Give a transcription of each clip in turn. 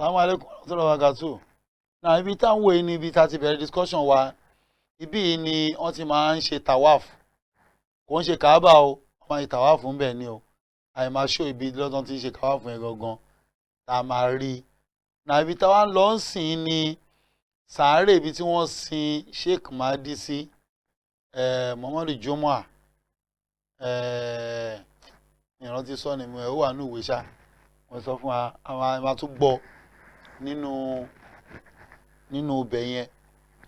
Assalamu alaikum warahmatullahi wabarakatuh. Now ibi tá ń wò yìí ni ibi tá ti bẹ̀rẹ̀ discussion wa. Ibi yìí ni wọ́n ti máa ń ṣe tawaf. Kò ń ṣe Kaaba o, wọ́n máa ń ṣe tawaf ń bẹ̀ ni o. Àyè máa show ibi lọ́dún tí ń ṣe tawaf yẹn gangan. Tá a máa rí. Now ibi tá wá ń lọ ń sìn ni sàárè ibi tí wọ́n sin Sheikh Mahdi sí. Muhammad Jumu'ah. Ìrántí sọ ni mo ẹ̀ ó wà ní ìwé ṣá. Wọ́n sọ fún wa, àwọn máa tún gbọ́ nínú ibẹ̀ yẹn.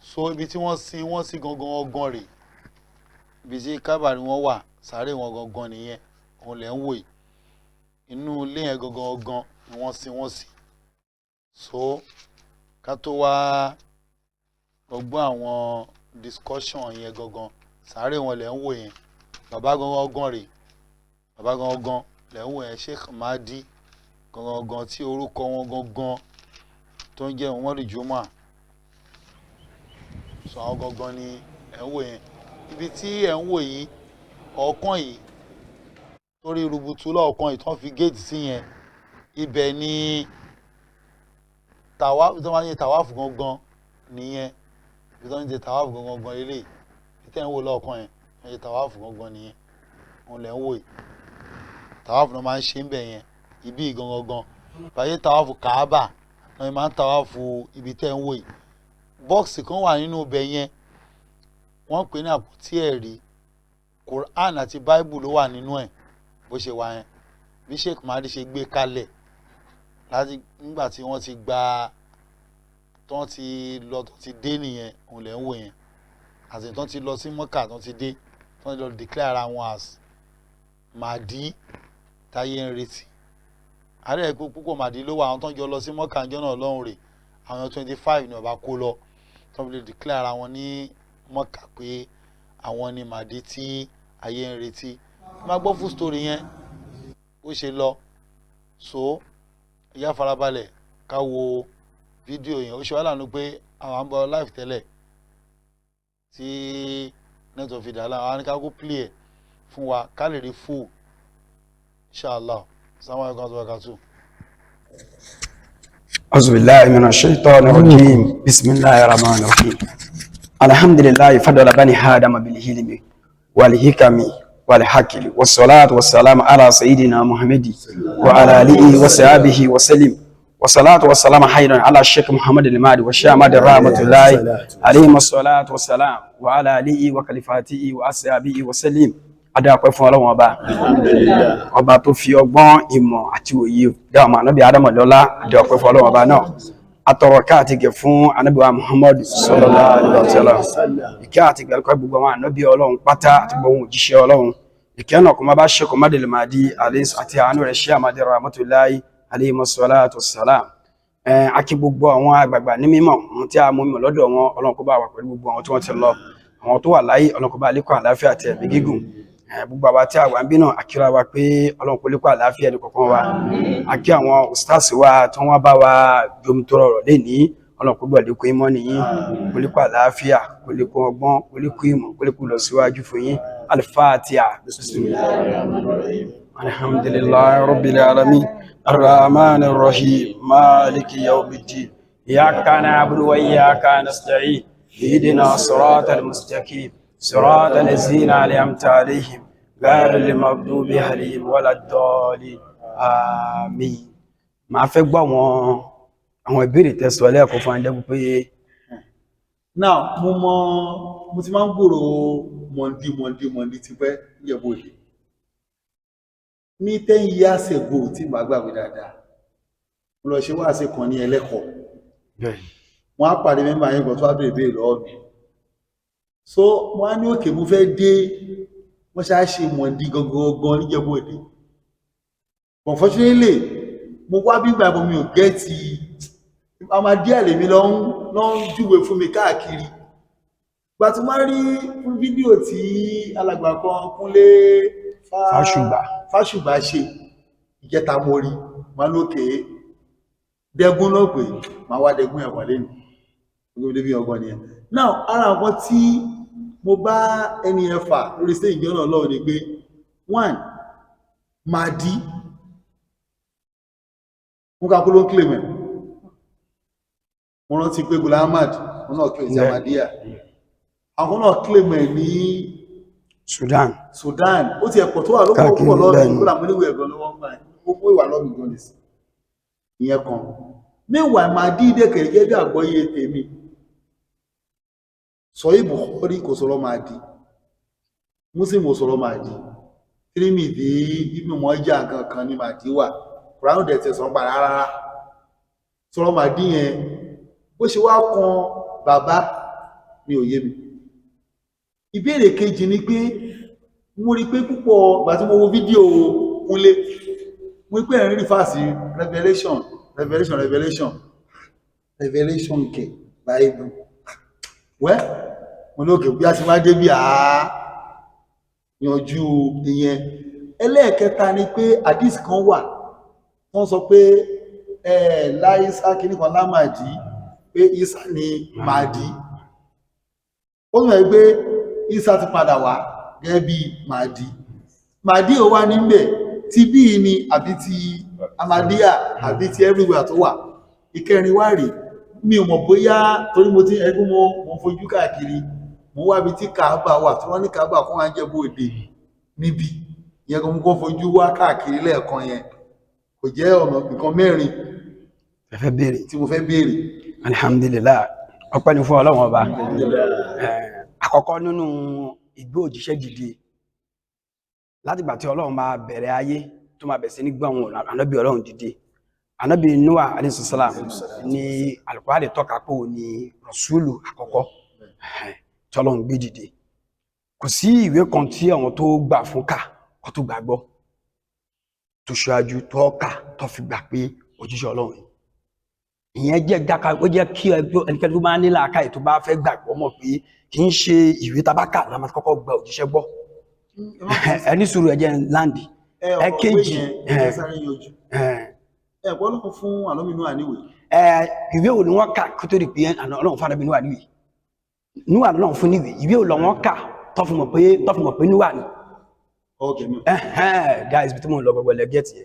So ibi tí wọ́n sin gangan ọgán rẹ̀. Ibi tí kábàárì wọn wà, sàárè wọn gangan nìyẹn. Òun lẹ̀ ń wò yìí. Inú ilé yẹn gangan ọgán ni wọ́n sin. So ká tó wá gbọ́ àwọn discussion yẹn gangan. Sàárè wọn lẹ̀ ń wò yẹn. Bàbá gangan ọgán rẹ̀. Bàbá gangan lẹ̀ ń wò yẹn Sheikh Mahdi. Gangan tí orúkọ wọn gangan tó ń jẹ́ Awon Ijo Mahdiyyat. So àwọn gangan ni ẹ̀ ń wò yẹn. Ibi tí ẹ̀ ń wò yìí ọ̀ọ́kán yìí torí rubutu lọ́ọ̀kan yìí tán fi géètì sí yẹn. Ibẹ̀ ni tàwáfù tó máa ń ṣe tàwáfù gangan nìyẹn. Ibi tó ń ṣe tàwáfù gangan lélẹ̀. Ibi tí ẹ̀ ń wò lọ́ọ̀kan yẹn wọ́n ṣe tàwáfù gangan nìyẹn. Òun lẹ̀ ń wò yìí. Tàwáfù náà máa ń ṣe ń bẹ̀ yẹn. Ibi gangan báyé tàwáfù Kaaba náà máa ń tàwáfù ibi tẹ́ ń wò yìí. Bọ́ọ̀sì kan wà nínú ibẹ̀ yẹn wọ́n pè ní àpótí ẹ̀rí. Quran àti Bible ló wà nínú ẹ̀ bó ṣe wà yẹn. Bí Sheikh Mahdi ṣe gbé kalẹ̀ láti nígbà tí wọ́n ti gba tán ti lọ tó ti dé nìyẹn òun lẹ̀ ń wò yẹn. Àti tán ti lọ sí Mọ́kà tán ti dé tán ti lọ declare ara wọn as Mahdi táyé ń retí. Ààrẹ ẹ̀kọ́ púpọ̀ Mahdi ló wà àwọn tó ń jọ lọ sí Mọ́kà ńjọ́ náà lọ́hùn rè àwọn 25 ni ọba kó lọ tó fi lè declare ara wọn ní Mọ́kà pé àwọn ni Mahdi tí ayé ń retí. Má gbọ́ full story yẹn bó ṣe lọ. So ìyá farabalẹ̀ ká wo fídíò yẹn. Ó ṣe wá lánàá pé àwọn àbọ̀ live tẹ́lẹ̀ tí network fi dà láwọn àwọn ká kó play ẹ̀ fún wa ká lè rí full inshallah. Assalamu alaikum warahmatullahi wabarakatuh. أعوذ بالله من الشيطان الرجيم بسم الله الرحمن الرحيم الحمد لله فضل بني آدم بالحلم والحكم والحكم والصلاة والسلام على سيدنا محمد وعلى آله وصحبه وسلم والصلاة والسلام خيرا على الشيخ محمد المهدي والشامد رحمة الله عليهم الصلاة والسلام وعلى آله وخليفاته وأصحابه وسلم. Adá fún Ọlọ́run ọba tó fi ọgbọ́n ìmọ̀ àti òye dá ọmọ ànábì Ádámù lọ́lá. Adá fún Ọlọ́run ọba náà. Atọrọ káàtì gẹ̀ fún ànábì wa Muhammad sallallahu alaihi wasallam. Ìkẹ́ àti gbẹ̀rẹ̀kọ́ gbogbo àwọn ànábì Ọlọ́run pátá àti gbogbo òjíṣẹ́ Ọlọ́run. Ìkẹ́ náà kò má bá ṣe kò má délé Mahdi àti àánú rẹ̀ ṣe àmàdé rahmatullahi alayhi salatu wassalam. Akí gbogbo àwọn àgbààgbà ní mímọ̀ tí a mú mímọ̀ lọ́dọ̀ wọn Ọlọ́run kó bá wà pẹ̀lú gbogbo àwọn tí wọ́n ti lọ. Àwọn tó wà láyé Ọlọ́run kó bá lékún àlàáfíà àti ẹ̀mí gígùn. Gbogbo àwa tí a wà ń bí náà akíra wa pé Ọlọ́run kó lékún àlàáfíà ẹni kọ̀ọ̀kan wa. Akí àwọn ustaz wa tí wọ́n bá wa jomitoro ọ̀rọ̀ lénìí Ọlọ́run kó gbọ́ lékún ìmọ̀ nìyí kó lékún àlàáfíà kó lékún ọgbọ́n kó lékún ìmọ̀ kó lékún lọ síwájú fún yín. Al-Fatiha. Alhamdulillahi rabbil alamin arrahmanir rahim maliki yawmiddin iyyaka na'budu wa iyyaka nasta'in ihdina siratal mustaqim صراط الذين أنعمت عليهم غير المغضوب عليهم ولا الضالين آمين. Màá fẹ́ gbọ́ àwọn ìbéèrè tẹ́sọ̀ lẹ́ẹ̀kọ́ fún ẹjẹ́ pé now mo ti máa ń gbòrò Mahdi ti pẹ́ Ìjẹ̀bú Òde ní 10 years ago tí màá gbàgbé dáadáa mo lọ ṣe wáàsí kan ní Ẹlẹ́kọ̀ọ́ wọ́n á pàdé mẹ́mbà yẹn kan tó wá béèrè lọ́wọ́ mi. So wọ́n á ní òkè mo fẹ́ dé wọ́n ṣáà ṣe Mahdi gangan níjẹ̀bú Òde. Unfortunately mo wá bí ìgbà mi ò gẹ́ẹ̀tì Ahmadi àlèmí lọ ń júwe fún mi káàkiri. Gbà tí wọ́n rí fídíò tí alàgbà kan Kúnlé Fásùgbà ṣe ìjẹta mo rí máa lókè dẹ́gún náà pé máa wá dẹ́gún ẹ̀wọ̀n lẹ́nu gbogbo débi ọgbọ́n nìyẹn. Now ara àwọn tí mo bá ẹni ẹfà lórí stage ìjọ náà lọ́wọ́ ni pé 1 Mahdi mo kà kó ló ń claim ẹ̀ wọ́n rántí pé Ghulam Ahmad wọ́n náà claim Ahmadiyya àwọn náà claim ẹ̀ ní Sudan ó ti ẹ̀pọ̀ tó wà lọ́pọ̀ púpọ̀ lọ́rùn kó làmú níwẹ̀ ẹ̀gọ́ lọ́wọ́ ń gbà ó kó ìwà lọ́rùn gan nìsí ìyẹn kan mẹ́wàá Mahdi dẹ́kẹ̀ gẹ́gẹ́ bí àgbọ́yé tèmi Sahih Bukhari kò sọ̀rọ̀ Mahdi Muslim ò sọ̀rọ̀ Mahdi Tirmidhi Ibn Majah kankan ní Mahdi wà Quran dẹ̀ tẹ̀ sọ̀rọ̀ pa rárá sọ̀rọ̀ Mahdi yẹn bó ṣe wá kan bàbá mi ò yé mi ìbéèrè kejì ni pé mo rí pé púpọ̀ ìgbà tí mo wo fídíò Kúnlé mo rí pé ẹ̀rín rí fàásì revelation kẹ̀ Bible wẹ́ mo lókè bí a ti máa dé bí yanjú ìyẹn ẹlẹ́ẹ̀kẹta ni pé hadith kan wà wọ́n sọ pé láìsá kìíní kan lámàdí pé Ìsá ni Mahdi ó mọ̀ pé Ìsá ti padà wá gẹ́gẹ́ bí Mahdi ó wà níbẹ̀ ti bí ni àbí ti Ahmadiyya àbí ti everywhere tó wà ìkẹrin wá rí mi ò mọ̀ bóyá torí mo ti ẹgbẹ́ mo fojú káàkiri mo wá bí tí Kaaba wà tí wọ́n ní Kaaba fún Ìjebu Ode níbi ìyẹn kan mo kọ́ fojú wá káàkiri lẹ́ẹ̀kan yẹn kò jẹ́ ọ̀nà nǹkan mẹ́rin tí mo fẹ́ béèrè. Alhamdulillah ọpẹ́ ni fún Ọlọ́run ọba àkọ́kọ́ nínú ìgbé òjíṣẹ́ dìde látìgbà tí Ọlọ́run máa bẹ̀rẹ̀ ayé tó máa bẹ̀rẹ̀ sí ní gbé àwọn ànábì Ọlọ́run dìde ànábì Nuwa alayhi salam ní Al-Qur'ani tọ́ka pé ó ní rasúlù àkọ́kọ́ tí Ọlọ́run gbé dìde kò sí ìwé kan tí àwọn tó gbà fún kà kó tó gbàgbọ́ tó ṣáájú tó kà tó fi gbà pé òjíṣẹ́ Ọlọ́run ìyẹn jẹ́ dáka ó jẹ́ kí ẹnikẹ́ni tó bá ní làákàyè tó bá fẹ́ gbàgbọ́ mọ̀ pé kì í ṣe ìwé tabaka la máa kọ́kọ́ gba òjíṣẹ́ gbọ́ ẹni sùúrù ẹ̀jẹ̀ láǹdì ẹ̀kejì ẹ̀gbọ́n ló fún àlọ́mìnú àníwè ìwé ò ní wọ́n kà kó tó rí pé Ọlọ́run fún àlọ́mìnú àníwè Nuwa Ọlọ́run fún níwè ìwé ò lọ wọ́n kà tó fi mọ̀ pé Nuwa ni guys bí tí mo lọ gbogbo ẹlẹ́gẹ́ tí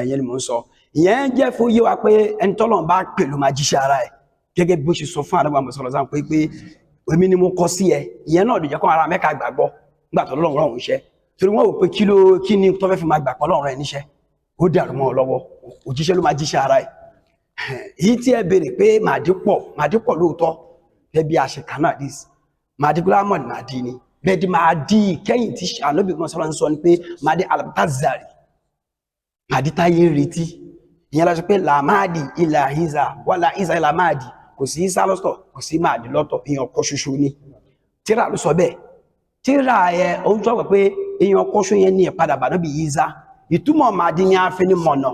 yẹn ni mo ń sọ ìyẹn jẹ́ fún yé wa pé ẹni tọ́lọ́run bá pè ló máa jíṣẹ́ ara ẹ̀ gẹ́gẹ́ bí ó ṣe sọ fún àdàbà mọ̀sọ̀rọ̀ sáà pé èmi ni mo kọ sí ẹ ìyẹn náà lè jẹ́ kó ara Mẹ́kà gbàgbọ́ nígbà tó lọ́run rán òun iṣẹ́ torí wọ́n wò pé kí ni tó fẹ́ fi máa gbà pọ̀ lọ́run rẹ̀ níṣẹ́ ó dàrú mọ́ ọ lọ́wọ́ òjíṣẹ́ ló máa jíṣẹ́ ara ẹ̀ èyí tí ẹ béèrè pé Mahdi pọ̀ lóòótọ́ gẹ́gẹ́ bí a ṣe kà náà dis Mahdi Ghulam Ahmad Mahdi ni bẹ́ẹ̀ di Mahdi kẹ́yìn tí ànábì mọ̀sọ̀rọ̀ ń sọ ni pé Mahdi al-Muntazari Mahdi táyé ń retí ìyẹn lọ́sọ pé la Mahdi illa Isa wala Isa illa Mahdi kò sí Isa lọ́tọ̀ kò sí Mahdi lọ́tọ̀ èèyàn kọ́ ṣoṣo ni tíra ló sọ bẹ́ẹ̀ tíra ẹ̀ ohun tó wà pé èèyàn kọ́ ṣoṣo yẹn ní ìpadà bàdàn bí Isa ìtumọ̀ Mahdi ni àfinimọ̀nà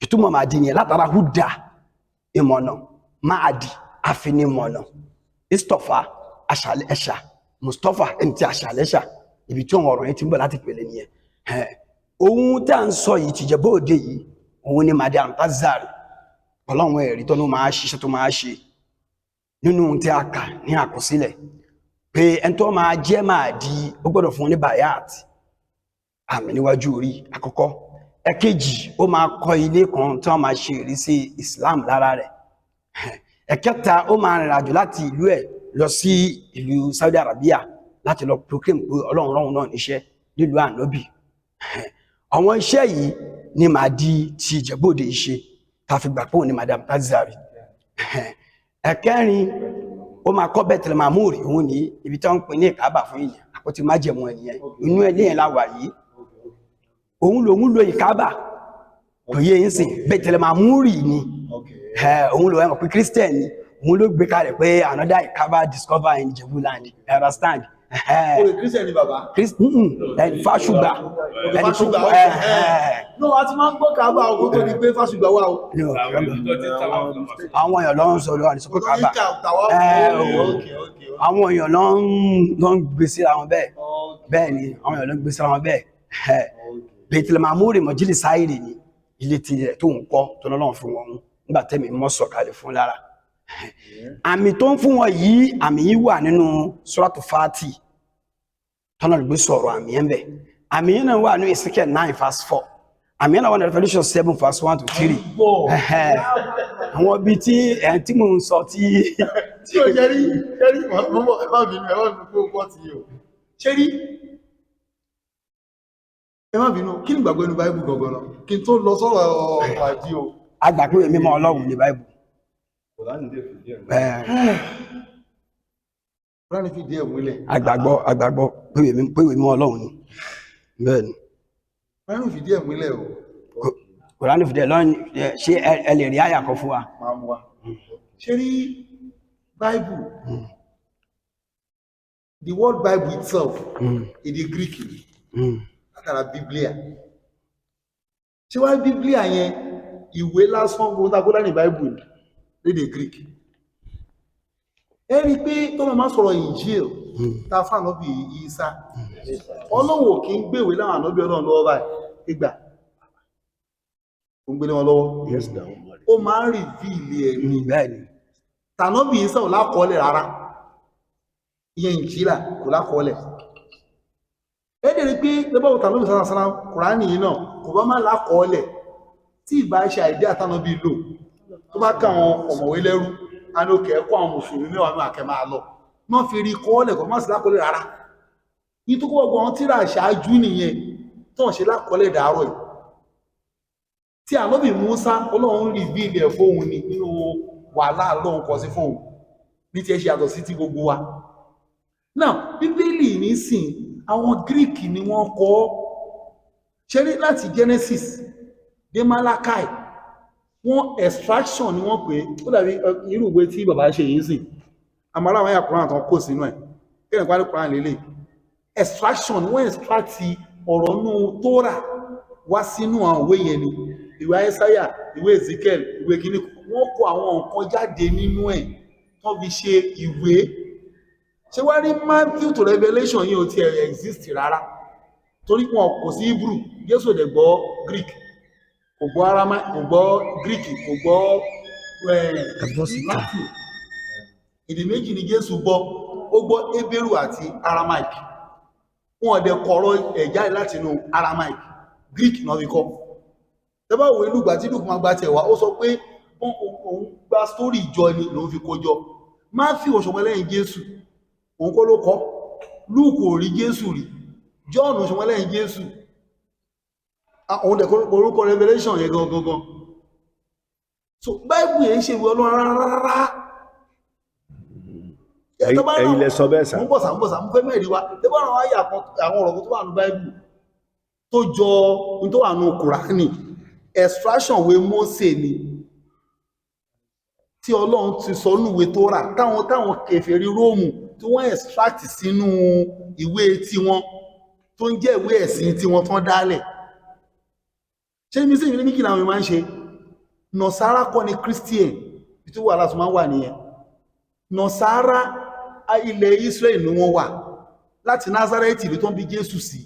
ìtumọ̀ Mahdi ni látara húdà ìmọ̀nà Mahdi àfinimọ̀nà Istofa aṣàlẹ̀ ẹ̀ṣà Mustapha ẹni tí aṣàlẹ̀ ẹ̀ṣà ibi tí wọn ọ̀rọ̀ yẹn ti ń bọ̀ láti pèlè nìyẹn ohun tí a ń sọ yìí ti Ìjebu Ode yìí òun ni Mahdi al-Muntazari Ọlọ́run ẹ̀rí tó ló máa ṣiṣẹ́ tó máa ṣe nínú tí a kà ní àkọsílẹ̀ pé ẹni tó máa jẹ́ Mahdi ó gbọ́dọ̀ fún ní bayat àmì níwájú orí àkọ́kọ́ ẹ̀kejì ó máa kọ́ ilé kan tí wọ́n máa ṣe ìrísí Islam lára rẹ̀ ẹ̀kẹta ó máa rìnrìn àjò láti ìlú ẹ̀ lọ sí ìlú Saudi Arabia láti lọ proclaim pé Ọlọ́run rán òun náà níṣẹ́ nílùú ànábì àwọn iṣẹ́ yìí ni Mahdi ti Ìjebu Ode ṣe ta fi gbà pé òun ni Mahdi al-Muntazari ẹ̀kẹrin ó máa kọ́ Baitul Ma'mur òun ní ibi tí wọ́n ń pè ní Kaaba fún ìyẹn àpótí májẹ̀mú ẹnìyẹn inú ilé yẹn láwà yìí òun lòun lo Kaaba kò yé yín sìn Baitul Ma'mur ni òun lo ẹmọ̀ pé Christian ni òun ló gbé kalẹ̀ pé another Kaaba discover in Ijebu land understand Christian ni bàbá Fásùgbà ẹni tó pọ̀ no a ti máa ń gbọ́ Kaaba ọkọ̀ tó ní pé Fásùgbà wà o àwọn èèyàn lọ ń sọ lọ́wọ́ àti sọ́kọ̀ Kaaba àwọn èèyàn lọ ń gbé síra wọn bẹ́ẹ̀ ni àwọn èèyàn lọ ń gbé síra wọn bẹ́ẹ̀ Baitul Ma'mur mọ̀jílì sáìrì ni ilé ti rẹ̀ tó ń kọ́ tó lọ́lọ́run fún wọn nígbà tẹ́mi mọ́ sọ̀kalẹ̀ fún lára àmì tó ń fún wọn yìí àmì yìí wà nínú Suratu Fati tọ́nà lè gbé sọ̀rọ̀ àmì ẹ̀ ń bẹ̀ àmì yìí náà wà ní Ezekiel 9 verse 4 àmì yìí náà wà ní Revelation 7 verse 1 to 3 àwọn bí tí mò ń sọ tí ó jẹ́rí mọ́ ẹ̀bá bínú pé ó pọ̀ tí yíò ṣe rí ẹ̀bá bínú kí ní gbàgbọ́ inú báìbù gọ̀gọ̀rọ̀ kí n tó lọ sọ́rọ̀ ọ̀pàdí o agbàgbé mímọ́ Ọlọ́run ní báìbù Kùránì fi díẹ̀ múlẹ̀ agbàgbọ́ pé mímọ́ Ọlọ́run ni bẹ́ẹ̀ ni Kùránì fi díẹ̀ múlẹ̀ o Kùránì fi díẹ̀ lọ́nà ṣé ẹ lè rí àyà kan fún wa máa mú wa ṣe rí báìbù the word Bible itself èdè Greek látara Biblia ṣe wá Biblia yẹn ìwé lásán gbogbo tàbí ní báìbù lédè Greek ẹ̀rí pé tọ́lọ máa sọ̀rọ̀ Injil ta fà lọ́bí Ìsá Ọlọ́run kì í gbèwé láwọn ànábí Ọlọ́run lọ́wọ́ báyìí ìgbà ó ń gbé wọn lọ́wọ́ ó máa ń rí fíìlì ẹ̀mí tànábí Ìsá ò lákọọ́lẹ̀ rárá ìyẹn Ìnjílà kò lákọọ́lẹ̀ ẹ̀dẹ̀ pé lẹ́bọ̀wò tànábí sára Kùránì yìí náà kò bá má lákọọ́lẹ̀ tí ìbá ṣe àìdí àtànábí lò tó bá káwọn ọ̀mọ̀wé lẹ́rú a ní òkè ẹ̀kọ́ àwọn mùsùlùmí mẹ́wàá ní àkẹ́ máa lọ náà fi rí kọ́ọ́lẹ̀ kọ́ má sí lákọọ́lẹ̀ rárá ní tó kọ́wọ́ gbọ́n tíra ṣáájú nìyẹn tó ń ṣe lákọọ́lẹ̀ dàárọ̀ yìí tí ànábì Mùsá Ọlọ́run rí bí ilẹ̀ fóun ni nínú wàhálà Ọlọ́run kọ sí fóun ní ti ẹ ṣe yàtọ̀ sí ti gbogbo wa náà Bíbélì nísìn àwọn Greek ni wọ́n kọ ṣe rí láti Genesis dé Malachi wọ́n extraction ni wọ́n pè ó dàbí irú ìwé tí bàbá ṣe yìí sìn àmàrà àwọn àyàkùnrin àtàn kò sínú ẹ̀ kí ẹ̀nà parí kùnrin lélẹ̀ extraction ni wọ́n extract ọ̀rọ̀ nú Tóra wá sínú àwọn ìwé yẹn ni ìwé Aísáyà ìwé Ezekiel ìwé kìíní wọ́n kó àwọn nǹkan jáde nínú ẹ̀ tó fi ṣe ìwé ṣe wá rí Matthew to Revelation yìí ò ti exist rárá torí wọn kò sí Hebrew Jésù dẹ̀ gbọ́ Greek kò gbọ́ Aramaic kò gbọ́ Greek kò gbọ́ Matthew èdè méjì ni Jésù gbọ́ ó gbọ́ Hebrew àti Aramaic wọn ọ̀dẹ̀ kọ̀rọ̀ ẹ̀jáde láti inú Aramaic Greek náà fi kọ́ tẹ́bá wo ìlú gbà tí Luke máa gba tẹ̀wá ó sọ pé òun gba story ìjọ ni lòun fi kójọ Matthew òṣùwọ̀n lẹ́yìn Jésù òun kọ́ ló kọ́ Luke ò rí Jésù rí John òṣùwọ̀n lẹ́yìn Jésù àwọn orúkọ Revelation yẹ gangan so Bible yẹn ṣe ìwé Ọlọ́run rárá ẹ̀yin lẹ sọ bẹ́ẹ̀ sà mú bọ̀sà mú fẹ́ mẹ́rin wá tẹ́bá àwọn ayà àwọn ọ̀rọ̀ tó wà ní Bible tó jọ ní tó wà ní Kùránì extraction wé Mósè ni tí Ọlọ́run ti sọ ní ìwé tó rà táwọn kèfèrí Róòmù tí wọ́n extract sínú ìwé tí wọ́n tó ń jẹ́ ìwé ẹ̀sìn tí wọ́n tán dálẹ̀ ṣe ní sí ìrìn míkìlá àwọn ìmá ń ṣe Nọ̀sára kọ́ ni Christian tí wà láti máa wà nìyẹn Nọ̀sára ilẹ̀ Israel ni wọ́n wà láti Nazareth ìlú tó ń bí Jésù sí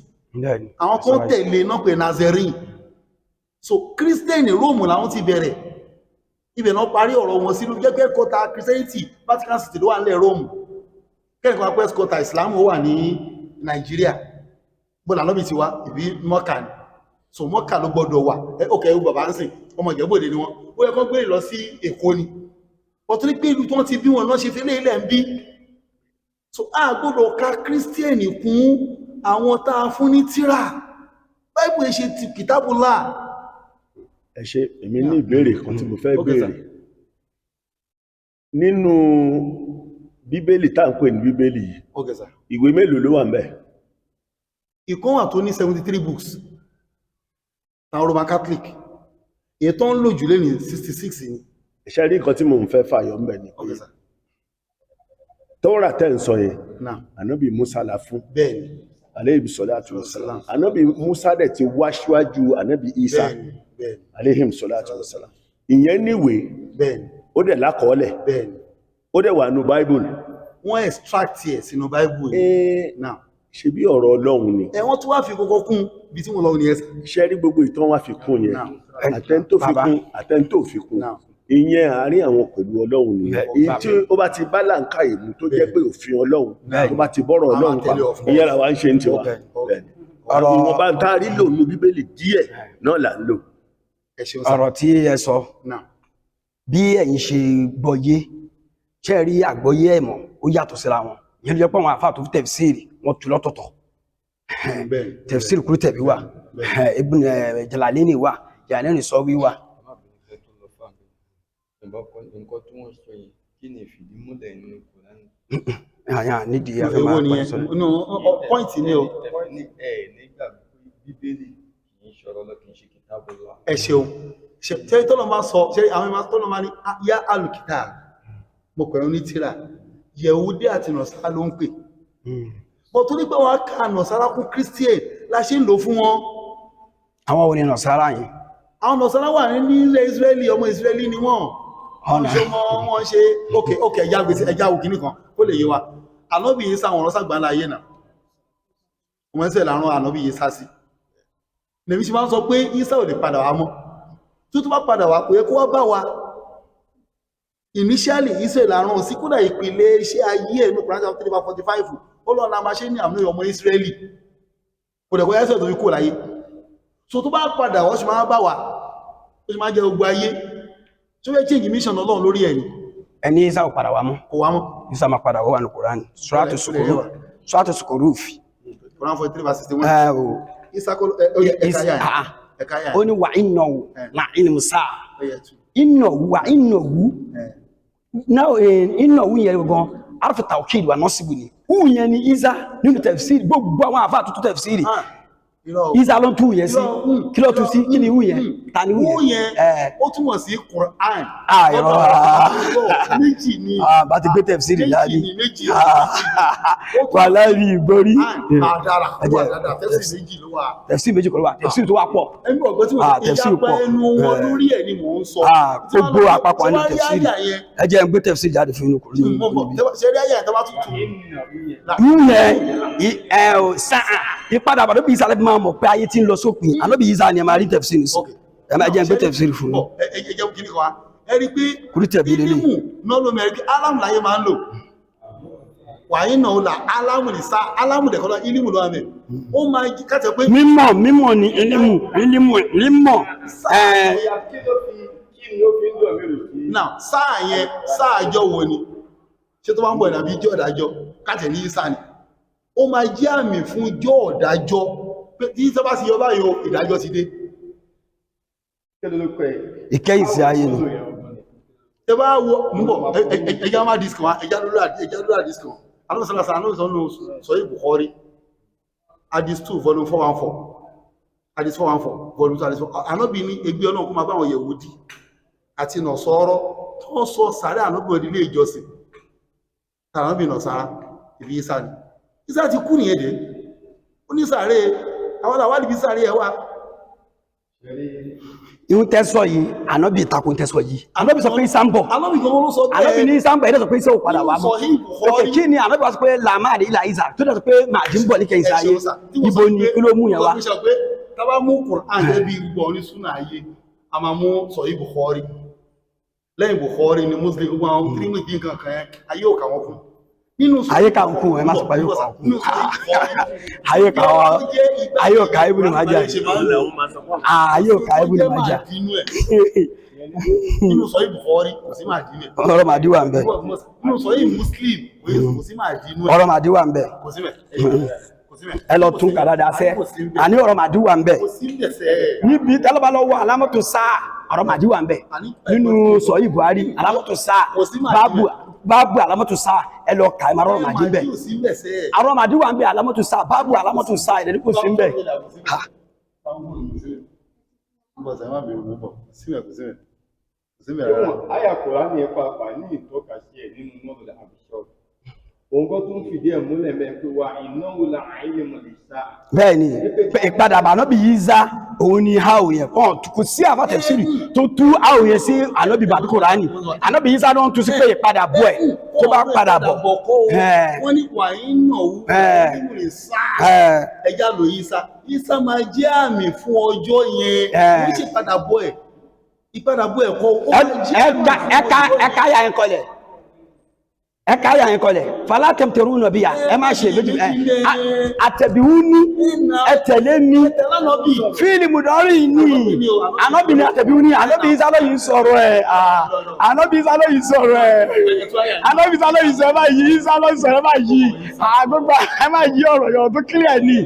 àwọn tó ń tẹ̀lé náà pé Nazarene so Christian Rome làwọn ti bẹ̀rẹ̀ ibẹ̀ náà parí ọ̀rọ̀ wọn sínú gẹ́gẹ́ kọta Christianity Vatican City ló wà nílẹ̀ Rome kẹ́kọ̀ọ́ pẹ́ kọta Islam ó wà ní Nàìjíríà bọ́lá lọ́bì ti wá ìbí Mọ́kà ni so Mọ́kà ló gbọ́dọ̀ wà ókè ẹ̀rù bàbá ń sìn ọmọ Ìjẹ̀bú Òde ni wọ́n ó yẹ kó gbé lọ sí Èkó ni ọ̀tún ní pé ìlú tó ti bí wọn náà ṣe fi ilẹ̀ ń bí so a gbọ́dọ̀ ka Christian kún àwọn tá a fún ní tírà Bible ṣe ti kìtàbùlà ẹ ṣé èmi ní ìbéèrè kan tí mo fẹ́ béèrè nínú Bíbélì tá ń pè ní Bíbélì yìí ìwé mélòó ló wà ńbẹ̀ ìkan wà tó ní 73 books àwọn Roman Catholic èyí tó ń lò jù lé ní 66 ni ṣé rí nǹkan tí mo ń fẹ́ fàyọ ńbẹ̀ ni Tórà tẹ́ ń sọ yẹn ànábì Musa la fún bẹ́ẹ̀ni alayhi salatu wassalam ànábì Musa dẹ̀ ti wá síwájú ànábì Isa alayhi salatu wassalam ìyẹn níwèé bẹ́ẹ̀ni ó dẹ̀ lákọọ́lẹ̀ bẹ́ẹ̀ni ó dẹ̀ wà nínú Bible wọ́n extract ẹ̀ sínú Bible náà ṣe bí ọ̀rọ̀ Ọlọ́run ni wọ́n tún wá fi kọ́kọ́ kún bí tí wọ́n lọ ní ẹsẹ̀ ṣe rí gbogbo ìtàn wá fi kún yẹn àtẹ́ntó fi kún ìyẹn àárín àwọn pẹ̀lú Ọlọ́run ni èyí tí ó bá ti bá láǹkà ìlú tó jẹ́ pé òfin Ọlọ́run tó bá ti bọ́rọ̀ Ọlọ́run pa ìyẹn làwa ń ṣe ń tiwa ìwọ̀nba ń tá rí lò ní Bíbélì díẹ̀ náà là ń lò ọ̀rọ̀ tí ẹ sọ bí ẹ̀yin ṣe gbọ́yé ṣe rí àgbọ́yé ẹ̀mọ́ ó yàtọ̀ síra wọn ìyẹn ló jẹ́ pé àwọn àfáà tó fi tẹ̀fsírì wọn tú lọ́tọ̀ọ̀tọ̀ tẹ̀fsírì Qurtubi wà Ibn Jalalaini wà Jalalaini Sawi wà. nǹkan tí wọ́n sọ yìí kí ni ìfìdímúlẹ̀ nínú Kùránì. nídìí afẹ́ máa pàdé sọ́nà. pọ́ìntì ni o. nígbà Bíbélì kì í ṣọ̀rọ̀ lọ kì í ṣe kitabullah. ẹ ṣeun ṣe tọ́lọ̀ máa sọ ṣe àwọn ìmọ̀ tọ́lọ̀ máa ní yá alùkìtà mo pẹ̀lú ní tíra Yẹ̀húdí àti Nọ̀sárà ló ń pè bọ́ tó ní pé wọ́n ká Nọ̀sárà kún Christian la ṣe ń lò fún wọn. àwọn wo ni Nọ̀sárà yìí. àwọn Nọ̀sárà wà ní ilẹ̀ Israeli ọmọ Israeli ni wọ́n wọ́n ṣe ókè ẹja òkì nìkan ó lè yé wa ànábì yìí sáwọn ọ̀rọ̀ sàgbà ńlá ayé náà ọmọ ẹsẹ̀ làrán ànábì yìí sá sí lèmi ṣe máa ń sọ pé Ìsá ò lè padà wá mọ́ tó bá padà wá kò yẹ kó wá bá wa initially Ìsá làrán sí kódà ìpìlẹ̀ iṣẹ́ ayé ẹ̀nù Quran 3:45 ó lọ́nà máa ṣe ní àmì ọmọ Israeli kò dẹ̀ kó ẹsẹ̀ tó fi kó láyé so tó bá padà wọ́n ṣe máa bá wa ó ṣe máa jẹ gbogbo ayé tó fẹ́ change mission Ọlọ́run lórí ẹni ẹni Ìsá ò padà wá mọ́ kò wá mọ́ Ìsá máa padà wá ní Quran Suratu Zukhruf Quran 43:61 ó ní wà innahu la ilmu sa'a innahu yẹn gan arfu tawkid wà nọ́sìbù ni ó yẹn ni Ìsá nínú tafsiri gbogbo àwọn àfáà tuntun tafsiri Ìsá ló ń tú yẹn sí kí ló tú sí kí ni ó yẹn ta ni ó yẹn ó túmọ̀ sí Quran méjì ni bá ti gbé tafsiri láàrí wà láàrí ìgbórí tafsiri méjì kọ́ ló wà tafsiri tó wà pọ̀ tafsiri pọ̀ gbogbo àpapọ̀ ní tafsiri ẹ jẹ́ ń gbé tafsiri jáde fún inú kòrí sáà ìpadà àbàdó bí Ìsá lẹ́bí máa mọ̀ pé ayé tí ń lọ sópin ànábì Ìsá ni ẹ máa rí tafsiri sí ẹ máa jẹ́ ń gbé tafsiri fún un. ẹjẹ́ kìíní kan wá ẹ rí pé ìlímù náà ló mẹ́rin pé alámù láyé máa ń lò wàyí náà ó là alámù ní sá alámù dẹ̀kọ́ lọ ìlímù ló wà mẹ́ ó máa kàtẹ́ pé mímọ̀ ni ìlímù now sáà yẹn sáà àjọ wo ni ṣé tó bá ń bọ̀ ìdàbí ìjọ ìdájọ́ kàtẹ́ ní Ìsá ni ó máa jẹ́ àmì fún ìjọ ìdájọ́ pé tí Ìsá bá sì yọ báyìí ìdájọ́ ti dé ìkẹyìn sí ayé ni ẹ bá wo mbọ̀ ẹjá má disc wa ẹjá lórí disc wa alọ́sọ̀lọ́sọ̀ alọ́sọ̀lọ́ sọ̀yí Bukhari hadith 2 volume 414 hadith 414 volume 2 hadith 4 Ànábì ní ẹgbẹ́ Ọlọ́run kó máa bá àwọn Yẹhudi àti Nọ̀sọ́rọ́ tó sọ sàárẹ̀ Ànábì ilé ìjọsìn Ànábì Nọ̀sárà ìbí Ìsá ni Ìsá ti kú nìyẹn dé ó ní sàárẹ̀ àwọn àwádìí bí sàárẹ̀ ẹ̀ wá ìhun tẹ́sọ̀ yìí ànábì ìtakùn tẹ́sọ̀ yìí ànábì sọ pé Ìsá ń bọ̀ ànábì ní Ìsá ń bọ̀ ẹ̀dẹ́ sọ pé Ìsá ò padà wá mọ́ òkè kí ni ànábì wá sọ pé làmáàdì ilà Ìsá tó dẹ̀ sọ pé Mahdi ń bọ̀ ní kẹyìn sáyé ibo ni kí ló mú yẹn wá. tábà mú Qur'an ẹbí gbogbo orí súnà ayé a máa mú sọ̀hí Bukhari lẹ́yìn Bukhari ni Muslim gbogbo àwọn tírímù dín kankan yẹn ayé ò kà wọ́n fún ayé ka nkún ẹ má sọ pé ayé ka wa ayé ka Ibn Majah ayé ka Ibn Majah nínú sọ Bukhari kò sí Mahdi nínú ọ̀rọ̀ Mahdi wà ńbẹ̀ nínú sọ Muslim kò sí Mahdi nínú ọ̀rọ̀ Mahdi wà ńbẹ̀ kò sí ẹ lọ tún kàdá dá fẹ́ àní ọ̀rọ̀ Mahdi wà ńbẹ̀ níbi tẹ́lẹ̀bá lọ wọ alámọ̀tò sáà ọ̀rọ̀ Mahdi wà ńbẹ̀ nínú sọ Buhari alámọ̀tò sáà báàbù alamatu sáà ẹ lọ kà ìmọ̀ arọ́ Mahdi bẹ̀ arọ́ Mahdi wà ń bẹ̀ alamatu sáà báàbù alamatu sáà ìdẹ̀ni kò sí ń bẹ̀. àyà Kùránì ẹ̀ pàápàá ní ìtọ́ka sí ẹ̀ nínú mọ́tò àbíṣọ́ òun kọ́ tó ń fìdí ẹ̀ múlẹ̀ mẹ́ pé wà innahu la'ilmun lis-sa'a. bẹ́ẹ̀ ni ìpadàbọ̀ ànábì Ìsá òun ni ha òun yẹn kàn kò sí àfà tafsiri tó tú ha òun yẹn sí ànábì bàbí Kùránì ànábì Ìsá náà tú sí pé ìpadàbọ̀ ẹ̀ tó bá padà bọ̀. wọ́n ní wà innahu la'ilmun lis-sa'a ẹja lò Ìsá máa jẹ́ àmì fún ọjọ́ yẹn wọ́n ṣe ìpadàbọ̀ ẹ̀ ìpadàbọ̀ ẹ̀ kọ́ ẹ̀ka ya ẹ̀ kọlẹ̀ Ekaya enkole. Fala temteruna biya. Ema she meji atabiuni etelemi fili mudari ni. Anobi ni atabiuni, anobi izalo yin sọ̀rọ̀ ẹ. Anobi izalo yin sọ̀rọ̀ ẹ. Anobi izalo yin sọ̀rọ̀ báyìí, izalo sọ̀rọ̀ báyìí. Gbogbo ẹ má yí ọ̀rọ̀ yo tó clear ni.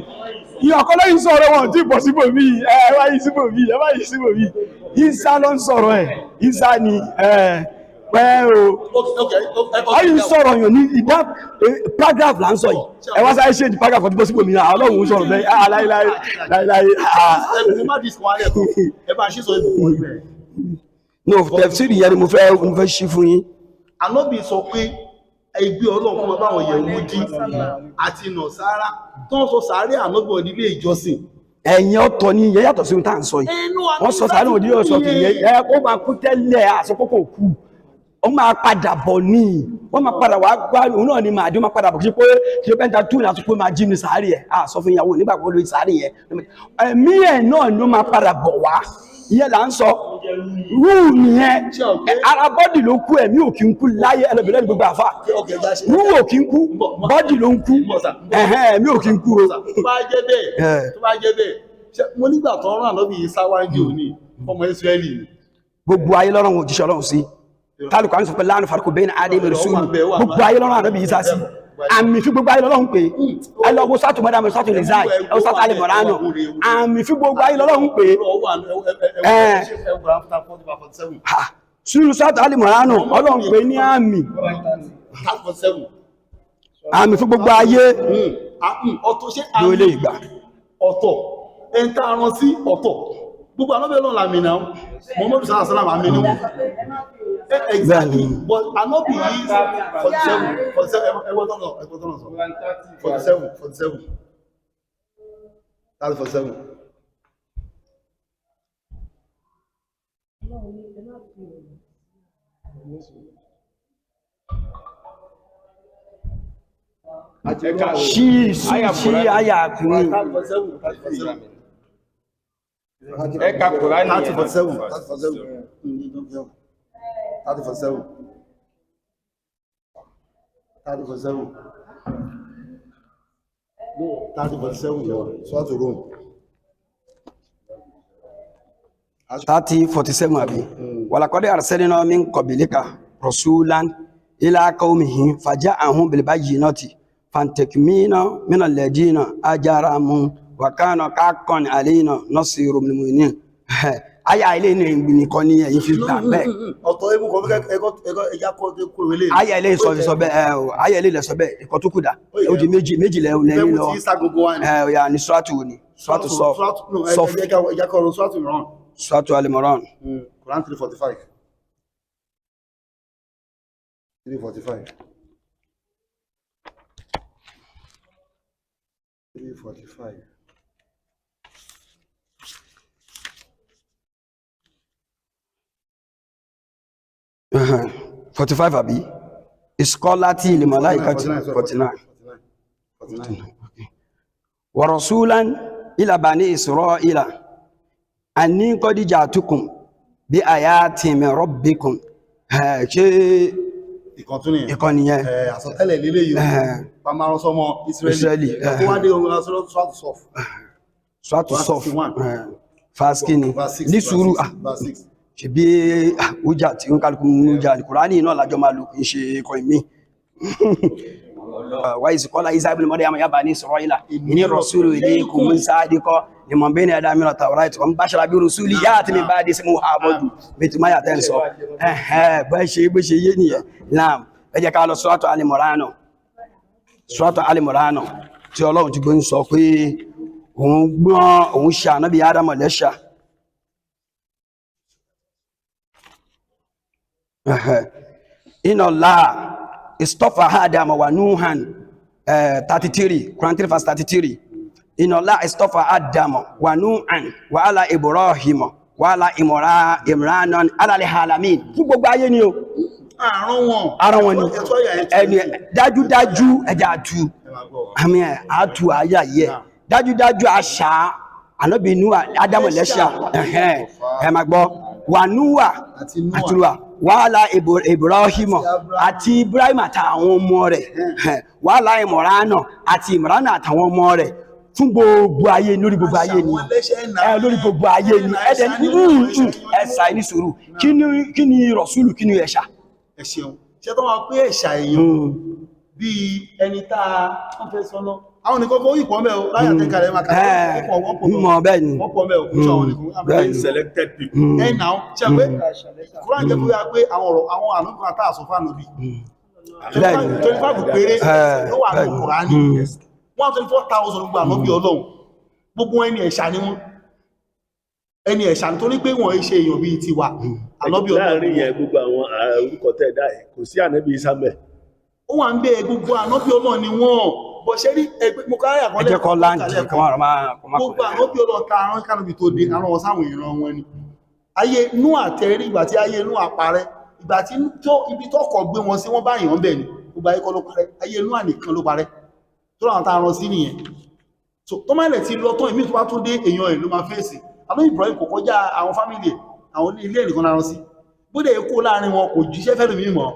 Ìyọ̀kọ́lọ́ yin sọ̀rọ̀ wọn tí bọ̀ síbò mi. Ẹ wá yí síbò mi, ẹ wá yí síbò mi. Izalo sọ̀rọ̀ ẹ. Isa ni well, okay. You sọ̀rọ̀ yàn ní ìdá paragraph là ń sọ yìí. Ẹ wá sáré ṣe paragraph ọdún bọ́sípò mi náà. Ọlọ́run sọ̀rọ̀ bẹ́ẹ̀. Láíláí. Ẹ bá ṣe sọ ìbùkún ibẹ̀. No, tẹ̀síìrì yẹn ni mo fẹ́ ṣí fún yín. Ànábì sọ pé ẹgbẹ́ Ọlọ́run fún bàbá àwọn Yẹhudi àti Nọ̀sárà tó ń sọ sàárè Ànábì wọn nílé ìjọsìn. Ẹ̀yin ọ̀tọ̀ ni ìyẹn yàtọ̀ sí ohun tá à ń sọ yìí. Wọ́n sọ sàárè òdi yóò sọ kìí ó máa kú tẹ́lẹ̀ àsopọ̀kọ̀ kú. Ó máa padà bọ̀ ní wọ́n máa padà wá gbá òun náà ni Mahdi ó máa padà bọ̀ kí pé pẹ́ntà tún ní àtúpọ̀ máa jí ní sàárì ẹ̀ sọ fún ìyàwó nígbàgbọ́ lórí sàárì yẹn ẹ̀mí ẹ̀ náà ló máa padà bọ̀ wá ìyẹn là ń sọ rúù nìyẹn ara bọ́dì ló kú ẹ̀mí ò kí ń kú láyé ẹlẹ́bẹ̀rẹ́ ní gbogbo àfà rúù ò kí ń kú bọ́dì ló ń kú ẹ̀mí ò kí ń kú o. Tó bá jẹ́ bẹ́ẹ̀ mo nígbà tó rán Ànábì Ìsá wájú òní ọmọ Ísírẹ́lì gbogbo ayé lọ́rùn òjíṣẹ́ Ọlọ́run sí tálùkù àwọn ìsọ̀pẹ̀ láàrín farko bẹ́ẹ̀ ní adéwì rẹ̀sùlù gbogbo ayé lọ́rọ̀ Ànábì Ìsá sí àmì fi gbogbo ayé lọ́rọ̀ ń pè ẹlọ́gbọ́ sátù mọ́dámẹ́ sátù lè záì ẹwọ́ sátù alẹ́ mọ̀ránà àmì fi gbogbo ayé lọ́rọ̀ ń pè ṣúrù sátù alẹ́ mọ̀ránà Ọlọ́run pè ní àmì fi gbogbo ayé lólè ìgbà ọ̀tọ̀ ẹntà arán sí ọ̀tọ̀ gbogbo Ànábì Ọlọ́run lámì náà Muhammadu sallallahu alaihi wasallam àmì ni wọ́n. Exactly. But Ànábì is 47. 47. That's 47. She aya kuni. Eka Quran 47. 30:47 abi walaqad arsalna min qablika rasulan ila qaumihi faja'ahum bil bayyinati fantakmina min alladhina ajaramu wa kana haqqan alaina nasiru bil mu'minin aya ile ni nìkan ni ẹ̀yin fi gbà bẹ́ẹ̀ ọ̀tọ̀ ebu ko ẹja ko rele aya ile sọ bẹ́ẹ̀ aya ile sọ bẹ́ẹ̀ ìkọ̀ tó kùdà ó di méjì lẹ́yìn lọ ya ni suratu ni suratu sọ ẹja ko suratu Imran suratu al-Imran Quran 345 345 45 abi isqalati lil malaikati 49 wa rasulan ila bani israila anni qad ja'tukum bi ayatin min rabbikum ṣe ìkànnì yẹn àsọtẹ́lẹ̀ lílé yìí pàmàrán sọmọ Israeli tó wá dé ohun Suratu Saf fáskíní ní sùúrù ṣe bí ọjà tí ó ń kálùkù ọjà ní Kùránì náà lájọ máa lò kìí ṣe ẹkọ̀ ìmí wa iz qala Isa ibn Maryam ya bani Israila inni rasulu ilaykum musaddiqan liman bayna yaday min at-tawrati wa mubashiran bi rasulin ya'ti min ba'di ismuhu Ahmadu bẹ́ẹ̀ máa yàtẹ̀ sọ bó ṣe yé nìyẹn náà ẹ jẹ́ ká lọ Suratu Al-Imran tí Ọlọ́run ti gbé ń sọ pé òun ṣe ànábì Ádámù lẹ́ṣà inna Allah istafa Adama wa Nuhan 33 Quran 3:33 inna Allah istafa Adama wa Nuhan wa ala Ibrahim wa ala Imran ala alamin fún gbogbo ayé ni o àrán wọn ni ẹni dájúdájú ẹja àtú àmì àtú ayé ayé dájúdájú àṣà ànábì Nuhu Ádámù lẹ́ṣà ẹ máa gbọ́ wà Núwà àti Núwà wàhálà Ibrahim àti Ibrahim àtàwọn ọmọ rẹ̀ wàhálà Imrana àti Imrana àtàwọn ọmọ rẹ̀ fún gbogbo ayé lórí gbogbo ayé ni lórí gbogbo ayé ni ẹ̀dẹ̀ ní ẹ̀sà ní sùúrù kí ni rọ̀súlù kí ni ẹ̀ṣà. ẹ ṣeun ṣe tó wà pé ẹ̀ṣà èèyàn bí ẹni tá a fẹ́ sọ́nà àwọn nìkan kó ìpọ̀ mẹ́ o láyà tẹ́ka rẹ̀ máa kàrẹ́ mọ̀ bẹ́ẹ̀ ni wọ́pọ̀ mẹ́ o kúṣọ àwọn nìkan selected people ẹ̀nà ṣe pé kúrán jẹ́ kúrò pé àwọn àmúkàn àtà àsọfà nòbí 25 péré ló wà ní Kùránì 124,000 gbogbo àmọ́bí Ọlọ́run gbogbo ẹni ẹ̀ṣà ni wọ́n ẹni ẹ̀ṣà nítorí pé wọ́n ṣe èèyàn bíi tiwa àmọ́bí Ọlọ́run láàrin yẹn gbogbo àwọn orúkọ tẹ́ dá ẹ̀ kò sí ànábì Sámúẹ́lì ó wà ń bẹ gbogbo àmọ́bí Ọlọ́run ni wọ́n bọ̀ ṣe rí ẹgbẹ́ mo káyà kan ẹjẹ́ kọ́ láǹdì kan wà gbogbo àmọ́bí Ọlọ́run ta àwọn kánàbì tó dé àwọn sáwọn ìran wọn ni ayé nú àtẹ̀rí ìgbà tí ayé nú àparẹ́ ìgbà tí ibi tọ́kọ̀ gbé wọn sí wọ́n bá yàn bẹ̀ ni gbogbo ayé kọ́ ló parẹ́ ayé nú ànìkan ló parẹ́ tó láwọn tàà rán sí nìyẹn so tó máa lẹ̀ ti lọ tán ìmí tó bá tó dé èèyàn ẹ̀ ló máa fèsì àmọ́ Ibrahim kò kọjá àwọn fámílì àwọn ilé ẹnìkan rán sí bóde kó láàrin wọn kò jíṣẹ́ fẹ́ lómi mọ́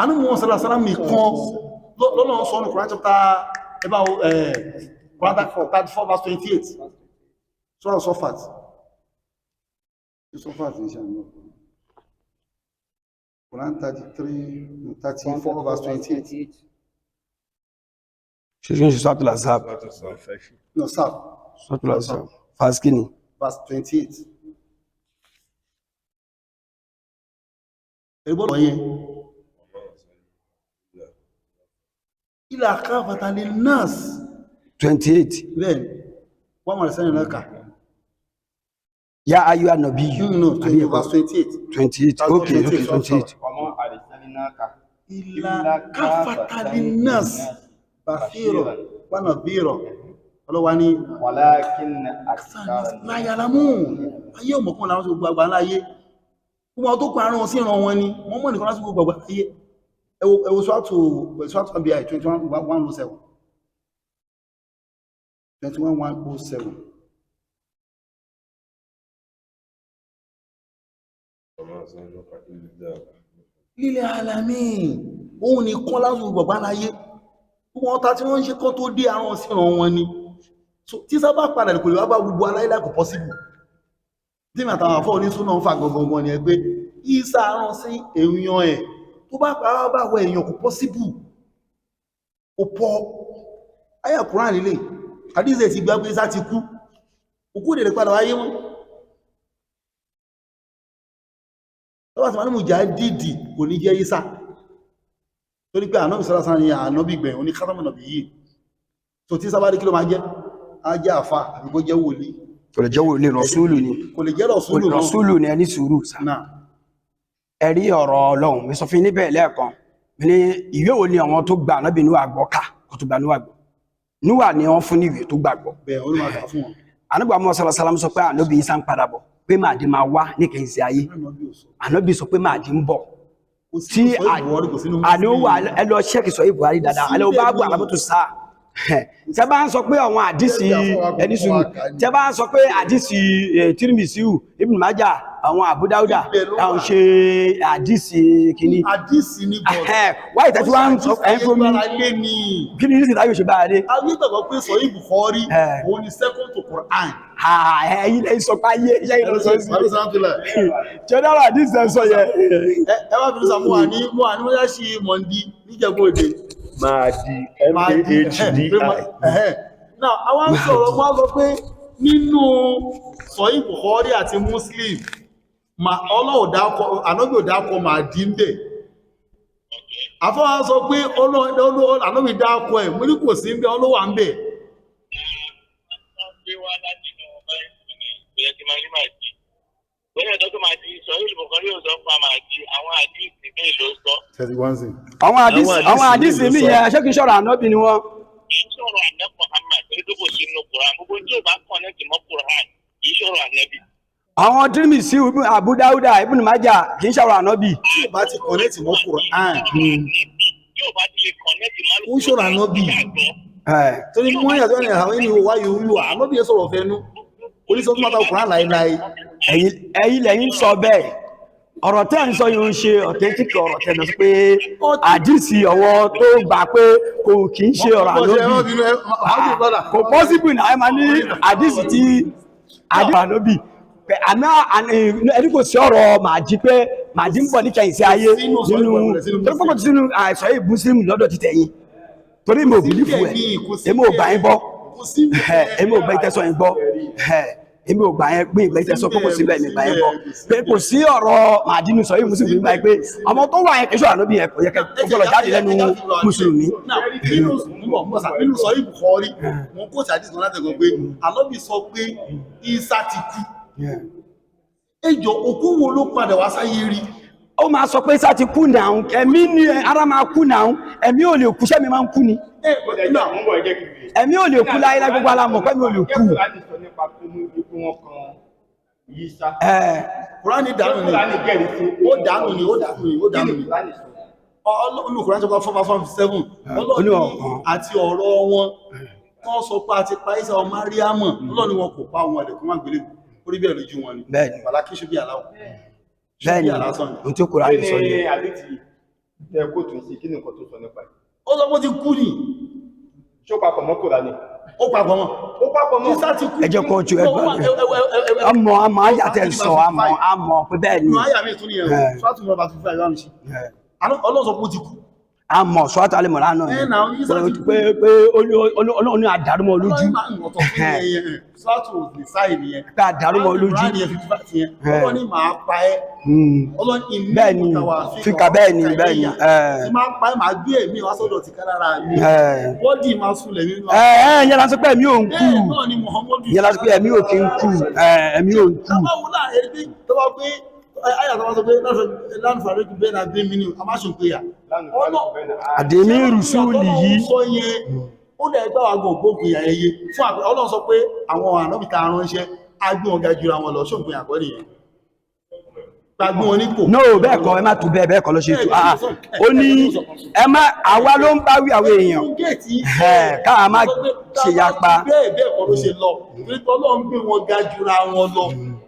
anú mọ́ sálásálá nìkan lọ́nà sọ ní Quran chapter about Quran 34 verse 28 sọ́rọ̀ Sọ́fàt Quran 34 verse 28 ṣe ṣe Suratul Ahzab no sir Suratul Ahzab verse kini verse 28 ẹgbọ́n yẹn ilá káfàtà lè nas 28 then wọ́n mọ̀ sẹ́yìn lọ́kà ya ayú ànàbí yìí no verse 28 okay 28 ilá káfàtà lè nas bàfírọ̀ wọ́nà bírọ̀ ọlọ́wà ní láyàlámù ayé òmọ̀kún láwọn sí gbogbo àgbà láyé gbogbo tó kọ àrùn sí ìran wọn ni wọ́n mọ̀ nìkan láti gbogbo àgbà láyé ẹwọ sọ́tù àbí 21:107 21:107 lílẹ̀ alamí ohun nìkan láti gbogbo àgbà láyé wọ́n ta tí wọ́n ń ṣe kọ́ tó dé àrùn sí ìran wọn ni tí sábà padà kò lè wá bá gbogbo aláìlá kò pọ́síbù tí màtàwọn àfọ́ onísúná ń fà gbogbo ni ẹ pé ìsà àrùn sí èèyàn ẹ̀ tó bá pàá bá wọ èèyàn kò pọ́síbù ó pọ̀ ayà Kùránì nílé àdíṣẹ́ ti gbá pé sá ti kú òkú lè padà wáyé wọn lọ́wọ́ tí wọ́n ní mú jà dìdì kò ní jẹ́ ìsà torí pé ànábì sọ́lásán ni ànábì gbẹ̀ oní kátàmù nàbì yìí tó tí sábà rí kí ló máa jẹ́ ajá àfà àbíkó jẹ́ wòlí kò lè jẹ́ wòlí rọ̀súlù ni kò lè jẹ́ rọ̀súlù ni ẹni sùúrù ẹ̀rí ọ̀rọ̀ Ọlọ́run mi sọ fún níbẹ̀ lẹ́ẹ̀kan ní ìwé wo ni àwọn tó gba ànábì Núwà gbọ́ ká kò tó gba Núwà gbọ́ Núwà ni wọ́n fún ní ìwé tó gbàgbọ́ ànábì Muhammad sallallahu alaihi wasallam sọ pé ànábì Ìsá ń padà bọ̀ pé Mahdi máa wá ní kẹ́yìn sí ayé ànábì sọ pé Mahdi ń bọ̀ tí àníwà ẹlọ ṣẹ́kì sọ Buhari dáadáa alẹ́ o bá gbọ́ àlábọ́tò sáà tẹ́ bá ń sọ pé àwọn àdísì ẹni sùúrù tẹ́ bá ń sọ pé àdísì Tirmidhi Ibn Majah àwọn Abu Dauda àwọn ṣe àdísì kìíní àdísì ní bọ̀ wáyé tẹ́tí wá ń sọ ẹ̀fọ́ mi kí ni ìsìn láyé ṣe bá adé a ní ìgbàgbọ́ pé sọ Bukhari òun ni second to Quran ẹ̀yìn lẹ́yìn sọ pé ayé iṣẹ́ ìlú sọ sí jẹ́dára àdísì ẹ̀ sọ yẹ ẹ wá fi sàmúwà ní wọ́n yá sí Mahdi níjẹ̀bú Òde Mahdi MAHDI now àwọn sọ̀rọ̀ wọ́n sọ pé nínú Sahih Bukhari àti Muslim ànábì ò dákọ Mahdi ń bẹ̀ àfọwọ́ sọ pé ànábì dákọ ẹ̀ mú ní kò sí ń bẹ̀ ọlọ́wà ń bẹ̀ àwọn àdísì ní ẹ̀ ṣé kí n ṣọ́rọ̀ ànábì ni wọ́n kìí sọ̀rọ̀ ànábì Muhammad torí tó kò sí inú Quran gbogbo tí ó bá kọ́nẹ́tì mọ́ Quran kìí sọ̀rọ̀ ànábì. àwọn Tirmidhi Abu Dauda Ibn Majah kìí sọ̀rọ̀ ànábì. tí ó bá ti kọ́nẹ́tì mọ́ Quran tí ó bá ti lè kọ́nẹ́tì mọ́ ó sọ̀rọ̀ ànábì torí wọ́n yàtọ̀ ní àwọn ènìyàn wáyé olúwa ànábì yẹn sọ̀rọ̀ fẹ́nu oníṣẹ́ tó máa ta Quran láéláé ẹ̀yin lẹ́yìn sọ bẹ́ẹ̀ ọ̀rọ̀ tẹ́ ń sọ yóò ń ṣe authentic ọ̀rọ̀ tẹ́ lọ sí pé àdìsí ọwọ́ tó gbà pé kò kì í ṣe ọ̀rọ̀ ànóbì kò possible náà ẹ máa ní àdìsí tí ànóbì àná ẹni kò sí ọ̀rọ̀ Mahdi pé Mahdi ń bọ̀ ní kẹ́yìn sí ayé nínú tó kọ́kọ́ sínú àìsàn yìí Muslim lọ́dọ̀ ti tẹ̀yìn torí mi ò bìlí fún ẹ èmi ò gbà yín gbọ́ èmi ò gbà yín tẹ́sán yín gbọ́ èmi ò gbà yẹn pé ìgbà ìtẹ́sọ́ kókò síbẹ̀ ní ìgbà yẹn bọ́ pé kò sí ọ̀rọ̀ Mahdi nínú sọ yìí mùsùlùmí báyìí pé ọmọ tó wà yẹn kìí ṣọ́ ànábì yẹn kò yẹ kó gbọ́dọ̀ jáde lẹ́nu mùsùlùmí. nínú sọ yìí Bukhari wọn kò ṣàdí sọ láti ẹ̀gbọ́n pé ànábì sọ pé Ìsá ti kú ẹjọ́ òkú wo ló padà wá sáyé rí. ó máa sọ pé Ìsá ti kú náà ẹ̀mí ni ara máa kú náà ẹ̀mí ò lè kú sẹ́mi máa ń kú ni ẹ̀mí ò lè kú láyé láyé gbogbo alámọ̀ pẹ́mi ò lè kú. Kùránì dànù ni ó dànù ni olùkùnrin tó kọ́ 4:7 ọlọ́run àti ọ̀rọ̀ wọn wọ́n sọ pé àti pa Ìsá ọmọ Máríámọ̀ ọlọ́run wọn kò pa àwọn ẹ̀dẹ̀kùn máa gbélé orí bẹ́ẹ̀ lójú wọn ni bàlákí ṣubí aláwọ̀ bẹ́ẹ̀ni ohun tí Kùránì sọ ní ó sọ pé ó ti kú ni ṣó papọ̀ mọ́ Kùránì ó papọ̀ mọ́ Ìsá ti kú ẹjọ́ kan ojú ẹgbẹ́ àmọ́ ayàtẹ̀ sọ àmọ́ pé bẹ́ẹ̀ ni ọlọ́sọ pé ó ti kú àmọ́ sọ́tọ̀ alẹ́mọ̀lá náà pé Ọlọ́run ní àdàrúmọ̀ lójú pé àdàrúmọ̀ lójú Ọlọ́run máa pa ẹ́ bẹ́ẹ̀ni fíkà bẹ́ẹ̀ni tí máa pa ẹ́ máa gbé ẹ̀mí wá sọ́dọ̀ ti kálára mi bọ́dì máa súnlẹ̀ nínú yẹn lásán pé ẹ̀mí ò ń kú yẹn lásán pé ẹ̀mí ò kí ń kú ẹ̀mí ò ń kú ayà tó wá sọ pé láǹfààrí kù bẹ́ẹ̀ náà dé mínú àmáṣùn pé yà àdèmí rùsúlì yìí sọ yẹn ó dẹ̀ gbá wa gbọ̀n gbógun ìyà ẹyẹ fún àpẹ Ọlọ́run sọ pé àwọn ànábìta aránṣẹ́ agbé wọn ga jùra wọn lọ ṣògbìn àkọ́ nìyẹn gbàgbé wọn nípò no bẹ́ẹ̀ kọ́ ẹ má tún bẹ́ẹ̀ kọ́ ló ṣe tó ó ní ẹ má àwa ló ń bá wí àwọn èèyàn káà má ṣe yapa bẹ́ẹ̀ kọ́ ló ṣe lọ nítorí Ọlọ́run gbé wọn ga jùra wọn lọ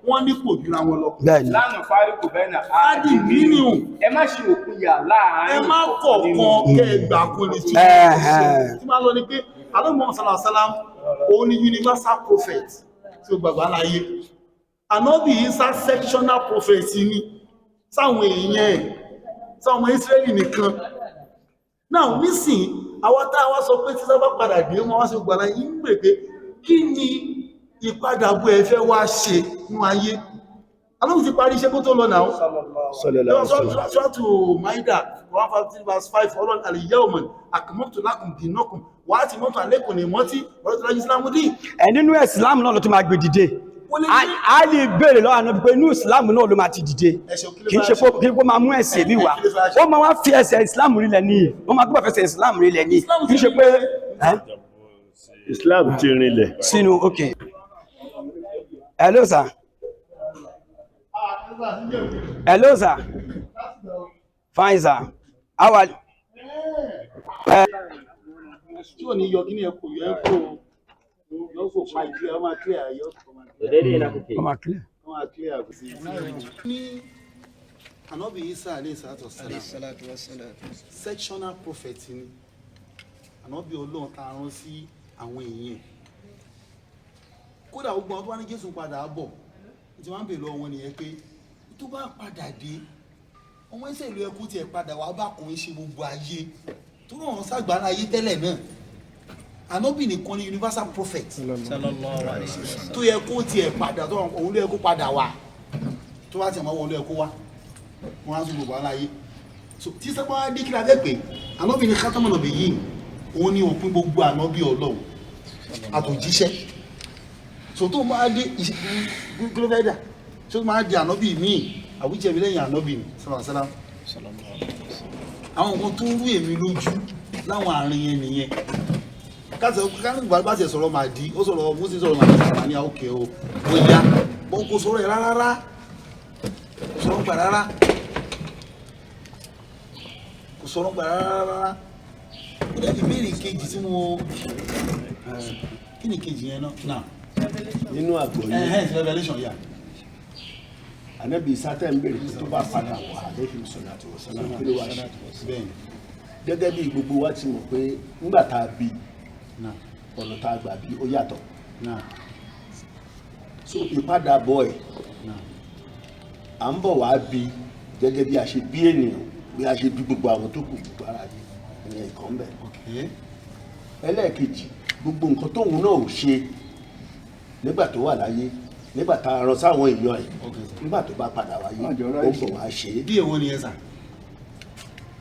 wọ́n nípò jùra wọn lọ. lánàá fáríkù bẹ́ẹ̀ náà ádì mínú ẹ má ṣe òpinya láàárín ẹ má kọ̀ọ̀kan kẹgbà kún ní tí máa lọ ní pé alọ́mọ sàlàsàlám òun ni universal prophet tí ó gbàgbà láyé ànábì Ìsá sectional prophet ní sáwọn èèyàn ẹ̀ sáwọn Ísírẹ́lì nìkan náà nísìn àwọn táwa sọ pé tí sábà padà dé wọn wá sí gbàgbà yìí ń pè pé kí ni ìpadàbọ̀ ẹ̀fẹ́ wá ṣe ní ayé alóhùn ti parí iṣẹ́ kó tó lọ náà ṣọ́tù Maida 153:5 ọlọ́n al-yawma akmaltu lakum dinakum wa atmamtu alaykum ni'mati wa raditu lakum Islamu din nínú Islam náà ló ti máa gbé dìde a lè bèèrè lọ́wọ́ àná pé inú Islam náà ló máa ti dìde kì í ṣe kí ó máa mú ẹ̀sẹ̀ bí wà ó máa wá fi ẹsẹ̀ Islam rílẹ̀ ní wọ́n máa gbọ́ fẹsẹ̀ Islam rílẹ̀ ní kì í ṣe pé Islam ti rinlẹ̀ sínú okay. Hello sir. Hello sir. Fine sir. How are you? Tí ò ní yọ kí ní ẹkù yọ ẹkù yọ́kù máa clear ọmọ clear yọ́kù Ọmọ clear. ọmọ clear kù sí. Ní Ànábì Ìsá alayhi salatu wassalam sectional prophet ni Ànábì Ọlọ́run ta rán sí àwọn èèyàn kódà ogun ọdún wá ní Jésù padà bọ̀ tí wọ́n ń bèèrè lọ́wọ́ nìyẹn pé tó bá padà dé ọmọ ẹsẹ̀ ìlú ẹkú tiẹ̀ padà wá bá kùnrin ṣe gbogbo ayé tó rán wọn ságbára ayé tẹ́lẹ̀ náà Ànábì nìkan ní universal prophet tó yẹ kó tiẹ̀ padà tó òun ló yẹ kó padà wá tó bá tiẹ̀ máa wọ́n ló yẹ kó wá wọ́n á tún gbogbo aláyé tí sábà wá dé kí la fẹ́ pé Ànábì ní khatamun nabiyyin òun ní òpin gbogbo Ànábì Ọlọ́run àtòjíṣẹ́ so tó máa dé gílófẹ́dà tó máa di ànábì míì àwíjẹ́ mi lẹ́yìn ànábì ní sàlàsàlám àwọn nǹkan tó rú èmi lójú láwọn àárín yẹn nìyẹn káàkiri bá ti sọ̀rọ̀ Mahdi ó sọ̀rọ̀ Mùsí sọ̀rọ̀ Mahdi sọ̀rọ̀ ní àókè o bóyá bọ́n kò sọ̀rọ̀ ẹ̀ rárá kò sọ̀rọ̀ gbà rárá ó dẹ̀ ìbéèrè kejì tí mo kí ni kejì yẹn náà nínú àgbọ̀ yìí revelation yà ànábì sátẹ̀ ń bèrè tó bá padà wà lẹ́yìn salatu wa salam kí ló wá ṣe gẹ́gẹ́ bí gbogbo wa ti mọ̀ pé nígbà tá a bí ọ̀nà tá a gbà bí ó yàtọ̀ so ìpadàbọ̀ ẹ̀ à ń bọ̀ wá bí gẹ́gẹ́ bí a ṣe bí ènìyàn bí a ṣe bí gbogbo àwọn tó kù gbogbo ara ní ìyẹn ìkan bẹ̀. ẹlẹ́ẹ̀kejì gbogbo nǹkan tóun náà ò ṣe nígbà tó wà láyé nígbà tá a rán sáwọn èèyàn ẹ̀ nígbà tó bá padà wáyé ó ń bọ̀ wá ṣe é. bí èwo ni ẹ sà.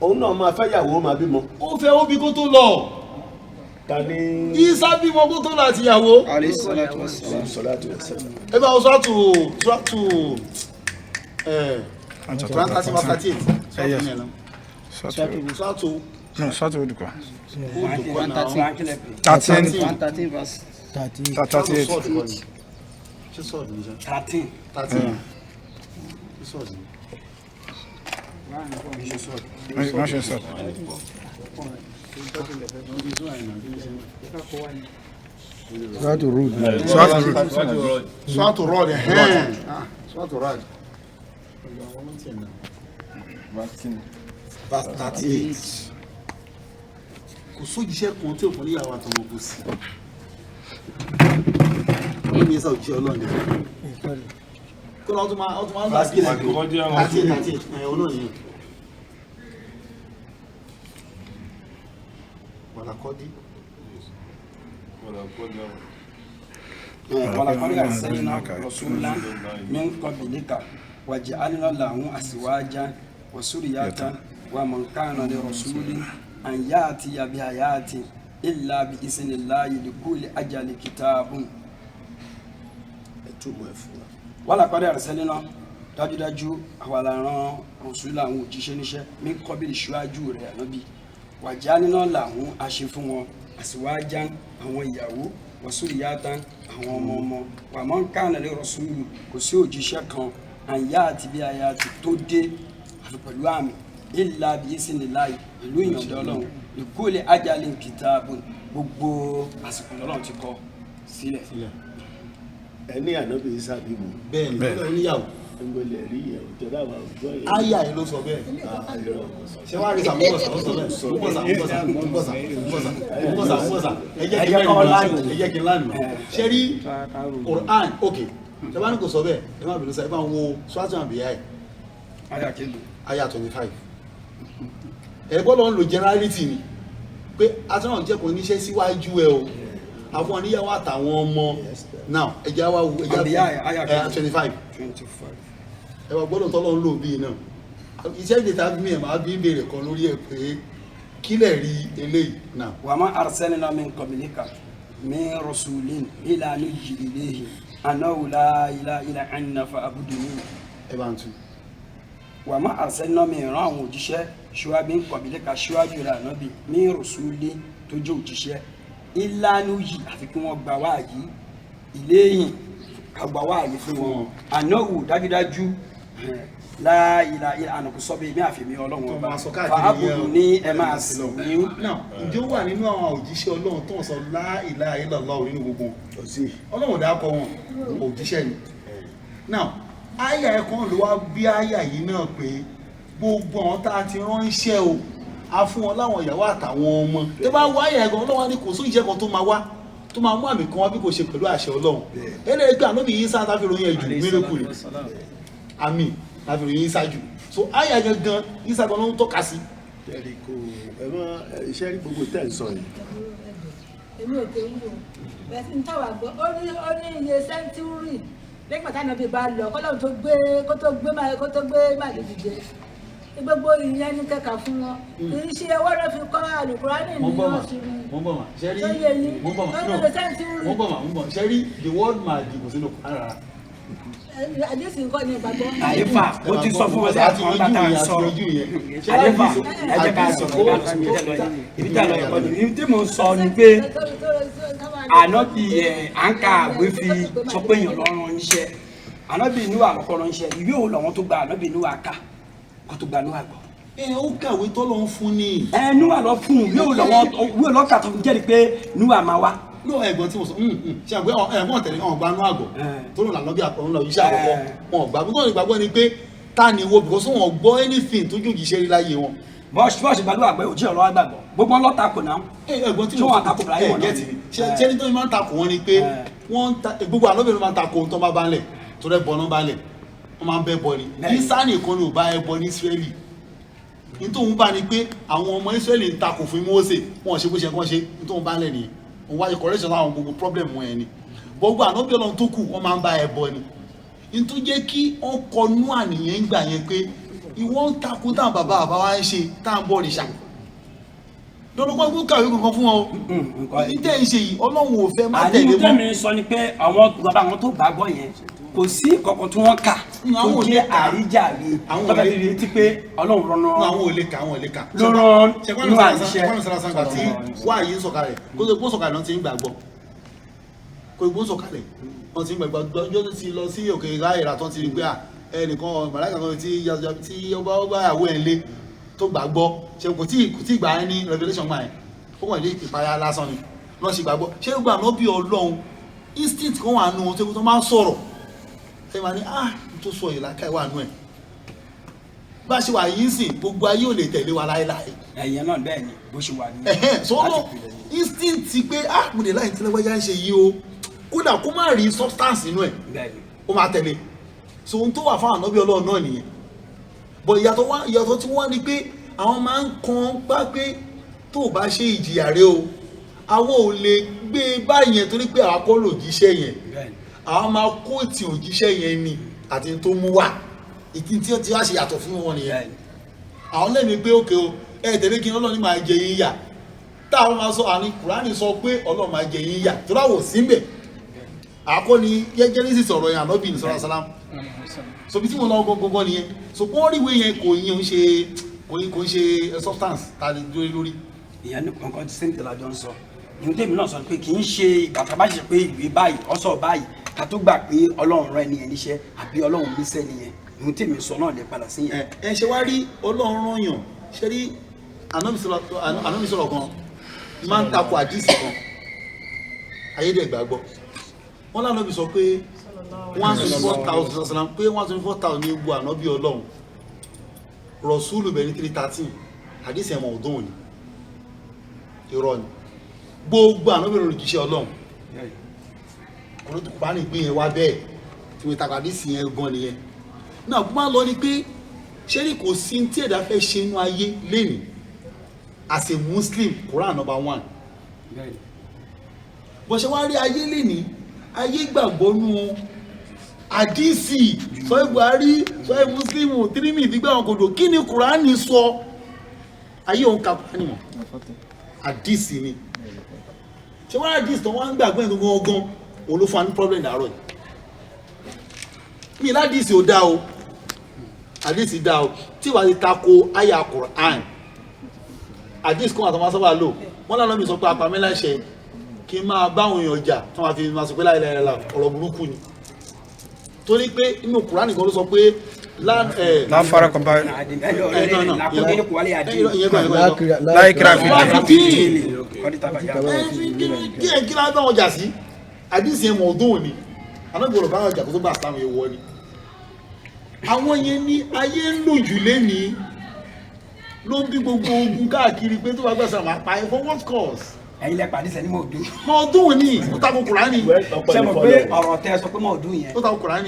òun náà máa fẹ́ yàwó máa bímọ. ó fẹ́ ó bí kó tó lọ. ta ni. Ìsá bímọ kó tó lọ àti ìyàwó. Salatu wassalam. ẹ bá wọn sọ́ọ̀tù Quran 38. Sọ́ọ̀tù. No, start with the 13 verse 38. 13. Swatu Rod. Verse 38. Kò sójíṣẹ́ kan tí òfin níyàwó àtọmọ kò sí. Wọ́n ní ẹ̀sà òjíṣẹ́ Ọlọ́run ní ọdún. Kó lọ́wọ́ tó máa ń bá sí ilẹ̀ 38 ọ̀nà yìí. Wàlàkọ́dí. ولقد أرسلنا رسولا من قبلك وجعلنا له أزواجا وذرية وما كان لرسول أن يأتي بآيات إلا بإذن الله لكل أجل كتاب. ولقد أرسلنا dájúdájú àwa la rán rọ̀súlà àwọn òjíṣẹ́ níṣẹ́ ní kọ́bílì ṣíwájú rẹ̀ ànábì wàjá níná làwọn aṣe fún wọn àsìwájá àwọn ìyàwó wàsúrìyáta àwọn ọmọ wàmọ́ ń kàn lè rọ̀súlù kò sí òjíṣẹ́ kan àyà àti bí aya ti tó dé àti pẹ̀lú àmì ìlà bí sí ní láì ìlú ìyọ̀ǹda ọlọ́run ìkólé ajalè kìtàbù gbogbo àsìkò ọlọ́run ti kọ sílẹ̀. ẹni ànábì Ìsá bímọ. bẹ́ẹ̀ni bẹ́ẹ̀ oníyàwó. ẹgbẹ̀lẹ̀ rí ìyàwó tẹ̀lé àwọn àwùjọ yẹn. Aya ẹ̀ ló sọ bẹ́ẹ̀. Ṣé wàá rí sàmúbọ̀sà ó sọ bẹ́ẹ̀? Múbọ̀sà. Ẹ jẹ́ kí n lánàá. Ṣé rí Quran okay. Ṣé wàá ní kò sọ bẹ́ẹ̀? Ẹ má bínú sá, ẹ bá ń wo Suratu Anbiya ẹ̀. Aya 25. Ẹ gbọ́dọ̀ ń lo generality ni pé atúnà jẹ́ kò níṣẹ́ síwájú ẹ o. Àwọn oníyàwó àtàwọn ọmọ now ẹ jẹ́ wá wo ẹ jẹ́ 25. Ẹ wá gbọ́dọ̀ tọ́lọ́ ń lò bíi náà iṣẹ́ ìdètà bí ẹ̀ máa bí ń bèèrè kan lórí ẹ̀ pé kílẹ̀ rí eléyìí náà. wa ma arsalna min qablika min rasulin illa nuhi ilayhi annahu la ilaha illa ana fa'buduni. ẹ bá ń tu. wa ma arsalna min rán àwọn òjíṣẹ́ ṣíwájú min qablika ṣíwájú rẹ̀ ànábì min rasulin tó jẹ́ òjíṣẹ́ illa nuhi àfi kí wọ́n gbà wáyé ilayhi àgbà wáyé fún wọn annahu dájúdájú láìlà ìlànà kò sọ bí mi àfihàn ọlọ́run ọba fàábùdù ní ẹ máa sìn ní. ǹjẹ́ ó wà nínú àwọn òjíṣẹ́ ọlọ́run tó ń sọ láìlà ìlàlá nínú gbogbo ọlọ́run dákọ̀ wọn òjíṣẹ́ ni. now àyà ẹ̀kan ló wá bí àyà yìí náà pé gbogbo àwọn tá a ti ránṣẹ́ o a fún wọn láwọn ìyàwó àtàwọn ọmọ tó bá wá àyà ẹ̀kan ọlọ́run ní kò sóò ìṣẹ́ kan tó máa wá tó máa mú àmì kan wá bí kò ṣe pẹ̀lú àṣẹ ọlọ́run ẹlẹ́gbẹ́ àná bí yín sáà tá fi ròyìn ẹ̀jù mírèkù rẹ̀ àmì láti ròyìn ìsájú so àyà gangan ìsàgbọ́n ló ń tọ́ka sí. ẹ̀rí kò ẹ̀rọ iṣẹ́ rí gbogbo tẹ̀ ń sọ yìí. èmi ò kéwù o bẹ́ẹ̀ sì ń tàwà gbọ́ ó ní iye sẹ́ńtúrì lẹ́gbàá táwọn ọbẹ̀ bá lọ kọ́lọ́run tó gbé Mahdi dìde gbogbo ìyẹn ní kẹ́kà fún wọn kì í ṣe ọwọ́ rẹ̀ fi kọ́ àlùkùránì ní ọ̀sùn ṣẹ́rí the word Mahdi kò sínú ara àdéhùn nǹkan ní ìgbàgbọ́. àlefa ó ti sọ fún wọn láti wọn bá tà ń sọ àlefa ẹ jẹ́ ká sọ ibi tí a lọ yẹn ibi tí mo sọ ni pé ànábì àǹkà àgbẹ̀ fi sọ pé èèyàn lọ́rùn níṣẹ́ ànábì níwà àkọ́kọ́ ránṣẹ́ ìwé òun làwọn tó gba ànábì níwà ká kó tó gba níwà gbọ́. ó kàwé tọ́lọ́ ń fún ni. níwà lọ fún ìwé òun lọ́kà tó fi jẹ́rìí pé níwà máa wá no ẹ̀gbọ́n tí mo sọ ṣe àgbẹ̀ ẹ̀gbọ́n tẹ̀lé wọn gbanú àgọ̀ tó lò lànà bí àpọ̀ ńlọ iṣẹ́ àkọ́kọ́ wọn gbà gbogbo ìgbàgbọ́ ni pé ta ni wo because wọn gbọ́ anything tó jòjì ṣe rí láyé wọn. bọ́ọ̀sì gbàdúrà pé òjì ọ̀rọ̀ àgbàgbọ́ gbogbo ọlọ́ta kò náà. ẹ̀gbọ́n tí mo sọ ṣe ní tó máa ń takò wọn ni pé gbogbo àlọ́bìnrin máa ń takò ohun tó bá bá ń lẹ̀ tó rẹ̀ bọ́ náà bá ń lẹ̀ wọ́n máa ń bẹ́ bọ́ ni Ísá nìkan ló bá ẹbọ ní Ísírẹ́lì nítorí bá ní pé àwọn ọmọ Ísírẹ́lì ń takò fún Mósè wọn ṣe bó ṣe kán ṣe nítorí bá ń lẹ̀ nìyẹn òun wáyé correction láwọn gbogbo problem wọn yẹn ni gbogbo ànábì Ọlọ́run tó kù wọ́n máa ń bá ẹbọ ni nítorí jẹ́ kí wọ́n kọnú àníyàn gbà yẹn pé ìwọ ń takò táwọn bàbá wa ń ṣe táwọn bọ́ òrìṣà lọ́dọ́gbọ́n gbọ́ kàwé kankan fún ọ ní tẹ́ ń ṣe yìí Ọlọ́run ò fẹ́ má tẹ̀lé mọ́. àní tẹ́mi sọ ni pé àwọn bàbá àwọn tó gbàgbọ́ yẹn kò sí kankan tí wọ́n kà tó jẹ́ àríjàre tọ́ka ti retí pé Ọlọ́run rọ́nà. àwọn ò lè kà lọ́rọ̀ nínú àṣìṣe. ṣẹ́kọ́nù sàlàsàǹgbà tí wà yìí ń sọ̀kalẹ̀ kó tó gbó sọ̀kalẹ̀ náà ti ń gbàgbọ́ kó gbó sọ̀kalẹ̀ wọ́n ti ń gbàgbọ́ ọjọ́ tó ti lọ sí òkè ráìrà tó ti rí pé ẹnìkan màláìkà kan tí ọba ìyàwó ẹ̀ lé tó gbàgbọ́ ṣe kò tí gbà ẹ́ ní revelation gbà ẹ́ ó wọ̀n ní ìpayà lásán ni lọ́ ṣe gbàgbọ́ ṣé gbà náà bí Ọlọ́run instinct kan wà nù wọn tó máa ń sọ̀rọ̀ ẹ máa ní tó sọ yìí lákàá wà nù ẹ̀ bá ṣe wà yìí sìn gbogbo ayé ò lè tẹ̀lé wa láéláé. ẹ̀yẹ náà bẹ́ẹ̀ ni bó ṣe wà ní. sọ́nà instinct ti pé mo lè láì tẹ́lẹ̀ wáyà ń ṣe yìí o kódà kó má rí substance nínú ẹ̀ ó máa tẹ̀lé so ohun tó wà fún ànábì Ọlọ́run náà nìyẹn bọ̀ ìyàtọ̀ tí wọ́n ní pé àwọn máa ń kan gbá pé tó o bá ṣe ìjìyà rẹ o àwọn ò lè gbé báyẹn torí pé àwọn kọ́ lòjíṣẹ́ yẹn àwọn máa kó ti òjíṣẹ́ yẹn ni àti tó mú wá ìtí tí ó ti wá ṣe yàtọ̀ fún wọn nìyẹn àwọn lẹ́mìí pé òkè o tẹ̀lé kí Ọlọ́run máa jẹ yín yà táwọn máa sọ àní Kùránì sọ pé Ọlọ́run máa jẹ yín yà tó ráwọ̀ síbẹ̀ àkọ́ni Genesis ọ̀rọ̀ yẹn ànábì ní sọ́lá sálám so bí tí mo lọ gbogbo nìyẹn so kó rí ìwé yẹn kò ń ṣe substance ta lè dúró lórí. ìyá ní kankan tí sẹ́ńtẹ̀ lájọ ń sọ ìhun tèmi náà sọ pé kì í ṣe ìgbàgbọ́ bá ṣe pé ìwé báyìí ọ̀sọ̀ báyìí ká tó gbà pé Ọlọ́run rán ẹnìyẹn níṣẹ́ àbí Ọlọ́run níṣẹ́ nìyẹn ìhun tèmi sọ náà lè padà sí yẹn. ẹ ṣe wá rí Ọlọ́run rán yàn ṣe rí ànábìsọ̀rọ̀ kan máa ń takò àdìsí kan ayédègbàgbọ́ wọn lànà bí sọ pé 124,000 pé 124,000 ní gbogbo ànábì Ọlọ́run rọ̀súlù bẹ̀rẹ̀ 313 àdìsí ẹ̀mọ̀ ọdún òní irọ́ ni gbogbo ànábì Ọlọ́run jíṣẹ́ Ọlọ́run kò tó bá ní gbé yẹn wá bẹ́ẹ̀ tí wọ́n takò àdìsí yẹn gan nìyẹn náà kó má lọ ni pé ṣé ní kò sí tí ẹ̀dá fẹ́ ṣe inú ayé lénìí as a Muslim Quran number 1 bó ṣe wá rí ayé lénìí ayé gbàgbọ́ nú àdìsí sọ Buhari sọ Muslimu tírímì ìdígbà wọn kò dò kí ni Kùránì sọ ayé òun ka Kùránì mọ̀ àdìsí ni ṣé wọ́n àdìsí tó wọ́n ń gbàgbọ́ ìgbógun ọgán olófà ní problem dàárọ̀ yìí mi ládìsí ò dá o àdìsí dá o tí wàá ti tako àyà Kùránì àdìsí kan àtàwọn sábà lò wọ́n lánàá mi sọ pé apamẹ́láṣẹ kí n máa báwọn èèyàn jà tí wọ́n fi máa sọ pé láìláìlá ọ̀rọ̀ burúkú ni torí pé inú Kùránì kan ló sọ pé láfara kan bá kí láti báwọn jà sí àdìsí ẹ̀mọ̀ ọdún òní anábìrò báwọn jà kó tó bá àsìlámù yẹn wọ ni àwọn yẹn ní ayé ń lò jù lẹ́nìí ló ń bí gbogbo ogun káàkiri pé tó bá gbàsà máa pa ẹ for what cause. ẹ̀yin lẹ pàdé sẹni mọ̀ọ́dún. mọ̀ọ́dún ni ó tako Kùránì. ṣé mo pé ọ̀rọ̀ tẹ sọ pé mọ̀ọ́dún yẹn. ó tako Kùránì.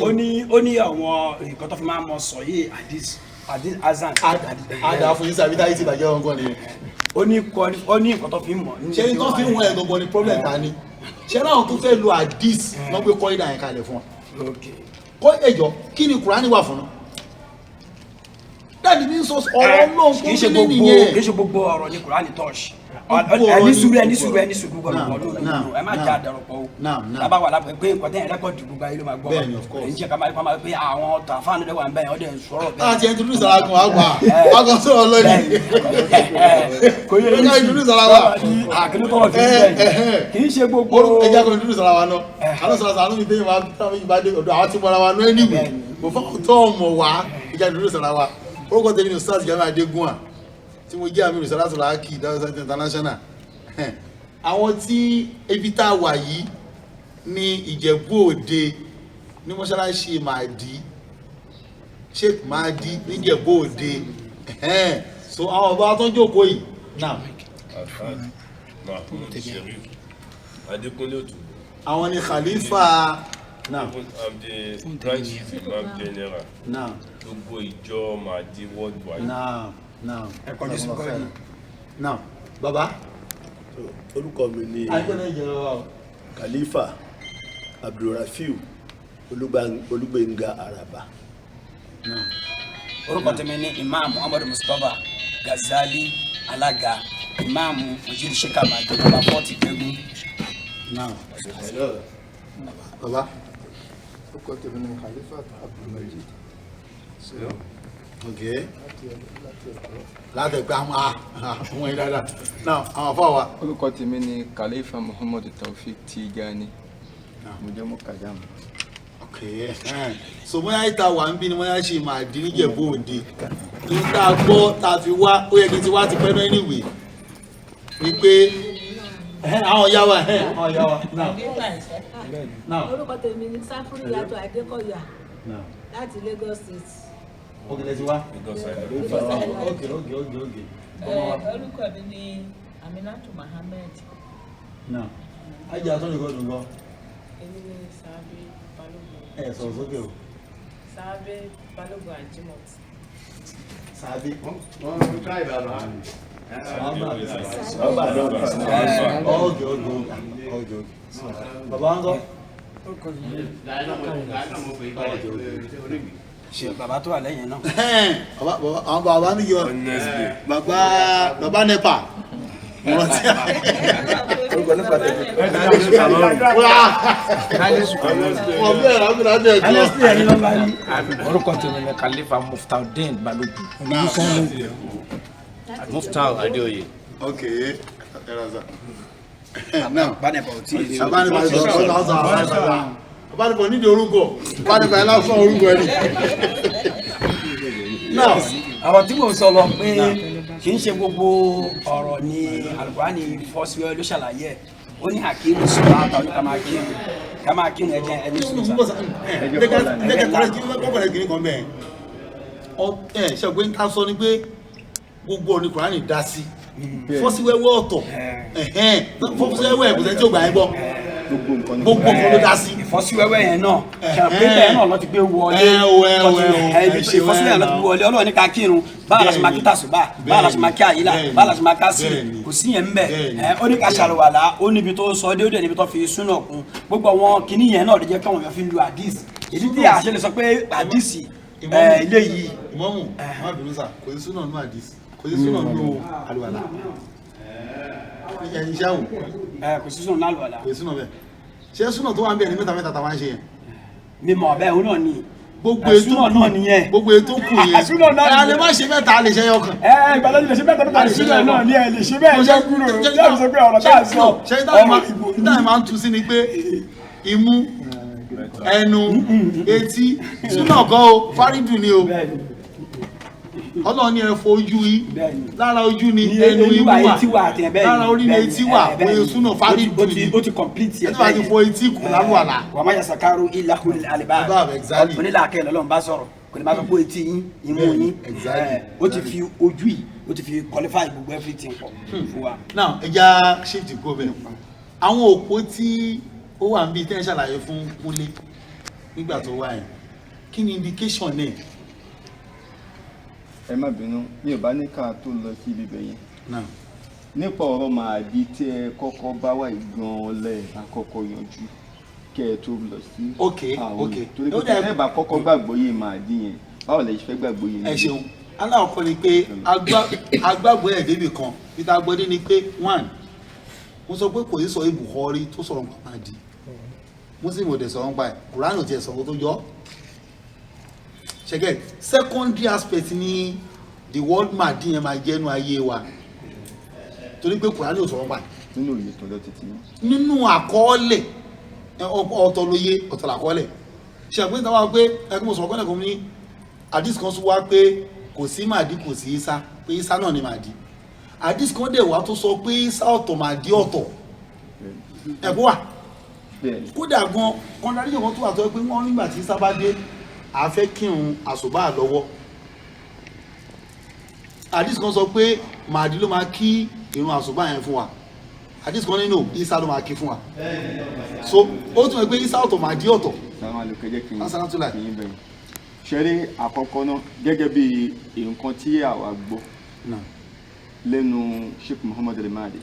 ó ní àwọn nǹkan tó fi máa mọ sọ yìí àdìs azan. àdà fún yín sábì táyé ti bàjẹ́ wọn gan ni. ó ní nǹkan tó fi mọ̀. ṣé ní tó fi wọn ẹ̀ gangan ni problem ta ni. ṣé láwọn tó fẹ́ lo àdìs wọ́n gbé kọ́ ìdá yẹn kalẹ̀ fún wa. kọ́ ẹ̀jọ̀ kí ni Kùránì wà fún un. dáàdi ní sọ ọ̀rọ̀ náà kó kí ni nìyẹn. kì í ṣe gbogbo ọ̀rọ̀ ni Kùránì touch. ẹni sùúrù gbọ́dọ̀ ẹ má jẹ́ àdàrọ̀pọ̀ o tábà wà lápẹ̀ pé nǹkan tẹ́yìn rẹ́kọ̀dì gbogbo ayé ló máa gbọ́ èyí jẹ́ ká máa pé àwọn tàfáànù lẹ́wà ń bẹ̀yìn ọdẹ sọ̀rọ̀ bẹ́ẹ̀. láti introduce ara kan àgbà sọ̀rọ̀ lónìí kò yẹ ká introduce ara wa àkínú tó wọ̀ fi bẹ́ẹ̀ kì í ṣe gbogbo. ẹja kan introduce ara wa náà àlọ́ sọ̀rọ̀ sàánú mi tẹ́yìn bá dé ọ̀dọ̀ àwọn tí mo ra wa náà anyway mo fọ́ tó ọmọ wa ẹja introduce ara wa orúkọ tèmi ni Ustazjamiu Adégúnwà tí mo jẹ́ àmì RISALATUL international àwọn tí ibi tá a wà yìí ní Ìjẹ̀bú Òde ní mọ́ṣáláṣí Mahdi Sheikh Mahdi ní Ìjẹ̀bú Òde so àwọn ọba tó ń jókòó yìí náà àwọn ni khalifa náà I'm the branch imam general náà gbogbo ìjọ Mahdi worldwide. náà náà bàbá orúkọ mi ni Khalifa Abdulrafiu Olúgbénga Araba. orúkọ tèmi ni Imam Muhammadu Mustapha Ghazali Alága Imam Ojúlù Sheikh Mahdi bàbá 40 Pegu. náà bàbá orúkọ tèmi ni Khalifa Abdulmajid. okay láti ẹgbẹ́ àwọn ìdáadáa náà àwọn afọ́ wa. orúkọ tèmi ni Khalifa Muhammadu Taofik Tijani mo jẹ́ Mukadam. okay so bóyá ìta wà ń bí ni bóyá ṣe Mahdi ní Ìjẹ̀bú Òde ní tá a gbọ́ tá a fi wá ó yẹ kí n ti wá ti pẹ́ náà anyway wípé àwọn ìyá wa náà. orúkọ tèmi ni Sáfúrì Yàtọ̀ Adékọ̀yà láti Lagos State. Ogele ti wá. Okay. Orúkọ mi ni Aminatu Mohammed. Náà. Ajá tó ní kọ́ dùn gan. Èmi ni Sábé Balógun. Sọ̀rọ̀ sókè o. Sábé Balógun Ajimot. Sábé. Wọ́n ń ká ìbàbá. Okay. Bàbá ń sọ. ṣe bàbá tó wà lẹ́yìn náà. Àwọn bàbá mi yọ bàbá nepa. orúkọ tèmi ni Khalifa Muftaudeen Balogun. Muftau Adeoye. Okay. Abánibọ̀ nídìí orúkọ abánibọ̀ ẹ̀ lásán orúkọ ẹni. náà àwọn tí mo sọ lọ pé kì í ṣe gbogbo ọ̀rọ̀ ni Al-Qur'ani fọ́síwẹ́ ló ṣàlàyé ẹ̀ ó ní hakimu sọ̀rọ̀ àtàwọn ká máa kírun ẹ̀jẹ̀ ẹni sọ̀rọ̀. ṣàgbé ń ká sọ ni pé gbogbo ọ̀nì Kùránì dá sí fọ́síwẹ́wẹ́ ọ̀tọ̀ fọ́síwẹ́wẹ́ ẹ̀kùnṣẹ́ tí ó gbà ẹ́ gbọ́ gbogbo nǹkan ló dá sí. ìfọ́síwẹ́wẹ́ yẹn náà ṣàpé bẹ́ẹ̀ náà lọ ti gbé wọlé ibi ṣe ìfọ́síwẹ́wẹ́ yẹn lọ ti gbé wọlé Ọlọ́run ní ká kírun báà la ṣe máa kí tàṣùbà báà la ṣe máa kí àyílà báà la ṣe máa ká sí kò sí yẹn mbẹ ó ní ká ṣàlùwàlá ó níbi tó sọ dé ó dẹ̀ níbi tó fi súnà kún gbogbo àwọn kìíní yẹn náà lè jẹ́ káwọn èèyàn fi lu àdìs èdè tí àṣẹ lè sọ pé àdìs ilé yìí. ìmọ̀mù má bínú sà kò sí súnà nù àdìs kò sí súnà nù àlùwàlá ẹ̀yin ṣáwù kò sí súnà nù àlùwàlá kò sí súnà bẹ́ẹ̀ ṣé súnà tó wà ń bẹ̀ ní mẹ́ta tàwa ń ṣe yẹn. mímọ̀ bẹ́ẹ̀ òun náà ni gbogbo ètò náà nìyẹn gbogbo ètò kù yẹn ẹ lè má ṣe mẹ́ta a lè ṣe yọ kan. ìgbàlódé lè ṣe mẹ́ta lè ṣe náà ni ẹ lè ṣe bẹ́ẹ̀ ṣe kúrò yóò sọ pé ọ̀rọ̀ tá a sọ ọmọ ìbò nígbà máa ń tu sí ni pé imú ẹnu etí súnà kan o fárídù ni o Ọlọ́run ní ẹ fọ ojú yìí lára ojú ni ẹnu imú wà lára orí ni etí wà pé súnà fárídù ni ó ti complete yẹn bẹ́ẹ̀ ni fọ etí kù lálùwàlà. wà á má yàtọ̀ kárò ilà kúrò àlìbá onílàákẹ́ lọ́lọ́run bá sọ̀rọ̀ kò ní bá sọ pé etí yín imú yín ó ti fi ojú yìí ó ti fi qualify gbogbo everything pọ̀ fún wa. now ẹja shift kó bẹ́ẹ̀ àwọn òpó tí ó wà níbi tẹ́ ẹ ṣàlàyé fún Kúnlé nígbà tó wà yẹn kí ni indication náà. ẹ má bínú mi ò bá ní ká tó lọ sí ibi bẹ̀yẹn nípa ọ̀rọ̀ Mahdi tí ẹ kọ́kọ́ bá wà gan-an lẹ̀ àkọ́kọ́ yanjú kẹ́ ẹ tó lọ sí àwọn torí pé ẹ bá kọ́kọ́ gbàgbọ́ yé Mahdi yẹn báwo lẹ ṣe fẹ́ gbàgbọ́ yé. ẹ ṣeun aláwọ̀kọ́ ni pé agbágbọ́ ẹ̀ débì kan peter agbọ́dé ni pé one mo sọ pé kò sí sọ Bukhari tó sọ̀rọ̀ nípa Mahdi Muslim ò dẹ̀ sọ̀rọ̀ nípa ẹ̀ Quran ò tiẹ̀ sọ̀rọ̀ tó jọ ṣẹ́gẹ̀ secondary aspect ni the word Mahdi yẹn máa jẹ́nu ayé wa torí pé Quran ò sọ̀rọ̀ nípa ẹ̀ nínú òye tọ́jọ́ títí nínú àkọọ́lẹ̀ ọ̀tọ̀ lóye ọ̀tọ̀ làkọọ́lẹ̀ ṣe àpé ìtàn wá pé ẹgbẹ́ mọ̀sán ọ̀kọ́lẹ̀ kan ní àdìs kan sún wá pé kò sí Mahdi kò sí Isa pé Isa náà ni Mahdi àdìs kan dẹ̀ wá tó sọ pé Isa ọ̀tọ̀ Mahdi ọ̀tọ̀ ẹ̀kọ́ wà kódà gan kọ́ńdáríyàn kan tó wà tó pé wọ́n nígbà tí sábà dé àfẹ́ kírun àsùbá lọ́wọ́ àdìs kan sọ pé Mahdi ló máa kí irun àsùbá yẹn fún wa àdìs kan nínú Isa ló máa kí fún wa so ó tún wẹ́ pé Isa ọ̀tọ̀ Mahdi ọ̀tọ̀. ṣeré àkọ́kọ́ náà gẹ́gẹ́ bí nǹkan tí àwa gbọ́ lẹ́nu Sheikh Muhammad al-Mahdi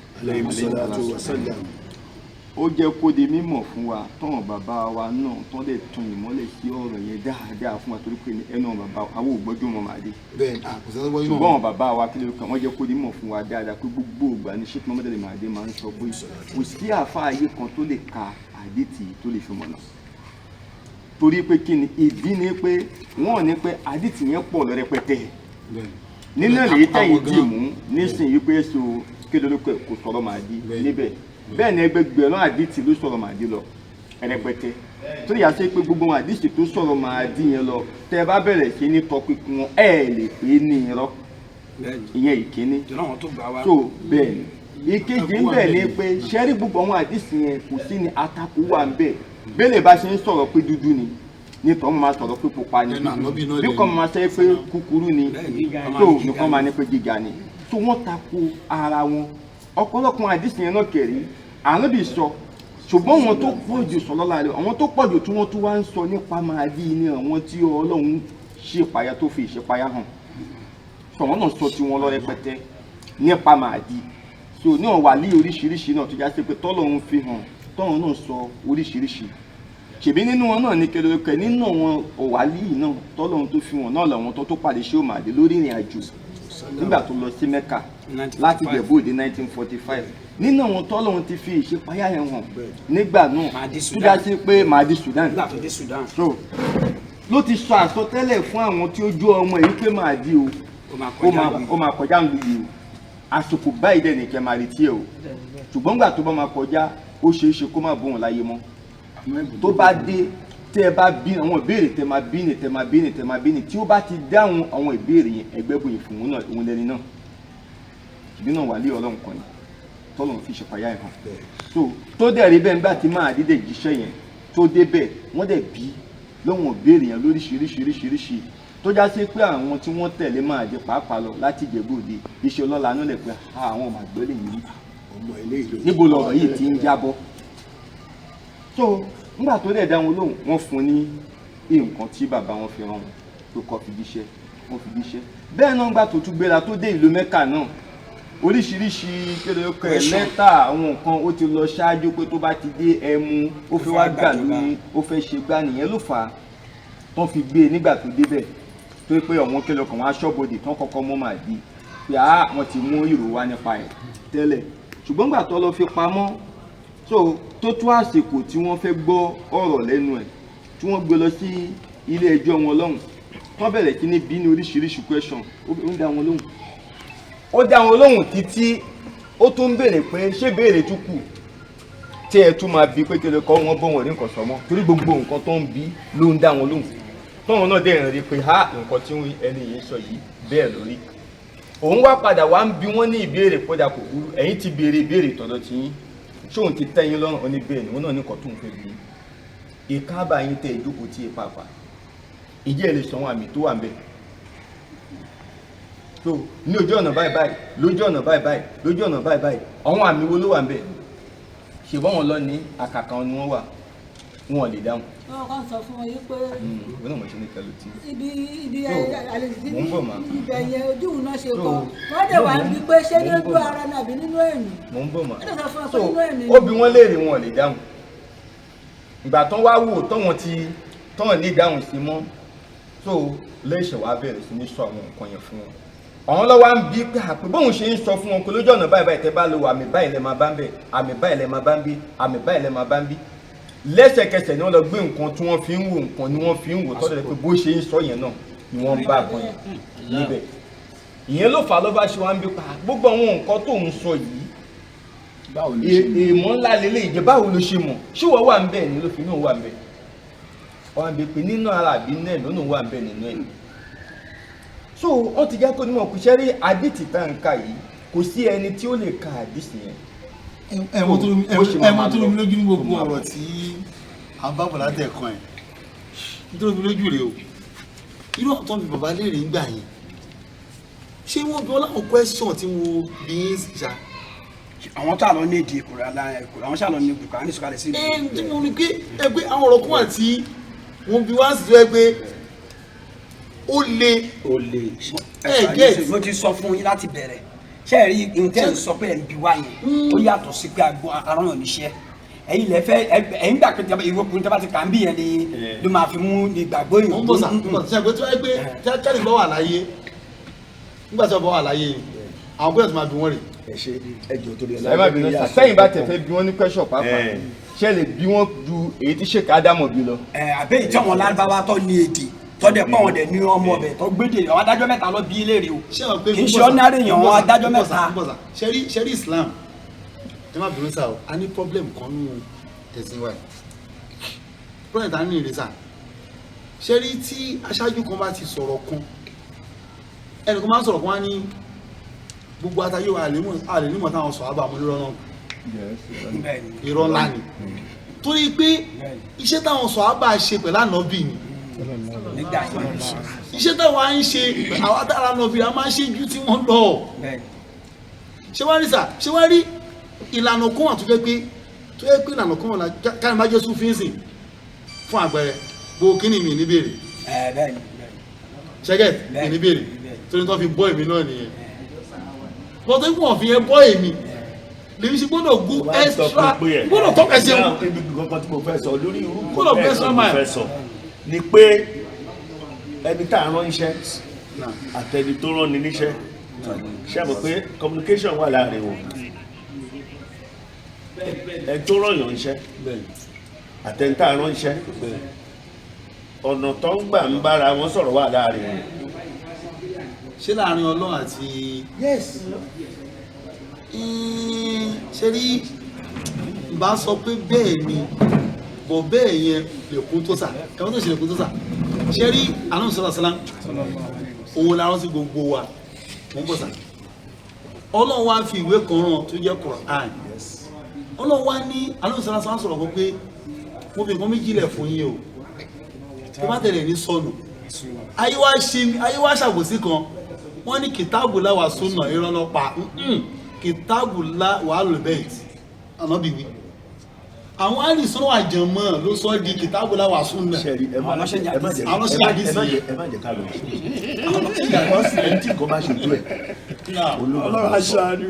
ó jẹ́ kó di mímọ̀ fún wa tọ́wọ̀n bàbá wa náà tán lè tún ìmọ́lẹ̀ sí ọ̀rọ̀ yẹn dáadáa fún wa torí pé ẹnu bàbá àwọn ògbọ́jú wọn Mahdi ṣùgbọ́n bàbá wa kí ló kàn wọ́n jẹ́ kó di mímọ̀ fún wa dáadáa pé gbogbo ìgbà ni Sheikh Muhammad al-Mahdi máa ń sọ pé kò sí àáfàá ayé kan tó lè ka àdìtì tó lè fi mọ̀nà torí pé kí ni ìdí ni pé wọ́n ní pé àdìtì yẹn pọ̀ lọ rẹpẹtẹ nínú èyí tẹ̀yìn dì mú nísìnyí pé so kéde kò sọ̀rọ̀ Mahdi níbẹ̀ bẹ́ẹ̀ ni ẹgbẹgbẹ̀rún àdìtì ló sọ̀rọ̀ Mahdi lọ rẹpẹtẹ tó yà sí pé gbogbo àdìtì tó sọ̀rọ̀ Mahdi yẹn lọ tẹ́ bá bẹ̀rẹ̀ sí ní tọpinpin wọn lè pè é ní irọ́ ìyẹn ìkíní tó bẹ́ẹ̀ ni ìkejì ń bẹ̀ ni pé ṣẹ́rí gbogbo àwọn àdìtì yẹn kò sí ní àtakò wà ń bẹ̀ bẹ́ẹ̀ bá ṣe ń sọ̀rọ̀ pé dúdú ni nítorí wọn máa sọ̀rọ̀ pé pupa ni bí kò máa ṣe pé kúkúrú ni tó nìkan máa ní pé gíga ni tó wọ́n tako ara wọn ọ̀pọ̀lọpọ̀ àdìsí yẹn náà kẹ̀rí Ànábì sọ ṣùgbọ́n wọn tó pọ̀ jù sọ lọ́la rẹ̀ àwọn tó pọ̀ jù tí wọ́n tún wá ń sọ nípa Mahdi ni àwọn tí Ọlọ́run ṣèpayà tó fi ìṣèpayà hàn sọ wọn náà sọ tí wọn lọ rẹpẹtẹ nípa Mahdi so ní ọ̀wà lé oríṣiríṣi náà tó já sí pé tọ́lọ́run fi hàn tọ́lọ́run náà sọ oríṣiríṣi ṣèbí nínú wọn náà ní kẹlẹ́kẹ nínú wọn ọ̀wálí náà tọ́lọ́run tó fi wọn náà làwọn tó pàdé Sheikh Mahdi lórí ìrìn àjò nígbà tó lọ sí Mẹ́kà láti Ìjẹ̀bú Òde 1945 nínú àwọn tọ́lọ́run ti fi ìṣèpáyà yẹn hàn nígbà náà tó já sí pé Mahdi Sudan so ló ti sọ àsọtẹ́lẹ̀ fún àwọn tí ó jó ọmọ èyí pé Mahdi o ó máa kọjá ń lu yìí o àsìkò báyìí dẹ̀ nìkẹ́ máa retí ẹ̀ o ṣùgbọ́n gbà tó bá máa kọjá ó ṣeé ṣe kó má bóun láyé mọ́ tó bá dé tẹ́ ẹ bá bí àwọn ìbéèrè tẹ́ máa bí ní tí ó bá ti dáhùn àwọn ìbéèrè yẹn ẹgbẹ́ bòyìn fún òun náà òun lẹni náà ìbí náà wà lé Ọlọ́run kan ni tọ́lọ́run fi ṣèpáyà ẹ̀ hàn so tó dẹ̀ rí bẹ́ẹ̀ nígbà tí máa dídẹ̀ jíṣẹ́ yẹn tó débẹ̀ wọ́n dẹ̀ bí lọ́wọ́n ìbéèrè yẹn lóríṣiríṣiríṣiríṣi tó já sí pé àwọn tí wọ́n tẹ̀lé máa dé pàápàá lọ láti Ìjẹ̀bú Òde iṣẹ́ ọlọ́lá náà lẹ̀ pé àwọn ọmọ àgbẹ̀lẹ̀ yìí níbo lọ̀rọ̀ yìí ti ń jábọ́ so nígbà tó dẹ̀ dá wọn lóhùn wọ́n fún ní nǹkan tí bàbá wọn fi rán wọn tó kọ́ fi jíṣẹ́ wọ́n fi jíṣẹ́ bẹ́ẹ̀ náà nígbà tó tún gbéra tó dé ìlú Mẹ́kà náà oríṣiríṣi kéde lẹ́tà àwọn nǹkan ó ti lọ ṣáájú pé tó bá ti dé ẹmu ó fẹ́ wá gbà lórí ó fẹ́ ṣe gbá nìyẹn ló fà á tán fi gbé e nígbà tó débẹ̀ tó pé ọ̀wọ́n kéde ọkàn wọn aṣọ́bodè tán kọ́kọ́ mọ́ Mahdi pé wọ́n ti mú ìrò wá nípa ẹ̀ tẹ́lẹ̀ ṣùgbọ́n gbà tó lọ fi pamọ́ so tó tó àsìkò tí wọ́n fẹ́ gbọ́ ọ̀rọ̀ lẹ́nu ẹ̀ tí wọ́n gbé lọ sí ilé ẹjọ́ wọn lọ́hùn wọ́n bẹ̀rẹ̀ kí ní bí ní oríṣiríṣi question ó dá wọn lóhùn títí ó tún ń béèrè pé ṣé béèrè tún kù tí ẹ tún máa bí pé kí lè kọ́ wọn bọ́ wọn rí nǹkan sọmọ́ torí gbogbo nǹkan tó ń bí ló ń dá wọn lóhùn tọ́wọn náà dẹ̀ rí pé nǹkan tí ẹni yìí sọ yìí bẹ́ẹ̀ lórí òun wá padà wá ń bi wọ́n ní ìbéèrè kódà kò burú ẹ̀yin ti béèrè ìbéèrè tọ̀dọ̀ tí yín ṣóun ti tẹ́yìn lọ́rùn oní bẹ́ẹ̀ ni wọ́n náà ní kọ́ tó ń fẹ́ bí ìkábà yín tẹ ìjókòó tí ì pàápàá ìjẹ́ ẹ̀ lè sọ wọn àmì tó wà ń bẹ̀ so ní ojú ọ̀nà báyìí báyìí lójú ọ̀nà báyìí báyìí lójú ọ̀nà báyìí báyìí àwọn àmì wo ló wà ń bẹ̀ ṣùgbọ́n wọn lọ ní àkàkà ni wọ́n wà wọn ò lè dáhùn. wọ́n kàn sọ fún wọn yìí pé. wọ́n náà mọ̀ ṣe ní kẹlò tí. ibi àlejò ibẹ̀ yẹn ojú òun náà ṣe kọ́ wọ́n dẹ̀ wá bí pé ṣé lójú ara nàbí nínú ẹ̀mí. mò ń bọ̀ mà so ó bí wọ́n léèrè wọn ò lè dáhùn ìgbà tán wá wò tán ní ìdáhùn sí mọ́ so lẹ́sẹ̀ wá bẹ̀rẹ̀ sí ní sọ àwọn nǹkan yẹn fún wọn àwọn lọ́wọ́ ń bí pé àpè bóun ṣe ń sọ fún wọn pé lójú ọ̀nà báyìí báyìí tẹ́ bá lo àmì báyìí lẹ́ máa bá ń bẹ̀ àmì báyìí lẹ́ máa bá ń bí àmì báyìí lẹ́ máa bá ń bí lẹ́sẹ̀kẹsẹ̀ ni wọ́n lọ gbé nǹkan tí wọ́n fi ń wò nǹkan ni wọ́n fi ń wò tọ́jú pé bó ṣe ń sọ yẹn náà ni wọ́n ń bá àgbọn yẹn níbẹ̀ ìyẹn ló fà á ló bá ṣe wá ń bí pa gbogbo àwọn nǹkan tó ń sọ yìí èèmọ̀ ńlá lélẹ̀ ìjẹ́ báwo ló ṣe mọ̀ ṣé wọ́n wà ń bẹ̀ ni ló fi náà wà ń bẹ̀ wọ́n á bí pé nínú ara àbí náà lónà wà ń bẹ̀ nínú ẹ̀ so wọ́n ti jẹ́ kó nímọ̀ kò ṣẹ́rí àdìtì tá n ká yìí kò sí ẹni tí ó lè ka àdìsí yẹn ẹ̀mọ́ tó mi lójú ní gbogbo ọ̀rọ̀ tí a bá bọ̀ láti ẹ̀kan ẹ̀ nítorí mi lójú rẹ̀ o irú ọ̀tọ́ mi bàbá léèrè ń gbà yẹn ṣé wọ́n bí wọ́n láwọn question tí mo bí yín ṣá. àwọn tá a lọ ní èdè ìkùrẹ́ aláìkùrẹ́ àwọn tá a lọ ní ìkùrẹ́ ní sọ̀kalẹ̀ sí ìlú. tí mo ní pé ẹgbẹ́ àwọn ọ̀rọ̀ kan àti wọ́n bí wá sí tó ẹgbẹ́ ó le gẹ́ẹ̀tì. mo ti sọ fún yín láti bẹ̀rẹ̀ ṣé ẹ rí ìtẹ́ sọ pé ẹ̀ ń bi wá yẹn ó yàtọ̀ sí pé arán níṣẹ́ ẹ̀yin lẹ fẹ́ ẹ̀yin gbà pé ìwọ́kùnrin tẹ́bá ti kà ń bí yẹn ni ló máa fi mú ní ìgbàgbọ́ yìí. ń bọ̀ sà ṣe pé tí wọ́n gbé kẹ́rì bá wà láyé nígbà tí wọ́n bá wà láyé àwọn bóyá tó máa bí wọ́n rè. ẹ ṣe ẹjọ́ torí ẹ má bínú sà sẹ́yìn bá tẹ̀fẹ́ bí wọ́n ní question pàápàá ṣe lè bí wọ́n ju èyí tí Sheikh Adamu bí lọ. àbẹ́ ìjọba lárúbáwá tó ní èdè tọ́dẹ̀ pọ̀ wọn dẹ̀ ní ọmọ ọbẹ̀ tó gbédè àwọn adájọ́ mẹ́ta lọ bí léèrè o kì í ṣe ọ́nárì èèyàn wọn adájọ́ mẹ́ta. ṣẹ́rí Islam ẹ má bínú sá o a ní problem kan nù tẹ̀sí wa problem ta ní ìrẹsà ṣẹ́rí tí aṣáájú kan bá ti sọ̀rọ̀ kan ẹnìkan máa ń sọ̀rọ̀ kan wá ní gbogbo àtàyè wa àlè nímọ̀ táwọn sọ̀ àbàmọ́ nírọ̀ náà irọ́ ńlá ni torí pé iṣẹ́ táwọn sọ̀ àbà ṣe pẹ̀lú ànábì ni iṣẹ́ táwọn á ń ṣe àwọn adára náà bí i a máa ń ṣe ju tí wọ́n lọ ṣé wá rí sà ṣé wá rí ìlànà kan wà tó jẹ́ pé ìlànà kan wà lá káyọ̀ má jẹ́ sún fínsì fún àgbẹ̀rẹ̀ gbogbo kí ni mi ní béèrè ṣẹ́gẹ̀t mi ní béèrè torí tó fi bọ́ èmi náà nìyẹn bọ́tọ́ ìpò wọ́n fi yẹn bọ́ èmi lèmi ṣe gbọ́dọ̀ gún extra gbọ́dọ̀ tọ́ka sí ewu gbọ́dọ̀ gbé extra mile ni pé ẹni tá à ń rán iṣẹ́ àtẹni tó rán ni níṣẹ́ ṣe mọ̀ pé communication wà láàrin wọn ẹni tó rán yàn iṣẹ́ àtẹni tá à ń rán iṣẹ́ ọ̀nà tó ń gbà ń bára wọn sọ̀rọ̀ wà láàrin wọn. ṣé láàrin Ọlọ́run àti ṣe rí bá sọ pé bẹ́ẹ̀ ni bọ̀ bẹ́ẹ̀ yẹn lèkún tó sà ẹ̀wọ́n tó ṣe lèkún tó sà ṣe rí àánú sọ́lá sálám òun la rán sí gbogbo wa wọ́n bọ̀ sà Ọlọ́run wá fi ìwé kan rán tó jẹ́ Quran Ọlọ́run wá ní àánú sọ́lá sálám sọ̀rọ̀ kan pé mo fi nǹkan méjì lẹ̀ fún yín o tó bá tẹ̀lé ní sọnù ayé wá ṣàbòsí kan wọ́n ní kìtàbù láwà súnà ìrànlọ́pàá kìtàbù láwà lùbẹ́ẹ̀tì ànábìwí àwọn àìsàn àjẹmọ́ ló sọ di kìtàbù láwà súnà ẹ má jẹ́ ká lọ sí ẹni tí nǹkan bá ṣe ojú ẹ̀ Ọlọ́run aṣáájú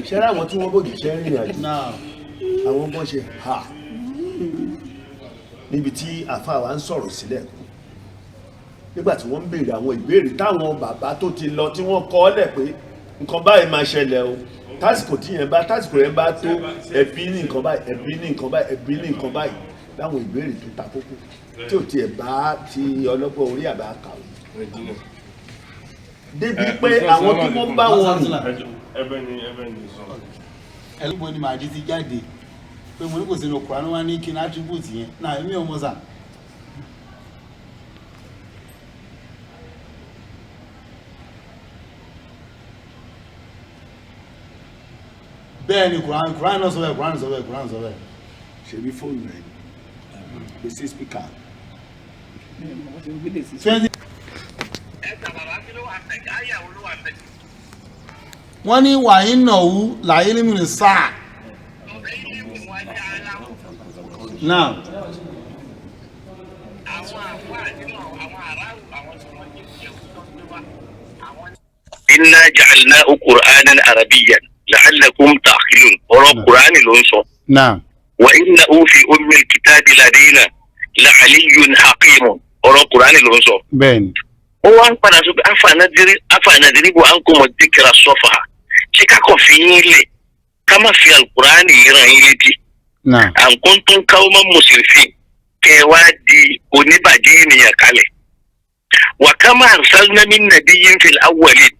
ṣẹ́rẹ́ àwọn tí wọ́n bòjì ṣẹ́ rìnrìn àjò àwọn ọmọ ṣe ha níbi tí àfáà wa ń sọ̀rọ̀ sílẹ̀ nígbà tí wọ́n ń béèrè àwọn ìbéèrè táwọn bàbá tó ti lọ tí wọ́n kọ́ lẹ̀ pé nǹkan báyìí máa ṣẹlẹ̀ o tásìkò yẹn bá tó ẹbí ní nǹkan báyìí ẹbí ní nǹkan báyìí ẹbí ní nǹkan báyìí láwọn ìbéèrè tó ta kókó tí ò tiẹ̀ bá ti ọlọ́gbọ́n orí àbá kàwé débi pé àwọn tí wọ́n bá wọn rìn. ẹlẹ́gbọ́n ni Mahdi ti jáde pé mo ní kò sínú Kùránì wá ní kí n attribute yẹn náà èmi ò mọ̀ sà. bẹ́ẹ̀ ni Kùránì náà sọ bẹ́ẹ̀. ṣe bí fóònù rẹ̀ gbèsè spíkà. wọ́n ní wàyí nàwú làyé ní mìíràn sáà. náà. inna ja'alnahu qur'anan arabiyyan la'allakum ta'qilun ọ̀rọ̀ Qur'ani ló ń sọ. Naam. wa innahu fi ummil kitabi ladayna la'aliyyun hakimun ọ̀rọ̀ Qur'ani ló ń sọ. Bẹ́ẹ̀ni. ó wá ń padà sọ pé afanadiribu ankum dhikra safa ṣé kákọ̀ fi yín lẹ̀ ká má fi al-Qur'ani ran yín létí. an kuntum qawman musrifin kẹ́ wá di oníbàjẹ́ ènìyàn kalẹ̀. wa kama arsalna min nabiyyin fil awwalin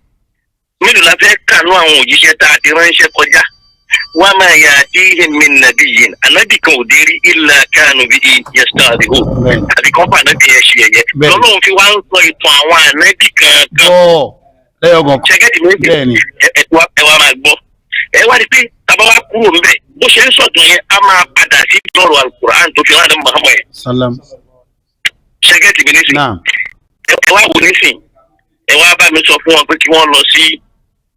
mélòó la fẹ́ kànú àwọn òjíṣẹ́ tá a ti ránṣẹ́ kọjá wa ma ya'tihim min nabiyyin ànábì kan ò dérí illa kanu bihi yastahzi'un àbí kan fún ànábì yẹn ṣe ẹ̀yẹ lọ́lọ́run fi wá ń sọ ìtàn àwọn ànábì kankan ṣẹ́gẹ́tì méjì ẹ wá máa gbọ́ ẹ wá rí pé tàbá wá kúrò ńbẹ̀ bó ṣe ń sọ̀tún yẹn a máa padà sí lọ́rọ̀ alukur'an tó fi rán Muhammad Salam. ṣẹ́gẹ́tì mi nísìn ẹ wá wò nísìn ẹ wá bá mi sọ fún wọn pé kí wọ́n lọ sí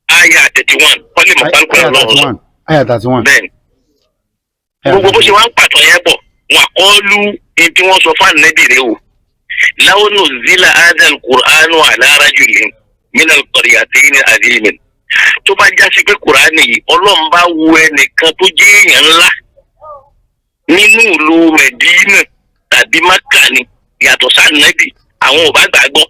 aya 31 wọ́n lè mọ̀ pálíkùrán lọ́wọ́ sọ. Aya 31. bẹ́ẹ̀ni gbogbo bó ṣe wá ń pàtó yẹn bọ̀ wọn kọ́ lu ní tí wọ́n sọ fún ànẹ́bì rẹ o law nuzila hadha al-Qur'anu ala rajulin min al-qaryatayn azimin tó bá já sí pé kùránì yìí ọlọ́run bá wu ẹnìkan tó jẹ́ èèyàn ńlá nínú ìlú Mẹ̀dínà tàbí Mákà ni yàtọ̀ sànẹ́bì àwọn ò bá gbàgbọ́.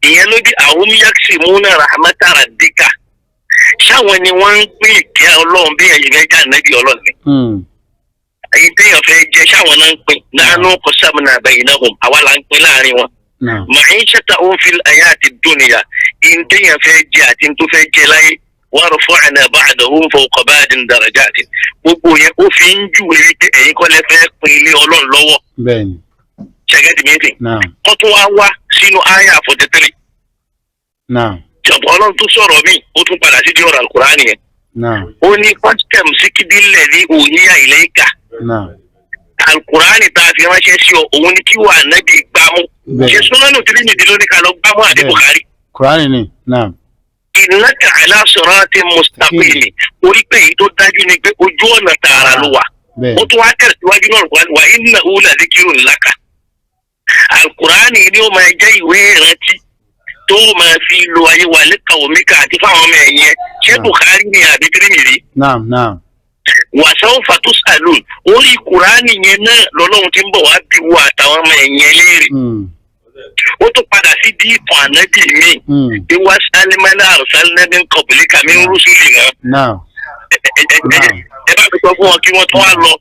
ìyẹn ló dé àwọn yaksimuna rahmata rabbika ṣáwọn ni wọ́n ń pín ìkẹ́ ọlọ́run bí ẹ̀yin fẹ́ jà nẹ́bí ọlọ́run ni. ẹ̀yin téèyàn fẹ́ jẹ ṣáwọn náà ń pín nahnu qasamna baynahum àwa là ń pín láàrin wọn. ma'ishatahum fil hayati dunya ìyẹn téèyàn fẹ́ jẹ àti tó fẹ́ jẹ láyé wa rafa'na ba'dahum fawqa ba'din darajatin gbogbo yẹn ó fi ń júwe wípé ẹ̀yin kọ́ lẹ fẹ́ pín ilé ọlọ́run lọ́wọ́. bẹ́ẹ̀ni. ṣẹ́gẹ́tì mìíràn kọ́ tó wá sínú àyà 43. jọ̀bọ̀ ọlọ́run tó sọ̀rọ̀ mí ó tún padà sí di ọ̀rọ̀ alukur'ani yẹn. ó ní pásítẹ̀m síkídìlẹ̀ ní òyìnbá ilẹ̀ ìkà. alukur'ani tá a fi ránṣẹ́ sí ọ òun ni kí wà nábì gbámú. ṣe súnmọ́nù tí nìdí ló ní ká lọ gbámú àdé Bukhari. kur'ani ni. innaka ala siratin mustaqim orí pé èyí tó dájú ni pé ojú ọ̀nà tààrà ló wà. ó tún wá tẹ̀síwájú náà wà innahu la dhikrun laka. alukur'ani ni ó máa jẹ́ ìwé ìrántí tó máa fi lo ayé wa lẹ́ka omika àti fáwọn ọmọ ẹ̀yẹn ṣé Bukhari ni àbí Tirmidhi. wa sawfa tus'alun orí kur'ani yẹn náà lọ́lọ́run ti ń bọ̀ wá bí wo àtàwọn ọmọ ẹ̀yẹn léèrè. ó tún padà sí bí ìtàn ànábì mi bí wá sálímánà arsalna min qablika min rusulina. ẹ bá mi sọ fún wọn kí wọ́n tún wá lọ.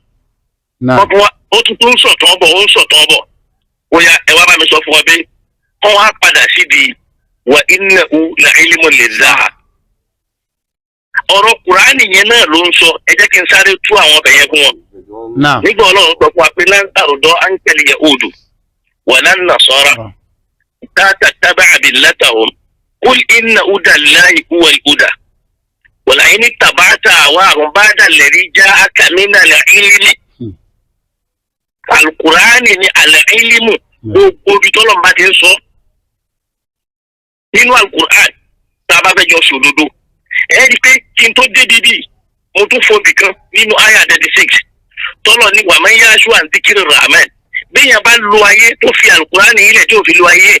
ó tún sọ̀tàn bọ̀ ó ń sọ̀tàn bọ̀. ó yá ẹ wá bá mi sọ fún wọn pé wọ́n wá padà sí di wa innahu la ilmun lillahi. ọ̀rọ̀ kùránì yẹn náà ló ń sọ ẹ jẹ́ kí n sáré tú àwọn ọbẹ̀ yẹn fún wọn. nígbà ọlọ́run sọ fún wa pé lan tarda ankal yahudu wala nasara hatta tattabi'a millatahum qul inna huda Allahi huwal huda wa la in ittaba'ta ahwa'ahum ba'da alladhi ja'aka minal ilmi. alukurani ni al-ilmu gbogbo ibi tó lọ́nba ti ń sọ nínú alukur'an tá a bá fẹ́ jọ sòdodo ẹ rí i pé kí n tó dé bíbí mo tún fòbì kan nínú àyà 36 tọ́lọ̀ ní wa man ya'shu an dhikri rahman béèyàn bá lo ayé tó fi alukur'an ilẹ̀ tí ò fi lo ayé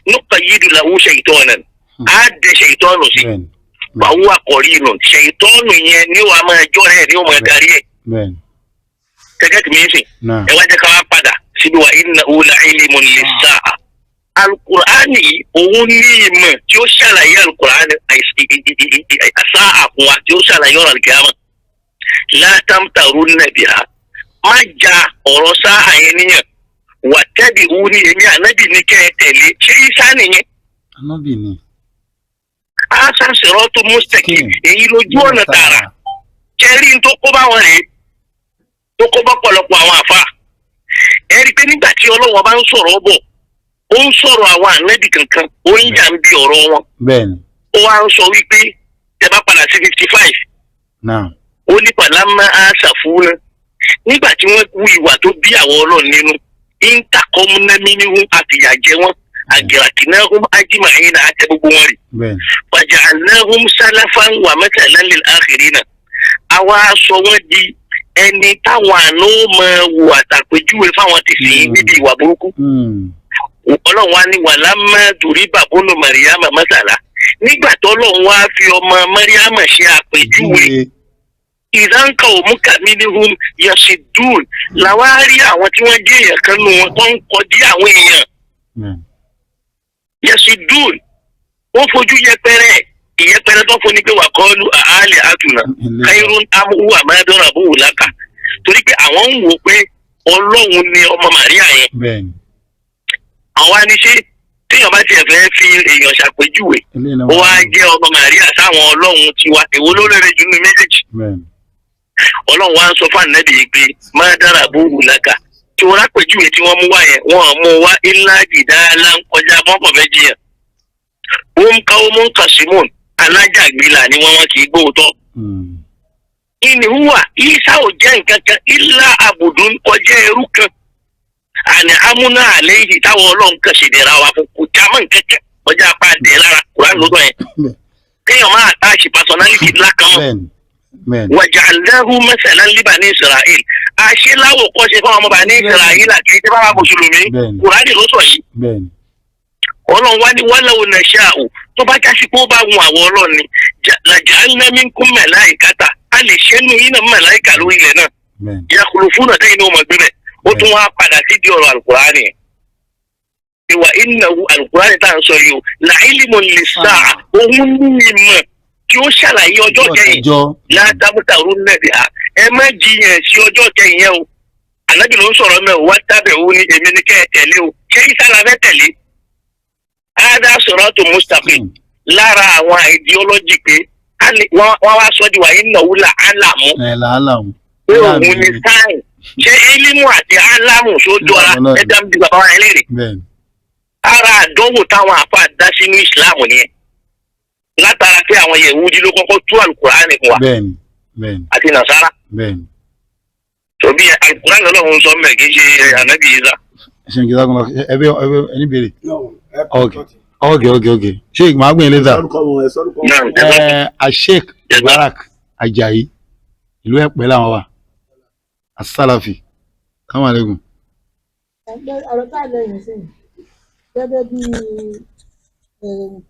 nuqayyid lahu shaytanan á dẹ ṣèyítọ́nù sí wa huwa qarinun ṣèyítọ́nù yẹn ni wàá máa jọ́ rẹ̀ ni ó máa darí ẹ̀ gẹ́gẹ́ tí mi ń sìn ẹ wá jẹ́ ká wá padà síbi wa innahu la ilmun lis-sa'a. alukur'ani òun ní ìmọ̀ tí ó ṣàlàyé alukur'ani àṣà àkùnwà tí ó ṣàlàyé ọ̀rọ̀ àlùkìyámà. la tamtarunna biha má ja ọ̀rọ̀ sáà yẹn níyàn wattabi'uni èmi ànábì ní kẹ́ ẹ tẹ̀lé ṣé Ìsá nìyẹn. ànábì ni. asa siratu mustaqim èyí lójú ọ̀nà tààrà kẹrí tó kó bá wọn rèé tó kó bá pọ̀lọpọ̀ àwọn àfa ẹ rí i pé nígbà tí Ọlọ́run bá ń sọ̀rọ̀ bọ̀ ó ń sọ̀rọ̀ àwọn ànábì kankan ó ń yà ń bí ọ̀rọ̀ wọn. bẹ́ẹ̀ni. ó wá ń sọ wípé tẹ bá padà sí 55. ó ní pàlámà àṣàfúnà nígbà tí wọ́n hu ìwà tó bí àwọn Ọlọ́run nínú intakomunaminihu àfìyàjẹ wọn àgìràkìnahum ajímàáyín náà àtẹ gbogbo wọn rè. fàjànàhum sálàfàn wà matalan lil akhirina àwa sọ wọn di ẹni táwọn àná máa wò àtàpéjúwe fáwọn ti sìn níbi ìwà burúkú. Ọlọ́run wa ní wàlá má dùrí bàbónú Màríyámà mọ́sàlá nígbà tó Ọlọ́run wá fi ọmọ Màríyámà ṣe àpèjúwe ìdáǹkà òmùkà minhum yasidun làwa rí àwọn tí wọ́n jẹ́ èèyàn kan nù wọn tó ń kọjú àwọn èèyàn yasidun wọ́n fojú yẹpẹrẹ ìyẹpẹrẹ tó fún ni pé wà kọ́ọ́lù àhálẹ̀ àtùnà khairun amúhù àmàdọ́rà búhù lákà torí pé àwọn ń wò pé Ọlọ́run ni ọmọ Màríà yẹn. àwọn aníṣe téèyàn bá tiẹ̀ fẹ́ fi èèyàn ṣàpèjúwe ó wá jẹ́ ọmọ Màríà sáwọn Ọlọ́run tiwa èwo ló rere jù nínú méjèèjì. Ọlọ́run wa ń sọ fún ànábì yìí pé àmàdọ́rà búhù lákà tí wọ́n lápèjúwe tí wọ́n mú wá yẹn wọ́n mú wá ilá jìdáàlá ń kọjá mọ́kàn méjì yẹn. wọ́n ń káwọ́ mọ́ ń kà símọ́n alájàgbìlà ni wọ́n kì í gbóòótọ́. in huwa Isa ò jẹ́ nǹkan kan illa abudun ó jẹ́ ẹrú kan àní amúná àléhì táwọn Ọlọ́run kan ṣèdèrà wa fún kò já mọ́ nǹkan kan ọjà apá dẹ̀ lára Quran lọ́dọ̀ yẹn kéèyàn máa attach personality ńlá kan mọ́ waja'alnahu masalan li bani Israel àṣẹ láwò kọ́ ṣe fún ọmọ bani Israel àti ìjọba bá mùsùlùmí Quran ló sọ yìí Ọlọ́run wá ní walau nasha'u tó bá jásí pé ó bá wọn àwọn Ọlọ́run ni laja'alna minkum malaikata a lè ṣe nínú yín náà màláìkà lórí ilẹ̀ náà yakhulufuna tẹ́yìn ní ọmọ gbẹ́bẹ̀ ó tún wá padà sí di ọ̀rọ̀ alukurani ìwà innahu alukurani tá à ń sọ yìí o la ilmun lis-sa'a òun ní ìmọ̀ tí ó ṣàlàyé ọjọ́ kẹyìn látàmútàrú nẹ̀bí ha ẹ má jiyàn sí ọjọ́ kẹyìn yẹn o Ànábì ló ń sọ̀rọ̀ mẹ́ o wá tábẹ̀ òun ní èmi ní kẹ́ ẹ tẹ̀lé o ṣé ìsàlà fẹ́ tẹ̀lé hada siratu mustaqim lára àwọn ideology pé wọ́n wá sọ di wà innahu la alamu pé òun ní sáyìn ṣé ilimu àti alamu tó jọra ẹ̀dá mi di bàbá wa ẹlẹ́rìí ara àdánwò táwọn àfa dá sínú ìsìláàmù nìyẹn látara pé àwọn Yẹhudi ló kọ́kọ́ tú alukurani fún wa àti Nasara tòbí alukurani lọ́wọ́ sọ mẹ́ kì í ṣe Ànábì Ìsá. ṣe n kí sáà ẹbí ẹni béèrè okay sheik máa gbìn lẹ́tà Sheikh Mubarak Ajayi ìlú Ẹ̀pẹ́ làwọn wà asálàfì káwọn àlẹ́gùn. ọ̀rọ̀ tá a lẹ́yìn sí gẹ́gẹ́ bí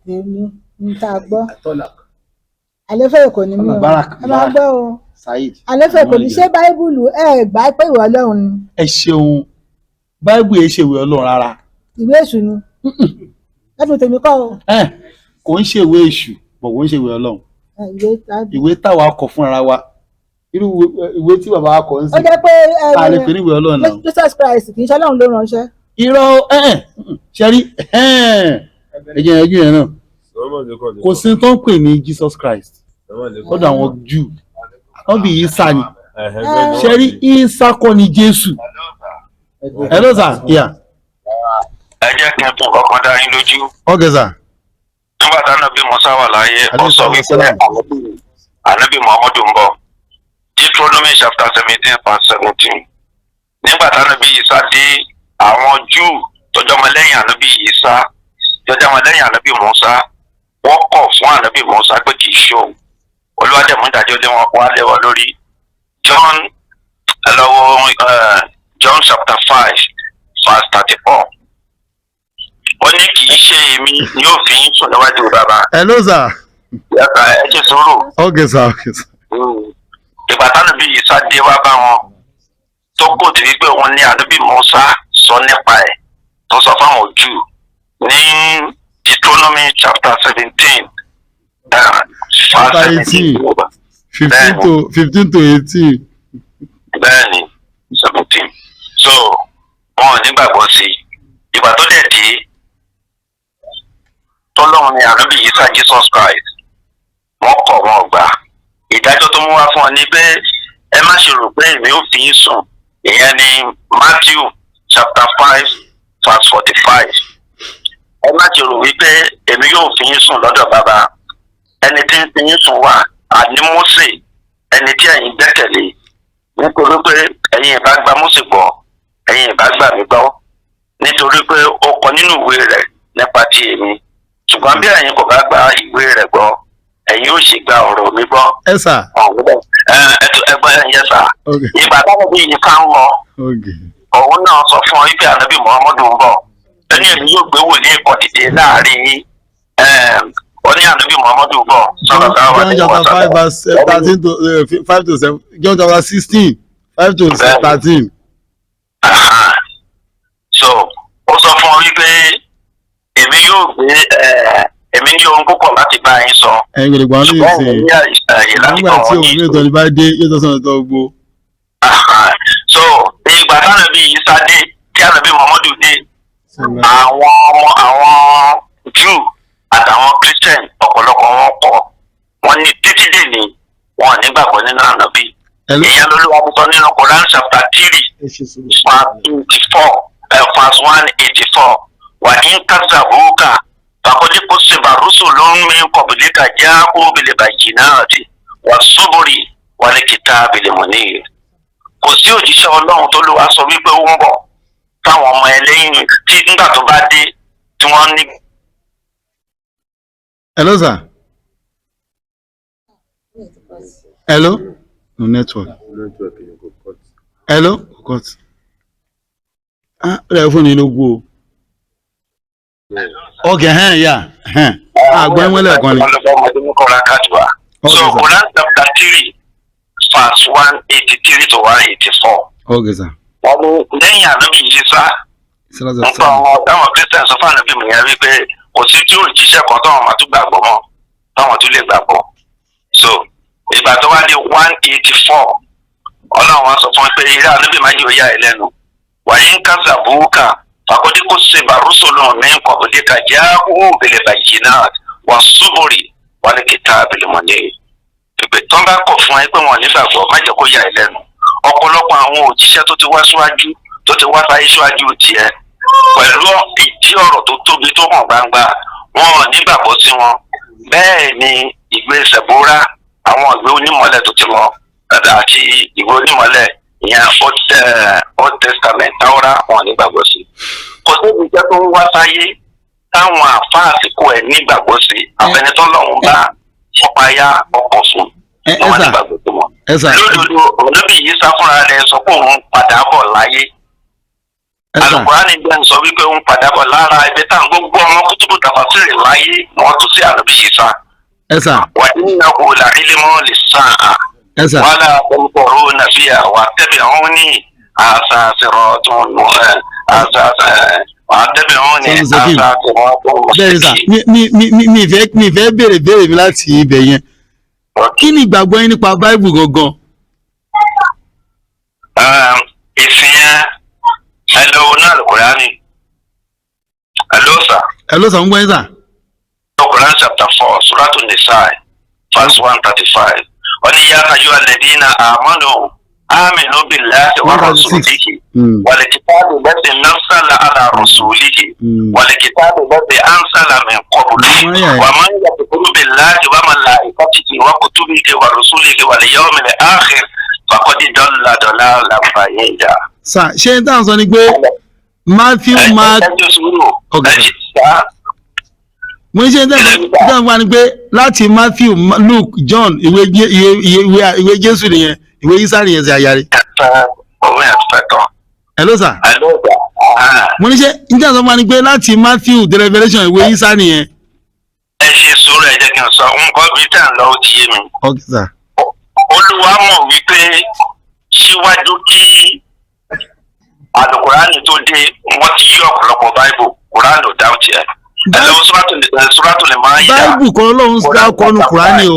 tèmi ń ta gbọ́ àlẹ́fẹ́ èkó ni mí o ẹ máa gbọ́ o àlẹ́fẹ́ èkó ni ṣé báíbùlù ẹ gbà pé ìwé Ọlọ́run ni. ẹ ṣeun báíbù yẹn ṣe ìwé Ọlọ́run rárá. ìwé èṣù ni ẹdùn tèmi kọ́ o. kò ń ṣe ìwé èṣù bọ̀ kò ń ṣe ìwé Ọlọ́run ìwé táwa kọ fúnra wa irú ìwé tí bàbá wa kọ ń sìn. ó jẹ́ pé a lè pè ní ìwé Ọlọ́run náà. Jesus Christ kì í ṣe Ọlọ́run ló ránṣẹ́. irọ́ ṣẹ́rí ẹ̀jẹ̀ yẹn náà kò sí tó ń pè ní Jesus Christ lọ́dọ̀ àwọn Júù wọ́n bí Ìsá ni ṣẹ́rí Ìsá kọ́ ni Jésù. hello sir yeah. ẹ jẹ́ kí n tún kọ́kọ́ dá yín lójú. okay sir. nígbà tí Ànábì Mùsá wà láyé ó sọ wípé Ànábì Muhammadu ń bọ̀ Deuteronomy chapter 17:17. nígbà tí Ànábì Ìsá dé àwọn Júù tọjọ́mọlẹ́yìn Ànábì Ìsá tọjọ́mọlẹ́yìn Ànábì Mùsá wọ́n kọ̀ fún Ànábì Mùsá pé kì í ṣe òun olúwadẹ̀mú ìdájọ́ lé wọn wá lé wọn lórí John chapter 5:34. ó ní kì í ṣe èmi ni yóò fi ń sùn níwájú bàbá. hello sir. ẹ ṣe sùúrù. okay sir. ìgbà t'Ànábì Ìsá dé wá bá wọn tó kò tí wípé òun ní Ànábì Mùsá sọ nípa ẹ̀ tó sọ fáwọn Júù ní Deuteronomy chapter 17 15 to 18. bẹ́ẹ̀ni 17. so wọn ò nígbàgbọ́ sí ìgbà tó dẹ̀ dé tọ́lọ́run ní Ànábì Ìsá Jesus Christ wọ́n kọ̀ wọ́n gbà ìdájọ́ tó mú wá fún ọ ní pé ẹ má ṣe rò pé èmi ò fi ń sùn ìyẹn ní Matthew chapter 5:45. ẹ má ṣe rò wípé èmi yóò fi ń sùn lọ́dọ̀ bàbá ẹni tí ń fi ń sùn wà àní Mósè ẹni tí ẹ̀yin gbẹ́kẹ̀lé nítorí pé ẹ̀yin ìbá gba Mósè gbọ́ ẹ̀yin ìbá gbà mí gbọ́ nítorí pé ó kọ nínú ìwé rẹ̀ nípa ti èmi ṣùgbọ́n bí ẹ̀yin kò bá gba ìwé rẹ̀ gbọ́ ẹ̀yin ó sì gba ọ̀rọ̀ mi gbọ́. ẹ sà. ẹgbẹ́ ẹ̀yẹ sà. ìgbà táwọn bí yìí ká ń lọ òun náà sọ fún ọ wípé Ànábì Muhammadu ń bọ̀ ẹni èmi yóò gbé wòlíì kọ dìde láàrin yín ó ní Ànábì Muhammadu ń bọ̀. John chapter 5 verse 13 to 5 to 7. John chapter 16 5 to 13. so ó sọ fún ọ wípé èmi yóò gbé èmi ní ohun púpọ̀ láti bá yín sọ. ẹ̀yin gbọ́dọ̀ gbọ́n lè ṣe nígbà tí òun ní ìtọ́jú bá dé yóò tọ́sán ìtọ́ gbó. so ìgbà t'Ànábì Ìsá dé tí Ànábì Muhammadu dé àwọn Júù àtàwọn Christian ọ̀pọ̀lọpọ̀ wọn kọ̀ wọ́n ní títí dè ní wọn nígbàgbọ́ nínú Ànábì. ìyẹn lÓlúwa sọ nínú Quran chapter 3:184 wà ní kazzabuka faqad kuzziba rusulun min qablika ja'u bil bayyinati والصبر والكتاب المنير. kò sí òjíṣẹ́ Ọlọ́run tó ló wá sọ wípé ó ń bọ̀ táwọn ọmọ ẹlẹ́yìn tí nígbà tó bá dé tí wọ́n ní. Hello sir. Hello. No network. Hello. Cut. Rẹ̀ fún ni ló gbó. Okay, yeah. Àgbẹ̀ wẹ́lẹ̀ kan ni. So Quran chapter 3 verse 183 to 184. Okay sir. Lẹ́yìn ànábì Ìsá nípa àwọn Christian sọ fún ànábì mìíràn wípé kò sí tí òjíṣẹ́ kan táwọn máa tún gbàgbọ́ mọ́ táwọn tún lè gbàgbọ́. So ìgbà tó wá dé 184 Ọlọ́run wá sọ fún pé eré ànábì máa yóò yá ẹ lẹ́nu. Wàyí ń kásà búkà fàkọ́dé kó ṣe bàrúsọ̀lù ní kọ̀ọ̀dé ká já owó òbílẹ̀ bàjẹ́ náà wà sóbòrì wà ní kìtà àbìlẹ̀mọ̀lẹ́. Ìpè tán bá kọ̀ fún ẹ pé wọn nígbàgbọ́ má jẹ́ kó yá ẹ lẹ́nu. Ọ̀pọ̀lọpọ̀ àwọn òjíṣẹ́ tó ti wá síwájú tó ti wá sáyé síwájú tiẹ̀ pẹ̀lú ìdí ọ̀rọ̀ tó tóbi tó hàn gbangba wọn ò nígbàgbọ́ sí wọn. Bẹ́ẹ̀ ni ìwé Sẹ̀bórà àwọn ìwé onímọ̀lẹ̀ tó ti lọ àti ìwé onímọ̀lẹ̀ ìyẹn Old Testament Táórà wọn nígbàgbọ́ sí. Kò sí ìjẹ́ tó ń wá sáyé táwọn àfáà àsìkò ẹ̀ nígbàgbọ́ sí àfẹnitọ́ lọ́hùn bá fọpáyà ọkọ̀ fún wọn nígbàgbọ́ sí wọn. Lódodo ònábì Ìsá fúnra rẹ̀ sọ pé òun padà bọ̀ láyé. Al-Qur'ani gbẹ́ ń sọ wípé òun padà bọ̀ lára ibi táwọn gbogbo ọmọ kútùbù tafasiri láyé wọ́n tún sí ànábì Ìsá. Wa innahu la'ilmun lis-sa'a wala tamtaruna fiha wattabi'uni hadha siratun mi fẹ́ béèrè mi láti ibẹ̀ yẹn. Kí ni ìgbàgbọ́ yín nípa Báíbù gangan? Ìsìn yẹn hello náà Al-Qur'ani. Hello sir. Hello sir, ń gbọ́ yín sir. Quran chapter 4 Suratul Nisa verse 135. Wọ́n ní yá ayyuhal ladina amanu aminu billahi wa rasulihi wal kitabi alladhi nazzala ala rasulihi wal kitabi alladhi anzala min qablihi wa man yakfur billahi wa malaikatihi wa kutubihi wa rusulihi wal yawmil akhir faqad dalla dalalan ba'ida. Sir, ṣé n tàn sọ ni pé Matthew Mark mo ń ṣe dáhùn wá ni pé láti Matthew Luke John ìwé Jésù nìyẹn ìwé Ìsá nìyẹn ṣe àyàrí. Hello sir. Mo ní ṣe ń dáhùn wá ni pé láti Matthew the Revelation ìwé Ìsá nìyẹn. Ẹ ṣe sùúrù ẹ jẹ́ kí n sọ nǹkan bíi tá à ń lọ ó ti yé mi. Okay sir. Olúwa mọ̀ wípé síwájú kí Al-Qur'ani tó dé wọ́n ti yí ọ̀pọ̀lọpọ̀ Báíbù Qur'an ò dáhùn tiẹ̀. Suratul Maida. Báíbù kọ́ Ọlọ́run dárúkọ nínú Kùránì o.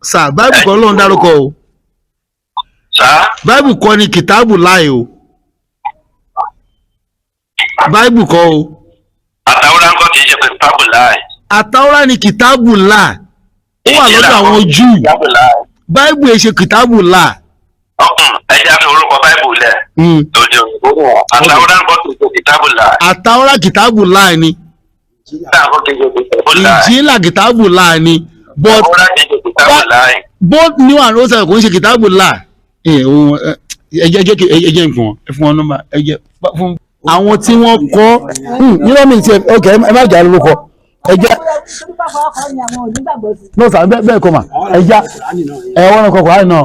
Sà Báíbù kọ́ Ọlọ́run dárúkọ o. Sà. Báíbù kọ́ ni kìtáàbù láì o. Báíbù kọ́ o. Àtàwọ́rá ń kọ́ kì í ṣe kìtáàbù láì. Àtàwọ́rá ni kìtáàbù láì. Ó wà lọ́dọ̀ àwọn Júù. Báíbù ẹ̀ ṣe kìtáàbù láì. Ẹ jẹ́ àfi orúkọ Báíbù lẹ̀. Lòdì òyìnbó. Àtàwọ́rá ń kọ́ kì í ṣe kìtáàbù láì. Àtàwọ́rá kìtáàbù láì ni. Ìjìnlá kìtáàbù láì ni. But both new and old kò ń ṣe kìtáàbù láì. Ẹ jẹ́ nǹkan ẹ fún wọn nọ́mbà ẹ jẹ́ fún àwọn tí wọ́n kọ́ nílò mi ti ok ẹ má jà lórúkọ ẹ jẹ́ no sir bẹ́ẹ̀ kọ́ mà ẹ já ẹ wọ́n kọ́ Kùránì náà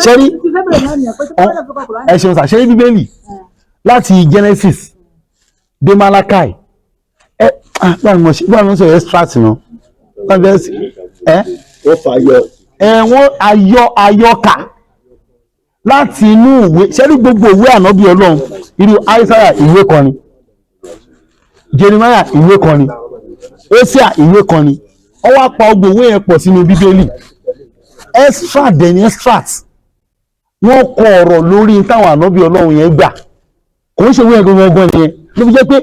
ṣẹ́rí ẹ ṣeun sà ṣẹ́rí Bíbélì láti Genesis dé Malachi ẹ báwo ni sọ extract náà wọ́n ayọ́ka láti inú ìwé ṣẹ́rí gbogbo ìwé ànábì Ọlọ́run irú Aísáyà ìwé kan ni Jeremiah ìwé kan ni Hosea ìwé kan ni ó wá pa ọgbọ̀n ìwé yẹn pọ̀ sínú Bíbélì extract dẹ̀ ni extract wọ́n kọ ọ̀rọ̀ lórí táwọn ànábì Ọlọ́run yẹn gbà kò ń ṣe ìwé yẹn gbọ́ngbọ́n nìyẹn ló fi jẹ́ pé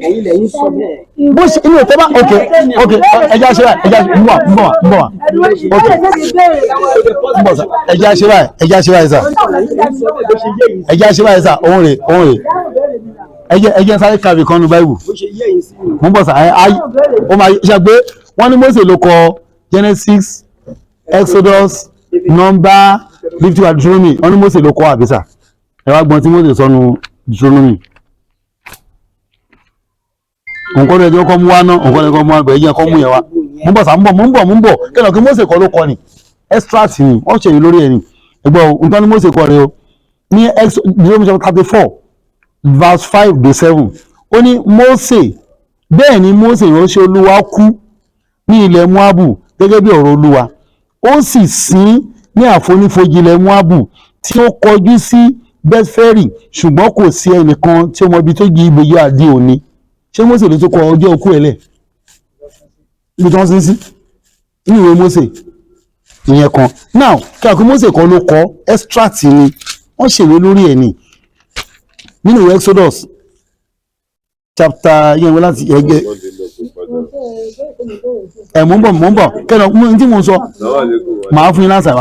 bó ṣe inú ìtọ́ bá ok ẹja ṣe báyìí ẹja mbọ̀ ok ẹja ṣe báyìí sà òun rè ẹjẹ sáré kàwé kan ní Báíbù mo ń bọ̀ sà ó máa ṣe pé wọ́n ní Mósè ló kọ Genesis Exodus nọ́mbà 50 wa Deuteronomy wọ́n ní Mósè ló kọ́ àbísà ẹ wá gbọ́n tí Mósè sọnù Deuteronomy nǹkan tó ẹjọ́ kọ́ mú wá náà nǹkan tó ẹjọ́ kọ́ mú wá bẹ̀ẹ́ yẹn kọ́ mú yẹn wá mú bọ̀ sá mú bọ̀ kẹ́lọ̀ kí Mósè kọ́ ló kọ́ ni extract ni wọ́n ṣe yìí lórí ẹ̀ ni ẹgbẹ́ o nǹkan ní Mósè kọ́ rẹ o ní Deuteronomy chapter 34 verse 5-7 ó ní Mósè bẹ́ẹ̀ ni Mósè ìránṣẹ́ Olúwa kú ní ilẹ̀ Móábù gẹ́gẹ́ bí ọ̀rọ̀ Olúwa ó sì sin ní àfonífojì ilẹ̀ Móábù tí ó kọjú sí Bẹ́tfẹ́rì ṣùgbọ́n kò sí ẹnìkan tí ó mọ ibi tó jí ibojì àdí òní ṣé Mósè ló tó kọ ọjọ́ òkú ẹ̀ lẹ̀ ibi tí wọ́n sin sí ní ìwé Mósè ìyẹn kan now kí àkókò Mósè kan ló kọ extract ni wọ́n ṣèwé lórí ẹ̀ ni nínú ìwé Exodus chapter yẹn wọ́n láti ẹgbẹ́ mò ń bọ̀ kẹ́nà tí mo ń sọ màá fún yín lásà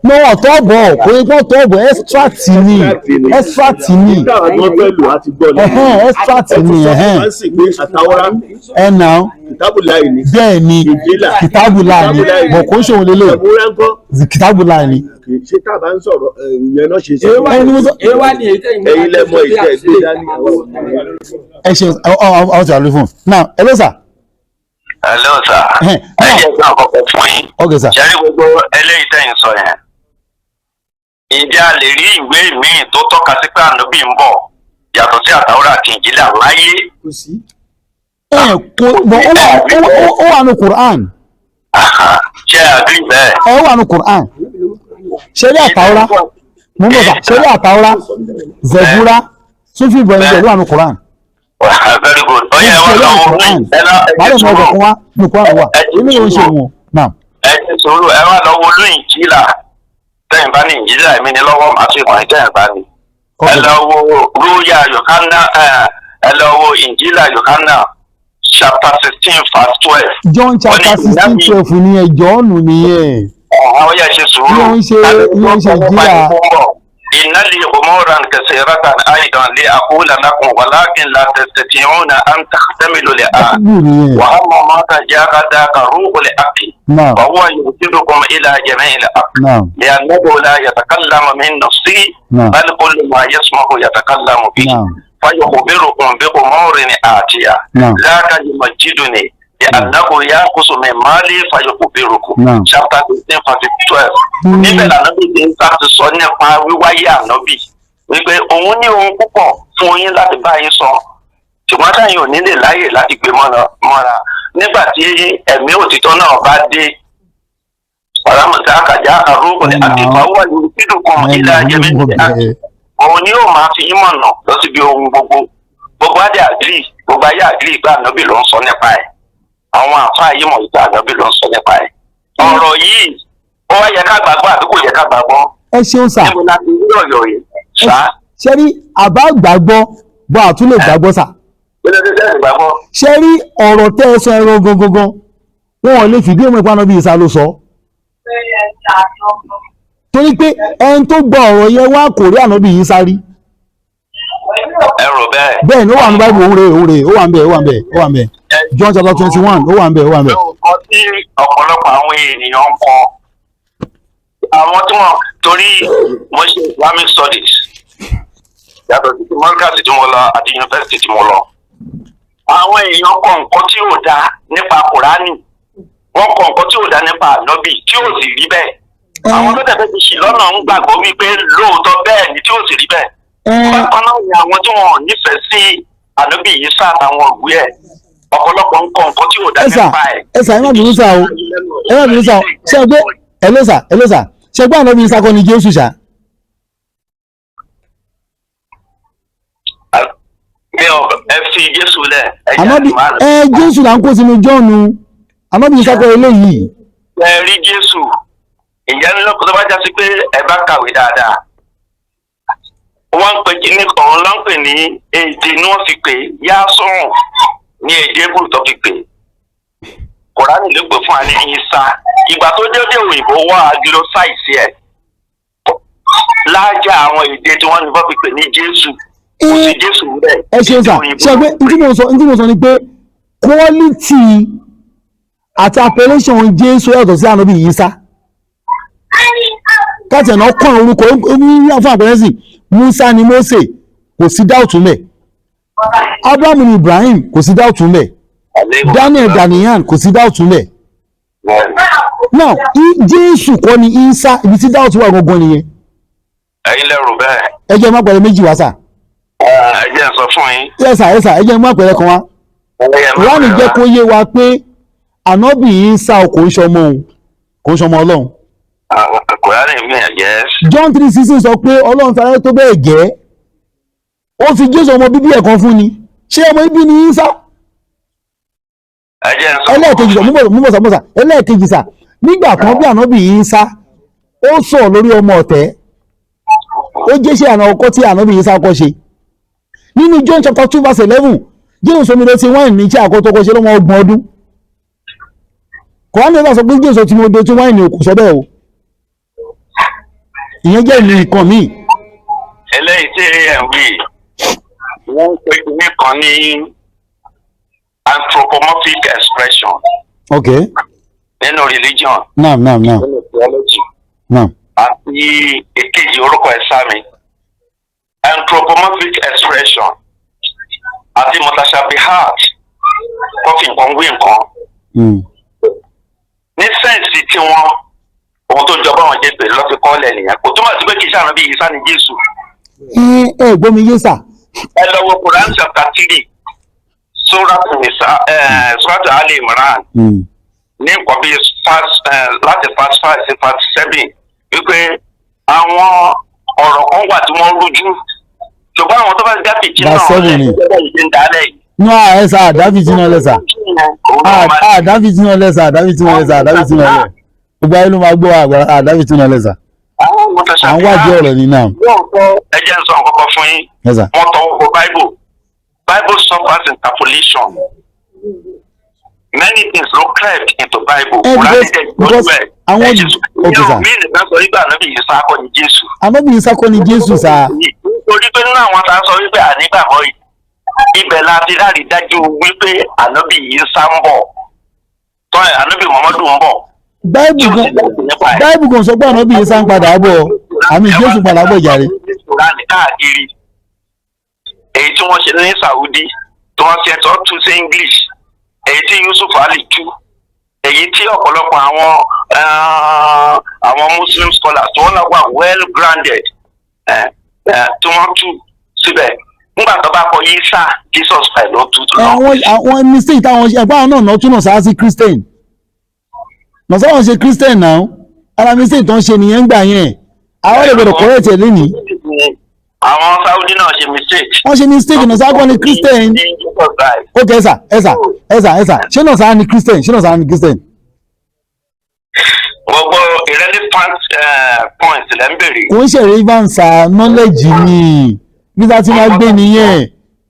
no ọ̀tọ̀ọ̀bọ̀ kò yẹ kó ọ̀tọ̀ọ̀bọ̀ extract ni extract ni ẹ̀nà bẹ́ẹ̀ ni kìtàbùlà ni bọ̀ kò ń ṣòwò lélẹ̀ kìtàbùlà ni. ṣé tá a bá ń sọ̀rọ̀ ìyẹn náà ṣe sọ ẹ̀yin lẹ́mọ̀ ìṣe ẹ̀gbẹ́ dání àwọn. ẹ ṣe ọ̀tí àlùfẹ́ fún now hello sir. hello sir. ẹ jẹ́ ìgbà àkọ́kọ́ fún yín. okay sir. ṣẹ́rí gbogbo eléyìí tẹ̀yìn sọ yẹn. ìjà lè rí ìwé míì tó tọ́ka sí pé ànábì ń bọ̀ yàtọ̀ sí àtàwọ́rà àti ìjìnlẹ̀ láyé. ó wà ní Quran. ṣé àdúgbò bẹ́ẹ̀. ó wà ní Quran. ṣẹ́rí àtàwọ́rà mo ń bọ̀ sá ṣẹ́rí àtàwọ́rà zebura sufi ibrahim pẹ̀lú àánú Quran. very good. ó yẹ wọn lọ wọ ní báyìí mo ọkọ̀ kan wá ní Quran wà inú yóò ṣe wọn náà. ẹ ti sọ̀rọ̀ ẹ wá lọ wo lóyìn jíìlà tẹ̀yìn bá ní ìjìlá èmi ní lọ́wọ́ màá tún ìmọ̀ ìtẹ̀yìn bá ní. ẹ lọ wo rúyà Yohana ẹ lọ wo ìjìlá Yohana chapter 16 verse 12. John chapter 16:12 ni ẹ Jọ́ọ̀nù nìyẹn. àwọn yẹn ṣe sùúrù. yóò ń ṣe jíra. إن لي أمورا كثيرة أيضا لأقول لكم ولكن لا تستطيعون أن تحتملوا الآن وأما ما جاء ذاك روح الحق وهو يرشدكم إلى جميع الحق لأنه لا يتكلم من نفسه بل كل ما يسمع يتكلم به فيخبركم بأمور آتية ذاك يمجدني لأنه يأخذ من مالي فيخبركم chapter 15 verse 12. níbẹ̀ lànàbí ti ń sá ti sọ nípa wíwáyé ànábì wípé òun ní ohun púpọ̀ fún yín láti bá yín sọ ṣùgbọ́n táyìn ò ní lè láyè láti gbé mọ́ra nígbà tí ẹ̀mí òtítọ́ náà bá dé ọ̀làmọ̀tá àkàjá àrùn àti ìfàwọ́ ìlú kídùnkùn ilé ajẹ́mí òun ni yóò máa fi yín mọ̀nà lọ síbi ohun gbogbo adé àgírí gbogbo ayé àgírí ìgbà ànábì ló ń sọ nípa ẹ̀ àwọn àfáà yìí mọ̀ ìgbà ànábì ló ń sọ nípa ẹ̀ ọ̀rọ̀ yìí ó wá yẹ ká gbàgbọ́ àbí kò yẹ ká gbàgbọ́. ẹ ṣeun sà. níbo la ti rí ọ̀yọ̀ yìí sá. ṣé rí àbá gbàgbọ́ bọ́ àtúnlẹ̀ gbàgbọ́ sà. ṣé rí ọ̀rọ̀ tẹ́ ẹ sọ ẹ̀rọ gangan wọn ò lè fìdí ọmọ ìpanu bíi ìsà ló sọ. torí pé ẹni tó gba ọ̀rọ̀ yẹn wá kò rí ànábì yìí sáré. ẹ rò bẹ́ẹ̀. bẹ́ẹ̀ ni ó wà ní báyìí òun rè ó wà ń bẹ̀ John chapter 21 ó wà ń bẹ̀. ọkọ tí ọ̀pọ̀lọpọ̀ àwọn ènìyàn ń kọ àwọn tí wọ́n torí mo ṣe Islamic studies yàtọ̀ sí mọ́ríkàsì tí mo lọ àti yunifásitì tí mo lọ. àwọn èèyàn kọ nǹkan tí ò dáa nípa Kùránì wọ́n kọ nǹkan tí ò dáa nípa ànábì tí ò sì rí bẹ́ẹ̀. àwọn tó tẹ̀sẹ̀ ti ṣì lọ́nà ń gbàgbọ́ wípé lóòótọ́ bẹ́ẹ̀ ni tí ò sì rí bẹ́ẹ̀. bákan náà ni àwọn tí wọn ò nífẹ̀ẹ́ sí ànábì yìí sáà àtàwọn òbí ẹ̀ ọ̀pọ̀lọpọ̀ nǹkan tí ò dáa nípa ẹ̀. ẹ má bínú sá o ṣé ẹgbẹ́ ẹlẹ́sà ṣé ẹgbẹ́ ànábì Ìsá kọ́ ni Jésù ṣá. ẹ fi Jésù lẹ̀. Jésù là ń kó sínú Jọ́ọ̀nù ànábì Ìsá kọ́ eléyìí. ẹ rí Jésù ìyá nílò kó tó bá já sí pé ẹ bá kàwé dáadáa wọ́n ń pè ní ọ̀run ló ń pè ní èdè ni wọ́n fi pè yá sọ̀rùn ní èdè Hébérù tó fi pè Kùránì ló pè fún wa ní Ìsá ìgbà tó dé òyìnbó wọ́n aglosáìsì ẹ̀ lájà àwọn èdè tí wọ́n ní wọ́n fi pè ní Jésù kò sí Jésù bẹ́ẹ̀. ẹ ṣeun sà ṣe pé n tí mo sọ ni pé quality àti appellation Jésù yàtọ̀ sí ànábì Ìsá káàtì ẹ̀nà kọ́ orúkọ fún àpẹẹrẹ sí Musa ni Mósè kò sí dáùtù mẹ́ Abraham ni Ibrahim kò sí dáùtù mẹ́ Daniel Daniel kò sí dáùtù mẹ́ now Jésù kọ́ ni Ìsá ibi tí dáùtù wà gangan nìyẹn. ẹ̀yin lẹ́rù bẹ́ẹ̀. ẹ jẹ́ má pẹ̀lẹ́ méjì wá sà. ẹ jẹ́ sọ fún yín. ẹ sà ẹ jẹ́ má pẹ̀lẹ́ kan wá. Kùránì jẹ́ kó yé wa pé ànábì Ìsá kò ń ṣọmọ òun kò ń ṣọmọ Ọlọ́run. Kùránì mi yes. John 3:16 sọ pé Ọlọ́run fi ayé tó bẹ́ẹ̀ gẹ́ ó fi Jésù ọmọ bíbí ẹ̀ kan fún ni ṣé ọmọ bíbí ni Ìsá. ẹlẹ́ẹ̀kejì sà múbọ̀sà ẹlẹ́ẹ̀kejì sà nígbà kan bí ànábì Ìsá ó sọ lórí ọmọ ọ̀tẹ̀ ó jẹ́ṣẹ́ àná ọkọ tí ànábì Ìsá kọ́ ṣe nínú John chapter 2 verse 11 Jésù sọmi lọ sí wáìnì ní iṣẹ́ àkọ́tọ́ kọ́ ṣe lọ́mọ 30 ọdún Kùránì sọ pé Jésù tí mo de tí wáìnì òkú sọ bẹ́ẹ̀ o ìyẹn jẹ́ ìlú nǹkan míì. eléyìí tí ẹ̀ ń wí wọ́n ń pè ní kan ní anthropomorphic expression. Okay. nínú religion. Naam. nínú theology. Naam. àti èkejì orúkọ ẹ̀ sámi anthropomorphic expression àti mutashabihat kọfí nǹkan wí nǹkan. ní sẹ́ǹsì tí wọ́n ohun tó jọba wọn jẹ́ pé lọ́fi kọ́lẹ̀ nìyẹn kò túmọ̀ sí pé kì í ṣàánú bí Ìsá ni Jésù. ẹ gbọ́ mi yé sà. ẹ lọ wo Quran chapter 3 Suratu Ali Imran ní nǹkan bíi láti fast 5 sí fast 7 wípé àwọn ọ̀rọ̀ kan wà tí wọ́n rújú ṣùgbọ́n àwọn tó bá dá fìtí náà lẹ́yìn ìdí ń dálẹ̀ yìí. no ẹ sà dáfíjì náà lẹ sà dáfíjì náà lẹ sà dáfíjì náà lẹ sà dáfíjì náà lẹ gbogbo ayé ló máa gbọ́ àgbàrá dáfíjì náà lẹ sà. àwọn wájú ọ̀rọ̀ ni náà. ẹ jẹ́ n sọ nǹkan kan fún yín wọ́n tọwọ́ bọ Bible suffers interpolation many things ló crept into Bible. àwọn òkè sà. mi nìkan sọ wípé ànábì Ìsá kọ́ ni Jésù. ànábì Ìsá kọ́ ni Jésù sà. nítorí pé nínú àwọn tá a sọ wípé ànígbàgbọ́ yìí ibẹ̀ la ti láti dájú wípé ànábì Ìsá ń bọ̀ tọ́ ànábì Muhammadu ń bọ̀. Báìbù kan sọ pé ànábì Ìsá ń padà bọ̀ àmì Jésù padà bọ̀ jàre. káàkiri èyí tí wọ́n ṣe ní Saudi tí wọ́n ṣe tó tú sí English èyí tí Yusuf Ali tú èyí tí ọ̀pọ̀lọpọ̀ àwọn Muslim scholars tí wọ́n náà wà well grounded tí wọ́n tú síbẹ̀ nígbà tó bá kọ Ìsá Jesus Christ ló tú tó náà. àwọn mistake táwọn ṣe ẹgbẹ́ àwọn náà tún náà sáà sí Christian náà sáwọn ṣe Christian náà ara mistake tó ń ṣe nìyẹn gbà yẹn àwọn lè gbọdọ̀ correct ẹ̀ lẹ́nìí. àwọn Saudi náà ṣe mistake. wọ́n ṣe mistake náà sáà kọ́ ni Christian. ok ẹ̀sà ṣé náà sáà ni Christian gbogbo irrelevant points lẹ́ ń bèrè. kò ń ṣe relevance knowledge ni nígbà tí wọ́n gbé nìyẹn.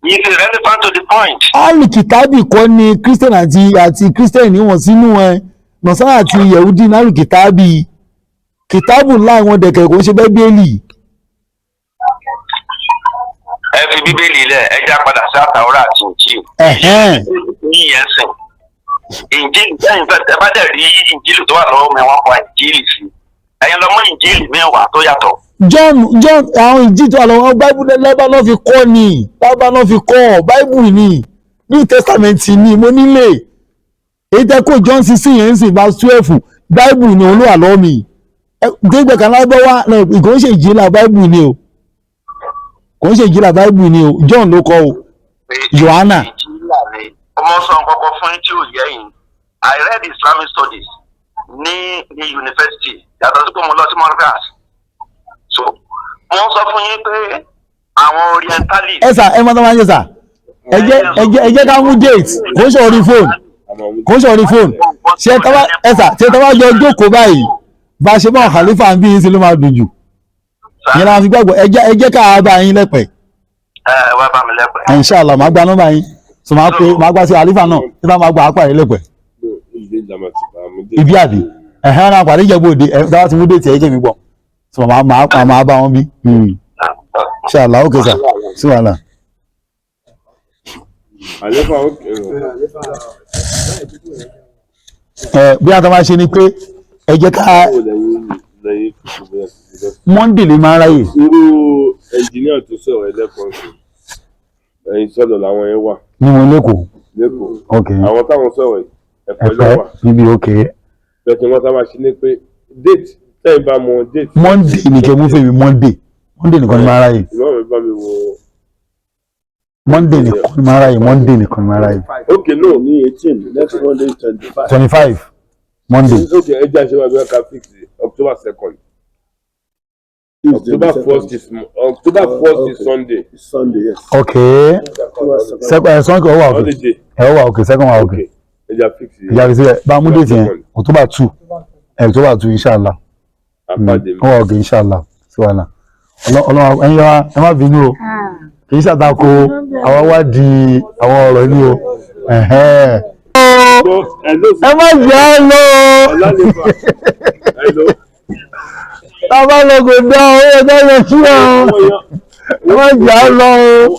it is relevant to the point. alùkìtàbì kọ́ ni Christian àti Christian ni wọ́n sínú ẹ̀ nọ̀sán àti Yehudi ní alùkìtàbì kìtàbù ńlá wọn dẹ̀kẹ̀ kò ń ṣe Bíbélì. ẹ fi Bíbélì lẹ̀ ẹ já padà sí Àtàwọ́rà àti Ìnjílì. yíyẹn sìn Ìnjílì lẹ́yìn fẹ́ ẹ bá dẹ̀ rí Ìnjílì tó wà lọ́wọ́ mi wọ́n kọ Ìnjílì sí ẹ̀yin lọ́mọ Ìnjílì mẹ́wàá tó yàtọ̀. John àwọn Ìnjílì tó wà lọ́wọ́ báíbù lábá náà fi kọ́ ni lábá náà fi kọ́ báíbù ni New Testament ni mo nílé èyí tẹ́ kó John 16 yẹn ń sìn verse 12 báíbù ni òun ló wà lọ́wọ́ mi gbẹgbẹ kan lábẹ́ wá kò ń ṣe ìjìnlá báíbù ni o kò ń ṣe ìjìnlá báíbù ni o John ló kọ o Yohana. ọmọ sọ nǹkan fún yín tí ò yẹ yín I read Islamic studies ní university yàtọ̀ sí pé mo lọ sí Monagas so wọ́n sọ fún yín pé àwọn orientalist. ẹ sà ẹ máa tọ́ máa ń yẹ sà ẹ jẹ́ ká mú date kò ń ṣe orí fóònù ṣe tọ́wá jọ jókòó báyìí bá a ṣe bá Khalifa ń bí yín sí ló máa dùn jù yẹn náà fi gbàgbọ́ ẹ jẹ́ ká bá yín lẹ́pẹ̀. wá bá mi lẹ́pẹ̀. Inshallah máa gba nọ́mbà yín so máa gba sí Khalifa náà tí wọ́n máa gba àpá rẹ̀ lẹ́pẹ̀. ibi àbí ẹ̀hẹ́n náà pàdé Ìjẹ̀bú Òde ẹ̀ dáwọ́ ti mú dé tiẹ̀ jẹ́ mi gbọ́ so máa bá wọn bí. Inshallah ó kẹsà sí wàhálà. bí a tó máa ṣe ni pé ẹ jẹ́ ká Monday lè máa ráyè. irú ẹnjìníà tó sọ̀rọ̀ ẹlẹ́kọ̀ọ́ sí ẹ̀yìn sọ́dọ̀ làwọn yẹn wà. ní wọn lẹ́kọ̀ọ́. ok àwọn táwọn sọ̀rọ̀ ẹ̀pẹ́ lọ́wọ́. níbi ok. bẹ́ẹ̀ tí wọ́n sábà ṣe ni pé date tẹ́yìn bá mọ date. Monday ní kẹ́ mú fèmí Monday nìkan ni máa ráyè. ìwọ́n mi bá mi wo. Monday nìkan ni máa ráyè Monday nìkan ni máa ráyè. ok no ní 18 next Monday 25. 25 Monday. ok ẹ jẹ́ àṣẹ wa bí wọ́n ká fix October 2nd. October 1st is Sunday. Sunday, yes. Okay. Sunday over okay. Over okay. Second one okay. Eja fix it. Eja fix it. Ba mu date yẹn. October 2. October 2 inshallah. Oh okay inshallah. Subhanallah. Ọlọ́run ẹ̀yin wa ẹ má bínú o. Kì í ṣàtakò àwa wá di àwọn ọ̀rọ̀ inú o. Ẹ má jẹ́ ẹ lọ. Bàbá lọ kò dá owó ẹgbẹ́ yẹn sí ọ̀hún. Wọ́n jà á lọ o.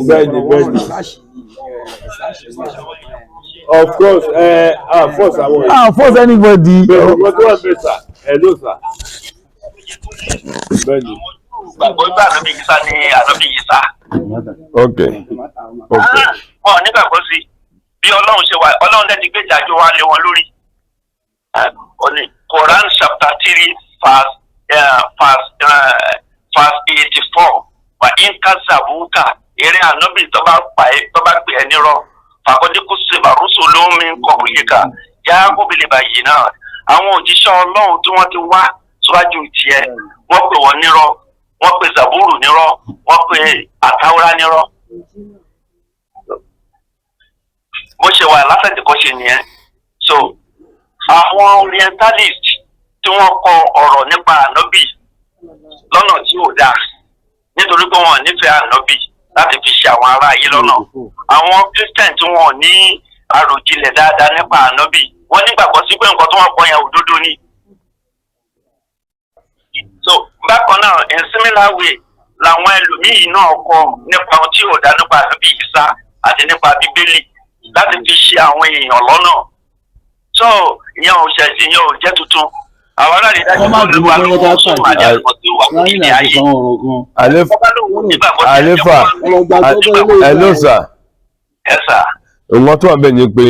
Bẹ́ẹ̀ni. Of course, force àwọn. Force anybody. Ọmọ tó wà bẹ́ẹ̀ sà, hello sà. Bẹ́ẹ̀ni. Gbàgbọ́ gbà ànábì Ìsá ní ànábì Ìsá. Ok. Wọ́n nígbàgbọ́ sí bí Ọlọ́run ṣe wà, Ọlọ́run lẹ́ni gbé ìdájọ́ wa lé wọn lórí. Quran chapter 3 verse 84 wà in kazabuka eré ànábì tó bá pè é nírọ́ fàkọ́dínkù síbà rúṣù lómi kọ̀ọ̀kìkà yáàgò bìlìbà yìí náà àwọn òjíṣẹ́ Ọlọ́run tí wọ́n ti wá síwájú tiẹ̀ wọ́n pè wọ́n nírọ́ wọ́n pè Zaburu nírọ́ wọ́n pè àtàwọ́rá nírọ́. Bó ṣe wà látẹ̀tẹ̀kọ́ ṣe nìyẹn. So àwọn orientalist tí wọ́n kọ ọ̀rọ̀ nípa ànábì lọ́nà tí ò dáa nítorí pé wọn ò nífẹ̀ẹ́ ànábì láti fi ṣe àwọn ará ayé lọ́nà. Àwọn Christian tí wọn ò ní àròjinlẹ̀ dáadáa nípa ànábì wọ́n nígbàgbọ́ sí pé nǹkan tí wọ́n kọ yẹn òdodo ni. So bákan náà in similar way làwọn ẹlòmíì náà kọ nípa ohun tí ò dáa nípa ànábì Ìsá àti nípa Bíbélì láti fi ṣe àwọn èèyàn lọ́nà. So ìyẹn ò jẹ́ tuntun. Àwọn aráàlú dájú pé olúwa ló ń sún màdí àpò tí wà fún ìdí ayé. Àlefa, hello sir. Yes sir. Nǹkan tó wà bẹ́ẹ̀ ni pé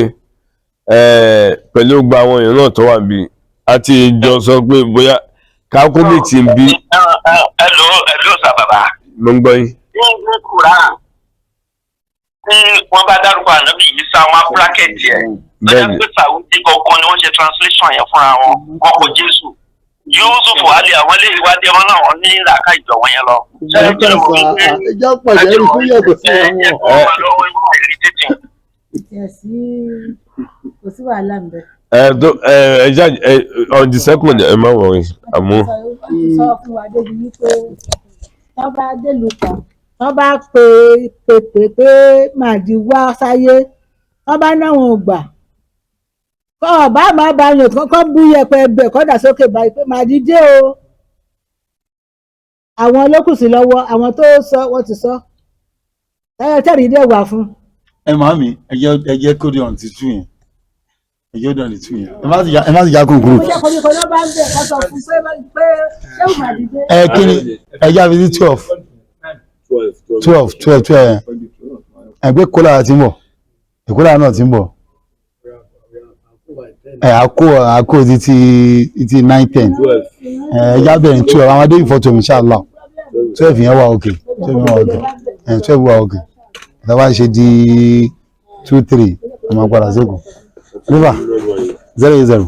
pẹ̀lú gba àwọn èèyàn náà tó wà bí a ti jọ sọ pé bóyá kákúlì ti ń bí. Hello sir bàbá. Mo ń gbọ́ yín. Ní Quran tí wọ́n bá dárúkọ ànábì Ìsá wọn bírákẹ́tì ẹ̀ lọ́yà pé Saudi gangan ni wọ́n ṣe translation yẹn fúnra wọn wọ́n kọ Jésù Yusuf Ali àwọn ilé ìwádìí wọn náà wọ́n ní làákà ìjọ wọn yẹn lọ. ẹjọ́ pàjẹ́ rí fún yẹ̀kọ̀ sí kò sí wàhálà ń bẹ. On the second ẹ má wọrin àmú. Sọ fún wa débi wípé wọ́n bá délùú kan wọ́n bá pè Mahdi wá sáyé wọ́n bá náwọn ò gbà kọ́ ọ̀bá máa bá yàn kọ́kọ́ bú yẹpẹ ẹbẹ̀ kọ́dà sókè báyìí pé Mahdi dé o àwọn olókùsì lọ́wọ́ àwọn tó sọ wọ́n ti sọ tẹ́rì dé wà fún. ẹ máa mi ẹ jẹ́ kó dé ọ̀n ti tú yẹn ẹ jẹ́ dọ̀n ti tú yẹn ẹ má sì já kúnkún. ìṣe koríko ló bá ń bẹ̀ kọ́ sọ fún pé ṣé o Mahdi dé. Kí ni ẹ já fi sí 12 ẹgbẹ́ kólà ti ń bọ̀ ìkólà náà ti ń bọ̀ àkó títí 9-10 ẹjá bẹ̀rẹ̀ 12 àwọn adé ìfọ́tò inshallah 12 yẹn wà òkè 12 wà òkè ìtàwà ṣe di 2-3 ọmọ padà sẹ́kù river 0-0.